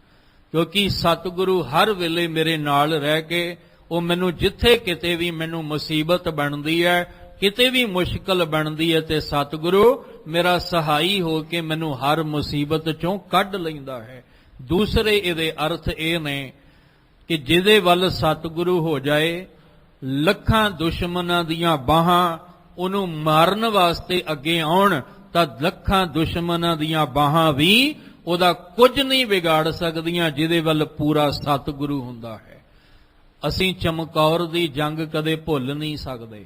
ਕਿਉਂਕਿ ਸਤਿਗੁਰੂ ਹਰ ਵੇਲੇ ਮੇਰੇ ਨਾਲ ਰਹਿ ਕੇ ਉਹ ਮੈਨੂੰ ਜਿੱਥੇ ਕਿਤੇ ਵੀ ਮੈਨੂੰ ਮੁਸੀਬਤ ਬਣਦੀ ਹੈ, ਕਿਤੇ ਵੀ ਮੁਸ਼ਕਲ ਬਣਦੀ ਹੈ, ਤੇ ਸਤਿਗੁਰੂ ਮੇਰਾ ਸਹਾਈ ਹੋ ਕੇ ਮੈਨੂੰ ਹਰ ਮੁਸੀਬਤ ਚੋਂ ਕੱਢ ਲੈਂਦਾ ਹੈ। ਦੂਸਰੇ ਇਹਦੇ ਅਰਥ ਇਹ ਨੇ ਕਿ ਜਿਹਦੇ ਵੱਲ ਸਤਿਗੁਰੂ ਹੋ ਜਾਏ, ਲੱਖਾਂ ਦੁਸ਼ਮਣਾਂ ਦੀਆਂ ਬਾਹਾਂ ਉਹਨੂੰ ਮਾਰਨ ਵਾਸਤੇ ਅੱਗੇ ਆਉਣ, ਤਾਂ ਲੱਖਾਂ ਦੁਸ਼ਮਣਾਂ ਦੀਆਂ ਬਾਹਾਂ ਵੀ ਉਹਦਾ ਕੁਝ ਨਹੀਂ ਵਿਗਾੜ ਸਕਦੀਆਂ ਜਿਹਦੇ ਵੱਲ ਪੂਰਾ ਸਤਿਗੁਰੂ ਹੁੰਦਾ ਹੈ। ਅਸੀਂ ਚਮਕੌਰ ਦੀ ਜੰਗ ਕਦੇ ਭੁੱਲ ਨਹੀਂ ਸਕਦੇ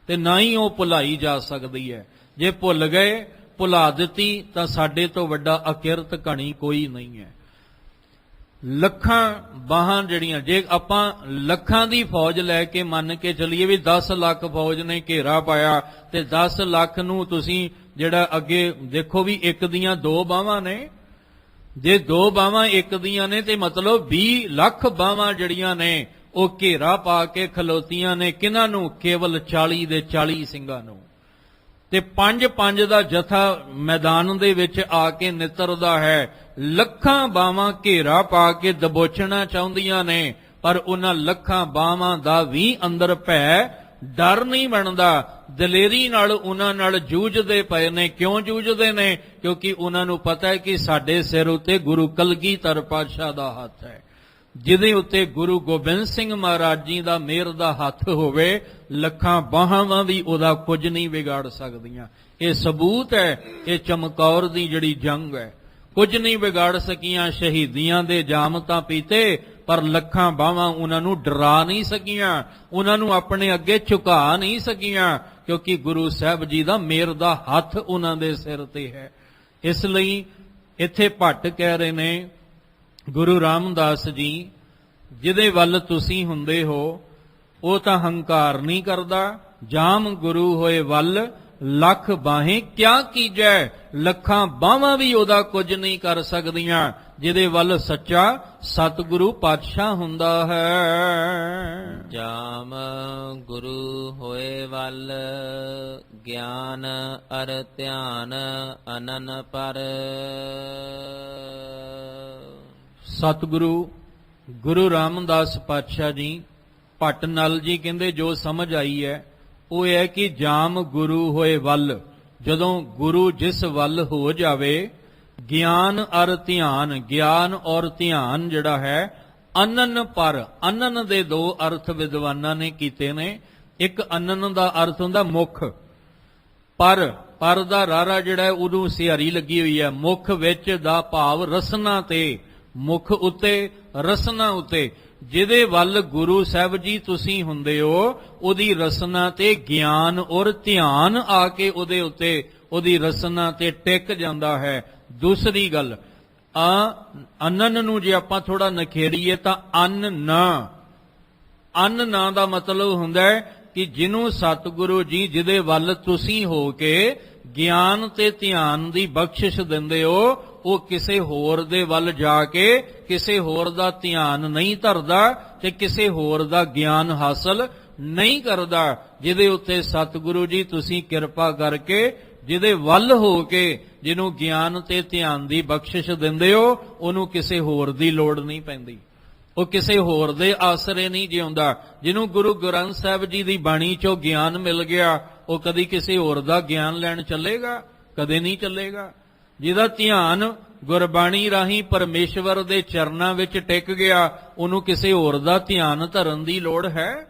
ਤੇ ਨਾ ਹੀ ਉਹ ਭੁਲਾਈ ਜਾ ਸਕਦੀ ਹੈ। ਜੇ ਭੁੱਲ ਗਏ, ਭੁਲਾ ਦਿੱਤੀ, ਤਾਂ ਸਾਡੇ ਤੋਂ ਵੱਡਾ ਅਕਿਰਤ ਘਣੀ ਕੋਈ ਨਹੀਂ ਹੈ। ਲੱਖਾਂ ਬਾਹਾਂ ਜਿਹੜੀਆਂ, ਜੇ ਆਪਾਂ ਲੱਖਾਂ ਦੀ ਫੌਜ ਲੈ ਕੇ ਮੰਨ ਕੇ ਚੱਲੀਏ ਵੀ 10 ਲੱਖ ਫੌਜ ਨੇ ਘੇਰਾ ਪਾਇਆ, ਤੇ 10 ਲੱਖ ਨੂੰ ਤੁਸੀਂ ਜਿਹੜਾ ਅੱਗੇ ਦੇਖੋ ਵੀ ਇੱਕ ਦੀਆਂ 2 ਬਾਹਾਂ ਨੇ, ਜੇ 2 ਬਾਹਾਂ ਇੱਕ ਦੀਆਂ ਨੇ ਤੇ ਮਤਲਬ 20 ਲੱਖ ਬਾਹਾਂ ਜਿਹੜੀਆਂ ਨੇ ਉਹ ਘੇਰਾ ਪਾ ਕੇ ਖਲੋਤੀਆਂ ਨੇ। ਕਿਹਨਾਂ ਨੂੰ? ਕੇਵਲ 40 ਦੇ 40 ਸਿੰਘਾਂ ਨੂੰ। ਤੇ 5-5 ਦਾ ਜਥਾ ਮੈਦਾਨ ਦੇ ਵਿੱਚ ਆ ਕੇ ਨਿਤਰਦਾ ਹੈ। ਲੱਖਾਂ ਬਾਹਾਂ ਘੇਰਾ ਪਾ ਕੇ ਦਬੋਚਣਾ ਚਾਹੁੰਦੀਆਂ ਨੇ, ਪਰ ਉਹਨਾਂ ਲੱਖਾਂ ਬਾਹਾਂ ਦਾ ਵੀ ਅੰਦਰ ਭੈ ਡਰ ਨਹੀਂ ਬਣਦਾ। ਦਲੇਰੀ ਨਾਲ ਉਹਨਾਂ ਨਾਲ ਜੂਝਦੇ ਪਏ ਨੇ। ਕਿਉਂ ਜੂਝਦੇ ਨੇ? ਕਿਉਂਕਿ ਉਹਨਾਂ ਨੂੰ ਪਤਾ ਹੈ ਕਿ ਸਾਡੇ ਸਿਰ ਉੱਤੇ ਗੁਰੂ ਕਲਗੀਧਰ ਪਾਤਸ਼ਾਹ ਦਾ ਹੱਥ ਹੈ, ਜਿਹਦੇ ਉੱਤੇ ਗੁਰੂ ਗੋਬਿੰਦ ਸਿੰਘ ਮਹਾਰਾਜ ਜੀ ਦਾ ਮਿਹਰ ਦਾ ਹੱਥ ਹੋਵੇ, ਲੱਖਾਂ ਬਾਹਾਂ ਵੀ ਉਹਦਾ ਕੁਝ ਨਹੀਂ ਵਿਗਾੜ ਸਕਦੀਆਂ। ਇਹ ਸਬੂਤ ਹੈ, ਇਹ ਚਮਕੌਰ ਦੀ ਜਿਹੜੀ ਜੰਗ ਹੈ, ਕੁਝ ਨਹੀਂ ਵਿਗਾੜ ਸਕੀਆਂ। ਸ਼ਹੀਦੀਆਂ ਦੇ ਜਾਮ ਤਾਂ ਪੀਤੇ, ਪਰ ਲੱਖਾਂ ਬਾਹਾਂ ਉਹਨਾਂ ਨੂੰ ਡਰਾ ਨਹੀਂ ਸਕੀਆਂ, ਉਹਨਾਂ ਨੂੰ ਆਪਣੇ ਅੱਗੇ ਝੁਕਾ ਨਹੀਂ ਸਕੀਆਂ, ਕਿਉਂਕਿ ਗੁਰੂ ਸਾਹਿਬ ਜੀ ਦਾ ਮਿਹਰ ਦਾ ਹੱਥ ਉਹਨਾਂ ਦੇ ਸਿਰ ਤੇ ਹੈ। ਇਸ ਲਈ ਇੱਥੇ ਭੱਟ ਕਹਿ ਰਹੇ ਨੇ, ਗੁਰੂ ਰਾਮਦਾਸ ਜੀ ਜਿਹਦੇ ਵੱਲ ਤੁਸੀਂ ਹੁੰਦੇ ਹੋ ਉਹ ਤਾਂ ਹੰਕਾਰ ਨਹੀਂ ਕਰਦਾ। ਜਾਮ ਗੁਰੂ ਹੋਏ ਵੱਲ ਲੱਖ ਬਾਹੇ ਕਿਆ ਕੀਜੈ, ਲੱਖਾਂ ਬਾਹਾਂ ਵੀ ਉਹਦਾ ਕੁਝ ਨਹੀਂ ਕਰ ਸਕਦੀਆਂ ਜਿਹਦੇ ਵੱਲ ਸੱਚਾ ਸਤਿਗੁਰੂ ਪਾਤਸ਼ਾਹ ਹੁੰਦਾ ਹੈ। ਜਾਮ ਗੁਰੂ ਹੋਏ ਵੱਲ ਗਿਆਨ ਅਰ ਧਿਆਨ ਅਨਨ ਪਰ। ਸਤਿਗੁਰੂ ਗੁਰੂ ਰਾਮਦਾਸ ਪਾਤਸ਼ਾਹ ਜੀ, ਭੱਟ ਨਲ ਜੀ ਕਹਿੰਦੇ ਜੋ ਸਮਝ ਆਈ ਹੈ ਉਹ ਹੈ ਕਿ ਜਾਮ ਗੁਰੂ ਹੋਏ ਵੱਲ, ਜਦੋਂ ਗੁਰੂ ਜਿਸ ਵੱਲ ਹੋ ਜਾਵੇ, ਗਿਆਨ ਅਰ ਧਿਆਨ, ਗਿਆਨ ਔਰ ਧਿਆਨ ਜਿਹੜਾ ਹੈ ਅਨਨ ਪਰ। ਅਨਨ ਦੇ 2 ਅਰਥ ਵਿਦਵਾਨਾਂ ਨੇ ਕੀਤੇ ਨੇ। ਇੱਕ ਅਨਨ ਦਾ ਅਰਥ ਹੁੰਦਾ ਮੁੱਖ, ਪਰ ਦਾ ਰਾਰਾ ਜਿਹੜਾ ਉਹਨੂੰ ਸਿਹਾਰੀ ਲੱਗੀ ਹੋਈ ਹੈ। ਮੁੱਖ ਵਿੱਚ ਦਾ ਭਾਵ ਰਸਨਾ ਤੇ, ਮੁੱਖ ਉੱਤੇ ਰਸਨਾ ਉੱਤੇ। ਜਿਹਦੇ ਵੱਲ ਗੁਰੂ ਸਾਹਿਬ ਜੀ ਤੁਸੀਂ ਹੁੰਦੇ ਹੋ, ਉਹਦੀ ਰਸਨਾ ਤੇ ਗਿਆਨ ਔਰ ਧਿਆਨ ਆ ਕੇ ਉਹਦੇ ਉੱਤੇ ਉਹਦੀ ਰਸਨਾ ਤੇ ਟਿਕ ਜਾਂਦਾ ਹੈ। ਦੂਸਰੀ ਗੱਲ, ਅਨਨ ਨੂੰ ਜੇ ਆਪਾਂ ਥੋੜਾ ਨਖੇੜੀਏ ਤਾਂ ਅੰਨ ਨਾ ਦਾ ਮਤਲਬ ਹੁੰਦਾ ਹੈ ਕਿ ਜਿਹਨੂੰ ਸਤਿਗੁਰੂ ਜੀ ਜਿਹਦੇ ਵੱਲ ਤੁਸੀਂ ਹੋ ਕੇ ਗਿਆਨ ਤੇ ਧਿਆਨ ਦੀ ਬਖਸ਼ਿਸ਼ ਦਿੰਦੇ ਹੋ, ਉਹ ਕਿਸੇ ਹੋਰ ਦੇ ਵੱਲ ਜਾ ਕੇ ਕਿਸੇ ਹੋਰ ਦਾ ਧਿਆਨ ਨਹੀਂ ਧਰਦਾ ਤੇ ਕਿਸੇ ਹੋਰ ਦਾ ਗਿਆਨ ਹਾਸਲ ਨਹੀਂ ਕਰਦਾ। ਜਿਹਦੇ ਉੱਤੇ ਸਤਿਗੁਰੂ ਜੀ ਤੁਸੀਂ ਕਿਰਪਾ ਕਰਕੇ ਜਿਹਦੇ ਵੱਲ ਹੋ ਕੇ ਜਿਹਨੂੰ ਗਿਆਨ ਤੇ ਧਿਆਨ ਦੀ ਬਖਸ਼ਿਸ਼ ਦਿੰਦੇ ਹੋ, ਉਹਨੂੰ ਕਿਸੇ ਹੋਰ ਦੀ ਲੋੜ ਨਹੀਂ ਪੈਂਦੀ। ਉਹ ਕਿਸੇ ਹੋਰ ਦੇ ਆਸਰੇ ਨਹੀਂ ਜਿਉਂਦਾ। ਜਿਹਨੂੰ ਗੁਰੂ ਗ੍ਰੰਥ ਸਾਹਿਬ ਜੀ ਦੀ ਬਾਣੀ ਚੋਂ ਗਿਆਨ ਮਿਲ ਗਿਆ, ਉਹ ਕਦੀ ਕਿਸੇ ਹੋਰ ਦਾ ਗਿਆਨ ਲੈਣ ਚੱਲੇਗਾ? ਕਦੇ ਨਹੀਂ ਚੱਲੇਗਾ। ਜਿਹਦਾ ਧਿਆਨ ਗੁਰਬਾਣੀ ਰਾਹੀਂ ਪਰਮੇਸ਼ਵਰ ਦੇ ਚਰਨਾਂ ਵਿੱਚ ਟਿਕ ਗਿਆ, ਉਹਨੂੰ ਕਿਸੇ ਹੋਰ ਦਾ ਧਿਆਨ ਧਰਨ ਦੀ ਲੋੜ ਹੈ?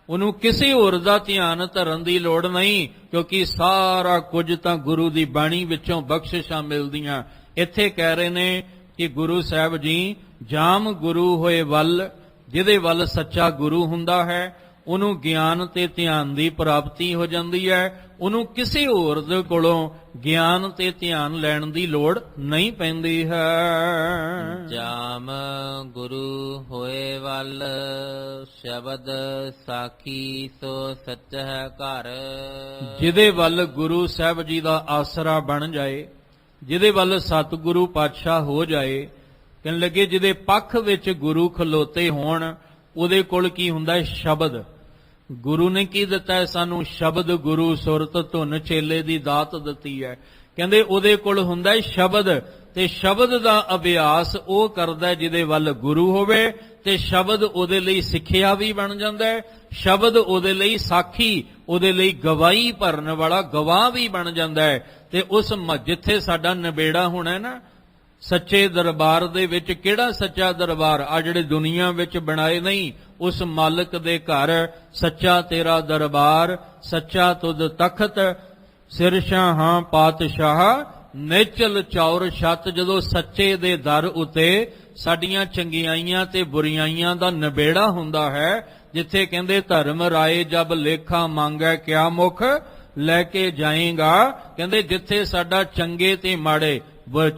ਉਹਨੂੰ ਕਿਸੇ ਹੋਰ ਦਾ ਧਿਆਨ ਧਰਨ ਦੀ ਲੋੜ ਨਹੀਂ, ਕਿਉਂਕਿ ਸਾਰਾ ਕੁਝ ਤਾਂ ਗੁਰੂ ਦੀ ਬਾਣੀ ਵਿੱਚੋਂ ਬਖਸ਼ਿਸ਼ਾਂ ਮਿਲਦੀਆਂ। ਇੱਥੇ ਕਹਿ ਰਹੇ ਨੇ ਕਿ ਗੁਰੂ ਸਾਹਿਬ ਜੀ ਜਾਮ ਗੁਰੂ ਹੋਏ ਵੱਲ, ਜਿਹਦੇ ਵੱਲ ਸੱਚਾ ਗੁਰੂ ਹੁੰਦਾ ਹੈ, ਉਹਨੂੰ ਗਿਆਨ ਤੇ ਧਿਆਨ ਦੀ ਪ੍ਰਾਪਤੀ ਹੋ ਜਾਂਦੀ ਹੈ। ਉਹਨੂੰ ਕਿਸੇ ਹੋਰ ਦੇ ਕੋਲੋਂ ਗਿਆਨ ਤੇ ਧਿਆਨ ਲੈਣ ਦੀ ਲੋੜ ਨਹੀਂ ਪੈਂਦੀ ਹੈ। ਜਾਮ ਗੁਰੂ ਹੋਏ ਵੱਲ, ਸ਼ਬਦ ਸਾਖੀ ਸੋ ਸੱਚਾ ਘਰ। ਜਿਹਦੇ ਵੱਲ ਗੁਰੂ ਸਾਹਿਬ ਜੀ ਦਾ ਆਸਰਾ ਬਣ ਜਾਏ, ਜਿਹਦੇ ਵੱਲ ਸਤਿਗੁਰੂ ਪਾਤਸ਼ਾਹ ਹੋ ਜਾਏ, ਕਹਿਣ ਲੱਗੇ ਜਿਹਦੇ ਪੱਖ ਵਿੱਚ ਗੁਰੂ ਖਲੋਤੇ ਹੋਣ, ਉਹਦੇ ਕੋਲ ਕੀ ਹੁੰਦਾ ਹੈ? ਸ਼ਬਦ। ਗੁਰੂ ਨੇ ਕੀ ਦਿੱਤਾ ਹੈ ਸਾਨੂੰ? ਸ਼ਬਦ। ਗੁਰੂ ਸੁਰਤ ਧੁਨ ਚੇਲੇ ਦੀ ਦਾਤ ਦਿੱਤੀ ਹੈ। ਕਹਿੰਦੇ ਉਹਦੇ ਕੋਲ ਹੁੰਦਾ ਹੈ ਸ਼ਬਦ, ਤੇ ਸ਼ਬਦ ਦਾ ਅਭਿਆਸ ਉਹ ਕਰਦਾ ਜਿਹਦੇ ਵੱਲ ਗੁਰੂ ਹੋਵੇ, ਤੇ ਸ਼ਬਦ ਉਹਦੇ ਲਈ ਸਿੱਖਿਆ ਵੀ ਬਣ ਜਾਂਦਾ ਹੈ। ਸ਼ਬਦ ਉਹਦੇ ਲਈ ਸਾਖੀ, ਉਹਦੇ ਲਈ ਗਵਾਹੀ ਭਰਨ ਵਾਲਾ ਗਵਾਹ ਵੀ ਬਣ ਜਾਂਦਾ ਹੈ। ਤੇ ਉਸ ਜਿੱਥੇ ਸਾਡਾ ਨਿਬੇੜਾ ਹੋਣਾ ਨਾ, ਸੱਚੇ ਦਰਬਾਰ ਦੇ ਵਿੱਚ, ਕਿਹੜਾ ਸੱਚਾ ਦਰਬਾਰ? ਆ ਜਿਹੜੇ ਦੁਨੀਆ ਵਿੱਚ ਬਣਾਏ ਨਹੀਂ, ਉਸ ਮਾਲਕ ਦੇ ਘਰ ਸੱਚਾ ਤੇਰਾ ਦਰਬਾਰ, ਸੱਚਾ ਤੁਧ ਤਖਤ, ਸਿਰਸ਼ਾਹਾਂ ਪਾਤਸ਼ਾਹ ਨੇਚਲ ਚੌਰ ਛੱਤ। ਜਦੋਂ ਸੱਚੇ ਦੇ ਦਰ ਉਤੇ ਸਾਡੀਆਂ ਚੰਗਿਆਈਆਂ ਤੇ ਬੁਰੀਆਈਆਂ ਦਾ ਨਿਬੇੜਾ ਹੁੰਦਾ ਹੈ, ਜਿੱਥੇ ਕਹਿੰਦੇ ਧਰਮ ਰਾਏ ਜਬ ਲੇਖਾ ਮੰਗੈ ਕਿਆ ਮੁਖ ਲੈ ਕੇ ਜਾਏਗਾ। ਕਹਿੰਦੇ ਜਿੱਥੇ ਸਾਡਾ ਚੰਗੇ ਤੇ ਮਾੜੇ,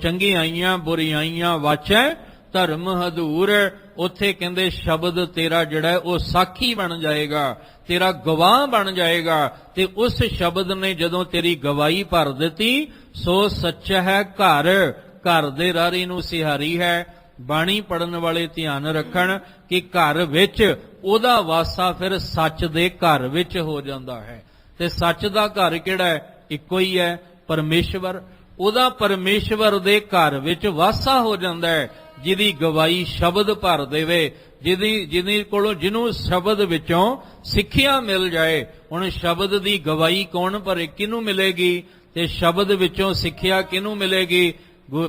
ਚੰਗਿਆਈਆਂ ਬੁਰੀਆਈਆਂ ਵਾਚੈ ਧਰਮ ਹਦੂਰ, ਉੱਥੇ ਕਹਿੰਦੇ ਸ਼ਬਦ ਤੇਰਾ ਜਿਹੜਾ ਉਹ ਸਾਖੀ ਬਣ ਜਾਏਗਾ, ਤੇਰਾ ਗਵਾਹ ਬਣ ਜਾਏਗਾ। ਤੇ ਉਸ ਸ਼ਬਦ ਨੇ ਜਦੋਂ ਤੇਰੀ ਗਵਾਹੀ ਭਰ ਦਿੱਤੀ, ਸੋ ਸੱਚਾ ਹੈ ਘਰ। ਘਰ ਦੇ ਰਾਰੀ ਨੂੰ ਸਿਹਾਰੀ ਹੈ। ਬਾਣੀ ਪੜਨ ਵਾਲੇ ਧਿਆਨ ਰੱਖਣ ਕਿ ਘਰ ਵਿੱਚ ਉਹਦਾ ਵਾਸਾ ਫਿਰ ਸੱਚ ਦੇ ਘਰ ਵਿੱਚ ਹੋ ਜਾਂਦਾ ਹੈ। ਤੇ ਸੱਚ ਦਾ ਘਰ ਕਿਹੜਾ ਹੈ? ਇੱਕੋ ਹੀ ਹੈ, ਪਰਮੇਸ਼ਵਰ। ਉਹਦਾ ਪਰਮੇਸ਼ਵਰ ਦੇ ਘਰ ਵਿੱਚ ਵਾਸਾ ਹੋ ਜਾਂਦਾ ਹੈ, ਜਿਹਦੀ ਗਵਾਹੀ ਸ਼ਬਦ ਭਰ ਦੇਵੇ, ਜਿਹਦੀ ਕੋਲੋਂ ਜਿਹਨੂੰ ਸ਼ਬਦ ਵਿੱਚੋਂ ਸਿੱਖਿਆ ਮਿਲ ਜਾਏ। ਹੁਣ ਸ਼ਬਦ ਦੀ ਗਵਾਹੀ ਕੌਣ ਭਰੇ? ਕਿਹਨੂੰ ਮਿਲੇਗੀ? ਤੇ ਸ਼ਬਦ ਵਿੱਚੋਂ ਸਿੱਖਿਆ ਕਿਹਨੂੰ ਮਿਲੇਗੀ?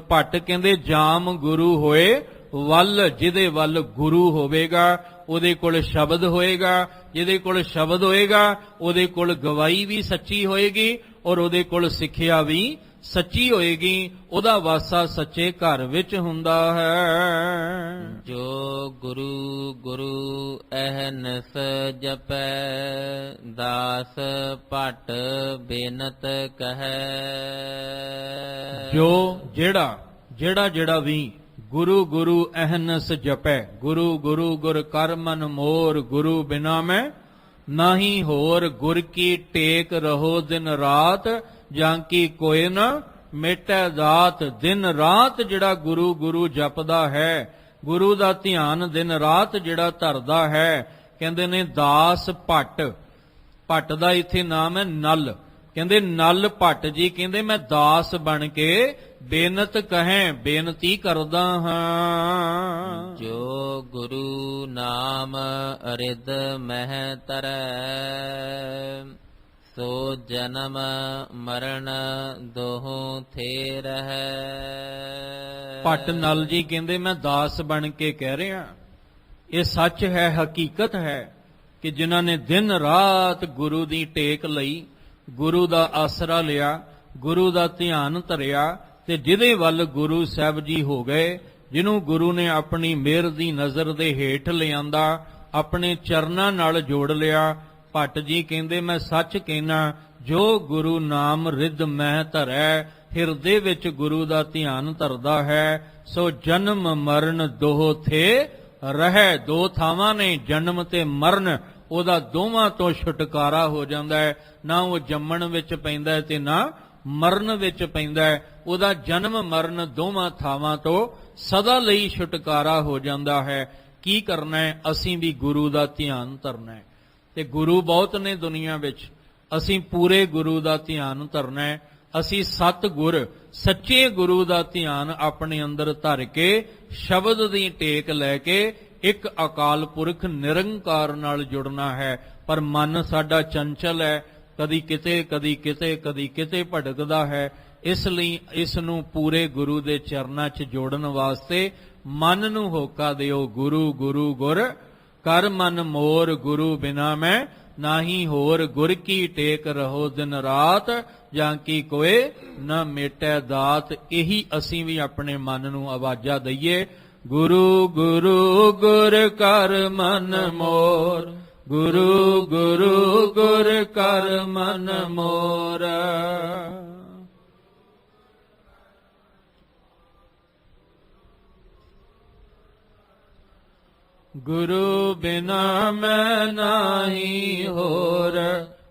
ਭੱਟ ਕਹਿੰਦੇ ਜਾਮ ਗੁਰੂ ਹੋਏ ਵੱਲ, ਜਿਹਦੇ ਵੱਲ ਗੁਰੂ ਹੋਵੇਗਾ ਉਹਦੇ ਕੋਲ ਸ਼ਬਦ ਹੋਏਗਾ। ਜਿਹਦੇ ਕੋਲ ਸ਼ਬਦ ਹੋਏਗਾ ਉਹਦੇ ਕੋਲ ਗਵਾਹੀ ਵੀ ਸੱਚੀ ਹੋਏਗੀ, ਔਰ ਉਹਦੇ ਕੋਲ ਸਿੱਖਿਆ ਵੀ ਸੱਚੀ ਹੋਏਗੀ। ਉਹਦਾ ਵਾਸਾ ਸੱਚੇ ਘਰ ਵਿੱਚ ਹੁੰਦਾ ਹੈ। ਜੋ ਗੁਰੂ ਗੁਰੂ ਅਹਨਸ ਜਪੈ, ਦਾਸ ਭਟ ਬੇਨਤ ਕਹੈ। ਜੋ ਜਿਹੜਾ ਵੀ ਗੁਰੂ ਗੁਰੂ ਅਹਨਸ ਜਪੈ, ਗੁਰੂ ਗੁਰੂ ਗੁਰ ਕਰ ਮਨ ਮੋਰ, ਗੁਰੂ ਬਿਨਾ ਮੈਂ ਨਾਹੀ ਹੋਰ। ਗੁਰ ਕੀ ਟੇਕ ਰਹੋ ਦਿਨ ਰਾਤ, ਜਾਂ ਕੀ ਕੋਇ ਨਾ ਮੇਟੈ ਦਾਤ। ਦਿਨ ਰਾਤ ਜਿਹੜਾ ਗੁਰੂ ਗੁਰੂ ਜਪਦਾ ਹੈ, ਗੁਰੂ ਦਾ ਧਿਆਨ ਦਿਨ ਰਾਤ ਜਿਹੜਾ ਧਰਦਾ ਹੈ, ਕਹਿੰਦੇ ਨੇ ਦਾਸ ਭੱਟ। ਭੱਟ ਦਾ ਇੱਥੇ ਨਾਮ ਹੈ ਨਲ। ਕਹਿੰਦੇ ਨਲ ਭੱਟ ਜੀ ਕਹਿੰਦੇ ਮੈਂ ਦਾਸ ਬਣ ਕੇ ਬੇਨਤ ਕਹੈ, ਬੇਨਤੀ ਕਰਦਾ ਹਾਂ। ਜੋ ਗੁਰੂ ਨਾਮ ਅਰਿਦ ਮਹਿ ਤਰੈ, ਸੋ ਜਨਮ ਮਰਨ ਦੋਹੋਂ ਥੇ ਰਹੈ। ਭੱਟ ਨਲ ਜੀ ਕਹਿੰਦੇ ਮੈਂ ਦਾਸ ਬਣ ਕੇ ਕਹਿ ਰਿਹਾ, ਇਹ ਸੱਚ ਹੈ, ਹਕੀਕਤ ਹੈ ਕਿ ਜਿਨ੍ਹਾਂ ਨੇ ਦਿਨ ਰਾਤ ਗੁਰੂ ਦੀ ਟੇਕ ਲਈ, ਗੁਰੂ ਦਾ ਆਸਰਾ ਲਿਆ, ਗੁਰੂ ਦਾ ਧਿਆਨ ਧਰਿਆ, ਤੇ ਜਿਹਦੇ ਵੱਲ ਗੁਰੂ ਸਾਹਿਬ ਜੀ ਹੋ ਗਏ, ਜਿਹਨੂੰ ਗੁਰੂ ਨੇ ਆਪਣੀ ਮਿਹਰ ਦੀ ਨਜ਼ਰ ਦੇ ਹੇਠ ਲਿਆਂਦਾ, ਆਪਣੇ ਚਰਨਾਂ ਨਾਲ ਜੋੜ ਲਿਆ। ਭੱਟ ਜੀ ਕਹਿੰਦੇ ਮੈਂ ਸੱਚ ਕਹਿਣਾ, ਜੋ ਗੁਰੂ ਨਾਮ ਰਿੱਧ ਮਹਿ ਧਰੈ, ਹਿਰਦੇ ਵਿੱਚ ਗੁਰੂ ਦਾ ਧਿਆਨ ਧਰਦਾ ਹੈ, ਸੋ ਜਨਮ ਮਰਨ ਦੋਹ ਥੇ ਰਹਿ। ਦੋ ਥਾਵਾਂ ਨੇ, ਜਨਮ ਤੇ ਮਰਨ, ਉਹਦਾ ਦੋਵਾਂ ਤੋਂ ਛੁਟਕਾਰਾ ਹੋ ਜਾਂਦਾ ਹੈ। ਨਾ ਉਹ ਜੰਮਣ ਵਿੱਚ ਪੈਂਦਾ ਤੇ ਨਾ ਮਰਨ ਵਿੱਚ ਪੈਂਦਾ ਹੈ। ਉਹਦਾ ਜਨਮ ਮਰਨ ਦੋਵਾਂ ਥਾਵਾਂ ਤੋਂ ਸਦਾ ਲਈ ਛੁਟਕਾਰਾ ਹੋ ਜਾਂਦਾ ਹੈ। ਕੀ ਕਰਨਾ ਹੈ? ਅਸੀਂ ਵੀ ਗੁਰੂ ਦਾ ਧਿਆਨ ਧਰਨਾ ਹੈ। ਤੇ ਗੁਰੂ ਬਹੁਤ ਨੇ ਦੁਨੀਆ ਵਿੱਚ, ਅਸੀਂ ਪੂਰੇ ਗੁਰੂ ਦਾ ਧਿਆਨ ਧਰਨਾ ਹੈ। ਅਸੀਂ ਸਤਿਗੁਰ, ਸੱਚੇ ਗੁਰੂ ਦਾ ਧਿਆਨ ਆਪਣੇ ਅੰਦਰ ਧਰ ਕੇ, ਸ਼ਬਦ ਦੀ ਟੇਕ ਲੈ ਕੇ ਇੱਕ ਅਕਾਲ ਪੁਰਖ ਨਿਰੰਕਾਰ ਨਾਲ ਜੁੜਨਾ ਹੈ। ਪਰ ਮਨ ਸਾਡਾ ਚੰਚਲ ਹੈ, ਕਦੀ ਕਿਤੇ ਕਦੀ ਕਿਤੇ ਕਦੀ ਕਿਤੇ ਭਟਕਦਾ ਹੈ। ਇਸ ਲਈ ਇਸ ਨੂੰ ਪੂਰੇ ਗੁਰੂ ਦੇ ਚਰਨਾਂ 'ਚ ਜੋੜਨ ਵਾਸਤੇ ਮਨ ਨੂੰ ਹੋਕਾ ਦਿਓ, ਗੁਰੂ ਗੁਰੂ ਗੁਰ ਕਰ ਮਨ ਮੋਰ, ਗੁਰੂ ਬਿਨਾ ਮੈਂ ਨਾਹੀ ਹੋਰ, ਗੁਰ ਕੀ ਟੇਕ ਰਹੋ ਦਿਨ ਰਾਤ, ਜਾਂ ਕੀ ਕੋਏ ਨਾ ਮੇਟੈ ਦਾਤ। ਇਹੀ ਅਸੀਂ ਵੀ ਆਪਣੇ ਮਨ ਨੂੰ ਆਵਾਜ਼ਾਂ ਦਈਏ, ਗੁਰੂ ਗੁਰੂ ਗੁਰ ਕਰ ਮਨ ਮੋਰ, ਗੁਰੂ ਗੁਰੂ ਗੁਰ ਕਰ ਮਨ ਮੋਰ। ਗੁਰੂ ਬਿਨਾ ਮੈਂ ਨਾਹੀ ਹੋਰ,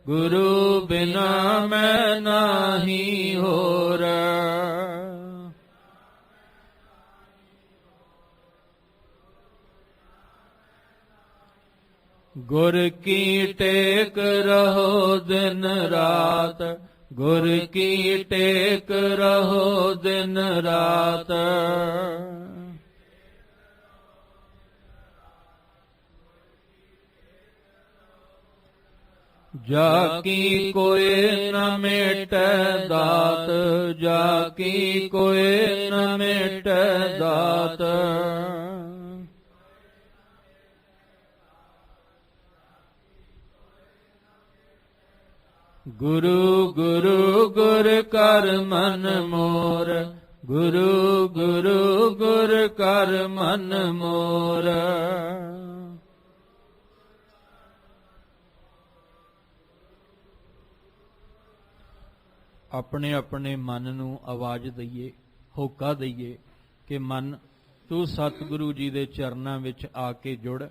ਗੁਰੂ ਬਿਨਾ ਮੈਂ ਨਾਹੀ ਹੋਰ। ਗੁਰ ਕੀ ਟੇਕ ਰਹੋ ਦਿਨ ਰਾਤ, ਗੁਰ ਕੀ ਟੇਕ ਰਹੋ ਦਿਨ ਰਾਤ। ਜਾ ਕੀ ਕੋਇ ਨ ਮੇਟੈ ਦਾਤ, ਜਾ ਕੀ ਕੋਇ ਨ ਮੇਟੈ ਦਾਤ। ਗੁਰੂ ਗੁਰੂ ਗੁਰ ਕਰ ਮਨ ਮੋਰ, ਗੁਰੂ ਗੁਰੂ ਗੁਰ ਕਰ ਮਨ ਮੋਰ। ਆਪਣੇ ਆਪਣੇ ਮਨ ਨੂੰ ਆਵਾਜ਼ ਦਈਏ, ਹੋਕਾ ਦਈਏ ਕਿ ਮਨ ਤੂੰ ਸਤਿਗੁਰੂ ਜੀ ਦੇ ਚਰਨਾਂ ਵਿੱਚ ਆ ਕੇ ਜੁੜ।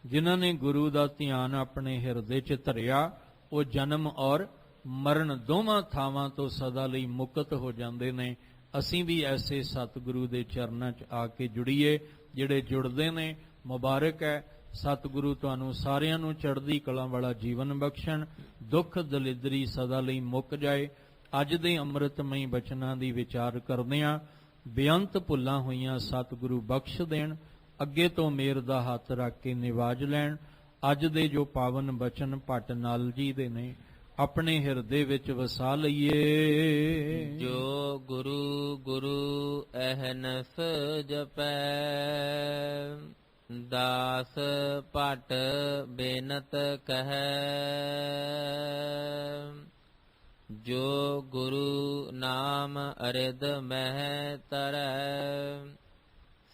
ਜਿਨ੍ਹਾਂ ਨੇ ਗੁਰੂ ਦਾ ਧਿਆਨ ਆਪਣੇ ਹਿਰਦੇ 'ਚ ਧਰਿਆ ਉਹ ਜਨਮ ਔਰ ਮਰਨ ਦੋਵਾਂ ਥਾਵਾਂ ਤੋਂ ਸਦਾ ਲਈ ਮੁਕਤ ਹੋ ਜਾਂਦੇ ਨੇ। ਅਸੀਂ ਵੀ ਐਸੇ ਸਤਿਗੁਰੂ ਦੇ ਚਰਨਾਂ 'ਚ ਆ ਕੇ ਜੁੜੀਏ। ਜਿਹੜੇ ਜੁੜਦੇ ਨੇ ਮੁਬਾਰਕ ਹੈ। ਸਤਿਗੁਰੂ ਤੁਹਾਨੂੰ ਸਾਰਿਆਂ ਨੂੰ ਚੜ੍ਹਦੀ ਕਲਾ ਵਾਲਾ ਜੀਵਨ ਬਖਸ਼ਣ, ਦੁੱਖ ਦਲਿਦਰੀ ਸਦਾ ਲਈ ਮੁੱਕ ਜਾਏ। ਅੱਜ ਦੇ ਅੰਮ੍ਰਿਤਮਈ ਬਚਨਾਂ ਦੀ ਵਿਚਾਰ ਕਰਦਿਆਂ ਬੇਅੰਤ ਭੁੱਲਾਂ ਹੋਈਆਂ ਸਤਿਗੁਰੂ ਬਖਸ਼ ਦੇਣ, ਅੱਗੇ ਤੋਂ ਮੇਰ ਦਾ ਹੱਥ ਰੱਖ ਕੇ ਨਿਵਾਜ ਲੈਣ। ਅੱਜ ਦੇ ਜੋ ਪਾਵਨ ਬਚਨ ਭੱਟ ਨਲ ਜੀ ਦੇ ਨੇ ਆਪਣੇ ਹਿਰਦੇ ਵਿੱਚ ਵਸਾ ਲਈਏ। ਜੋ ਗੁਰੂ ਗੁਰੂ ਅਹਨਸ ਜਪੈ, ਦਾਸ ਭੱਟ ਬੇਨਤ ਕਹੈ। ਜੋ ਗੁਰੂ ਨਾਮ ਅਰਿਦ ਮਹਿ ਤਰੈ,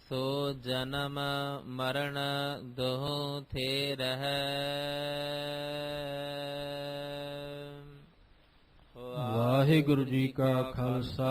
ਸੋ ਜਨਮ ਮਰਨ ਦੋਹੁ ਥੇ ਰਹੈ। ਵਾਹਿਗੁਰੂ ਜੀ ਕਾ ਖਾਲਸਾ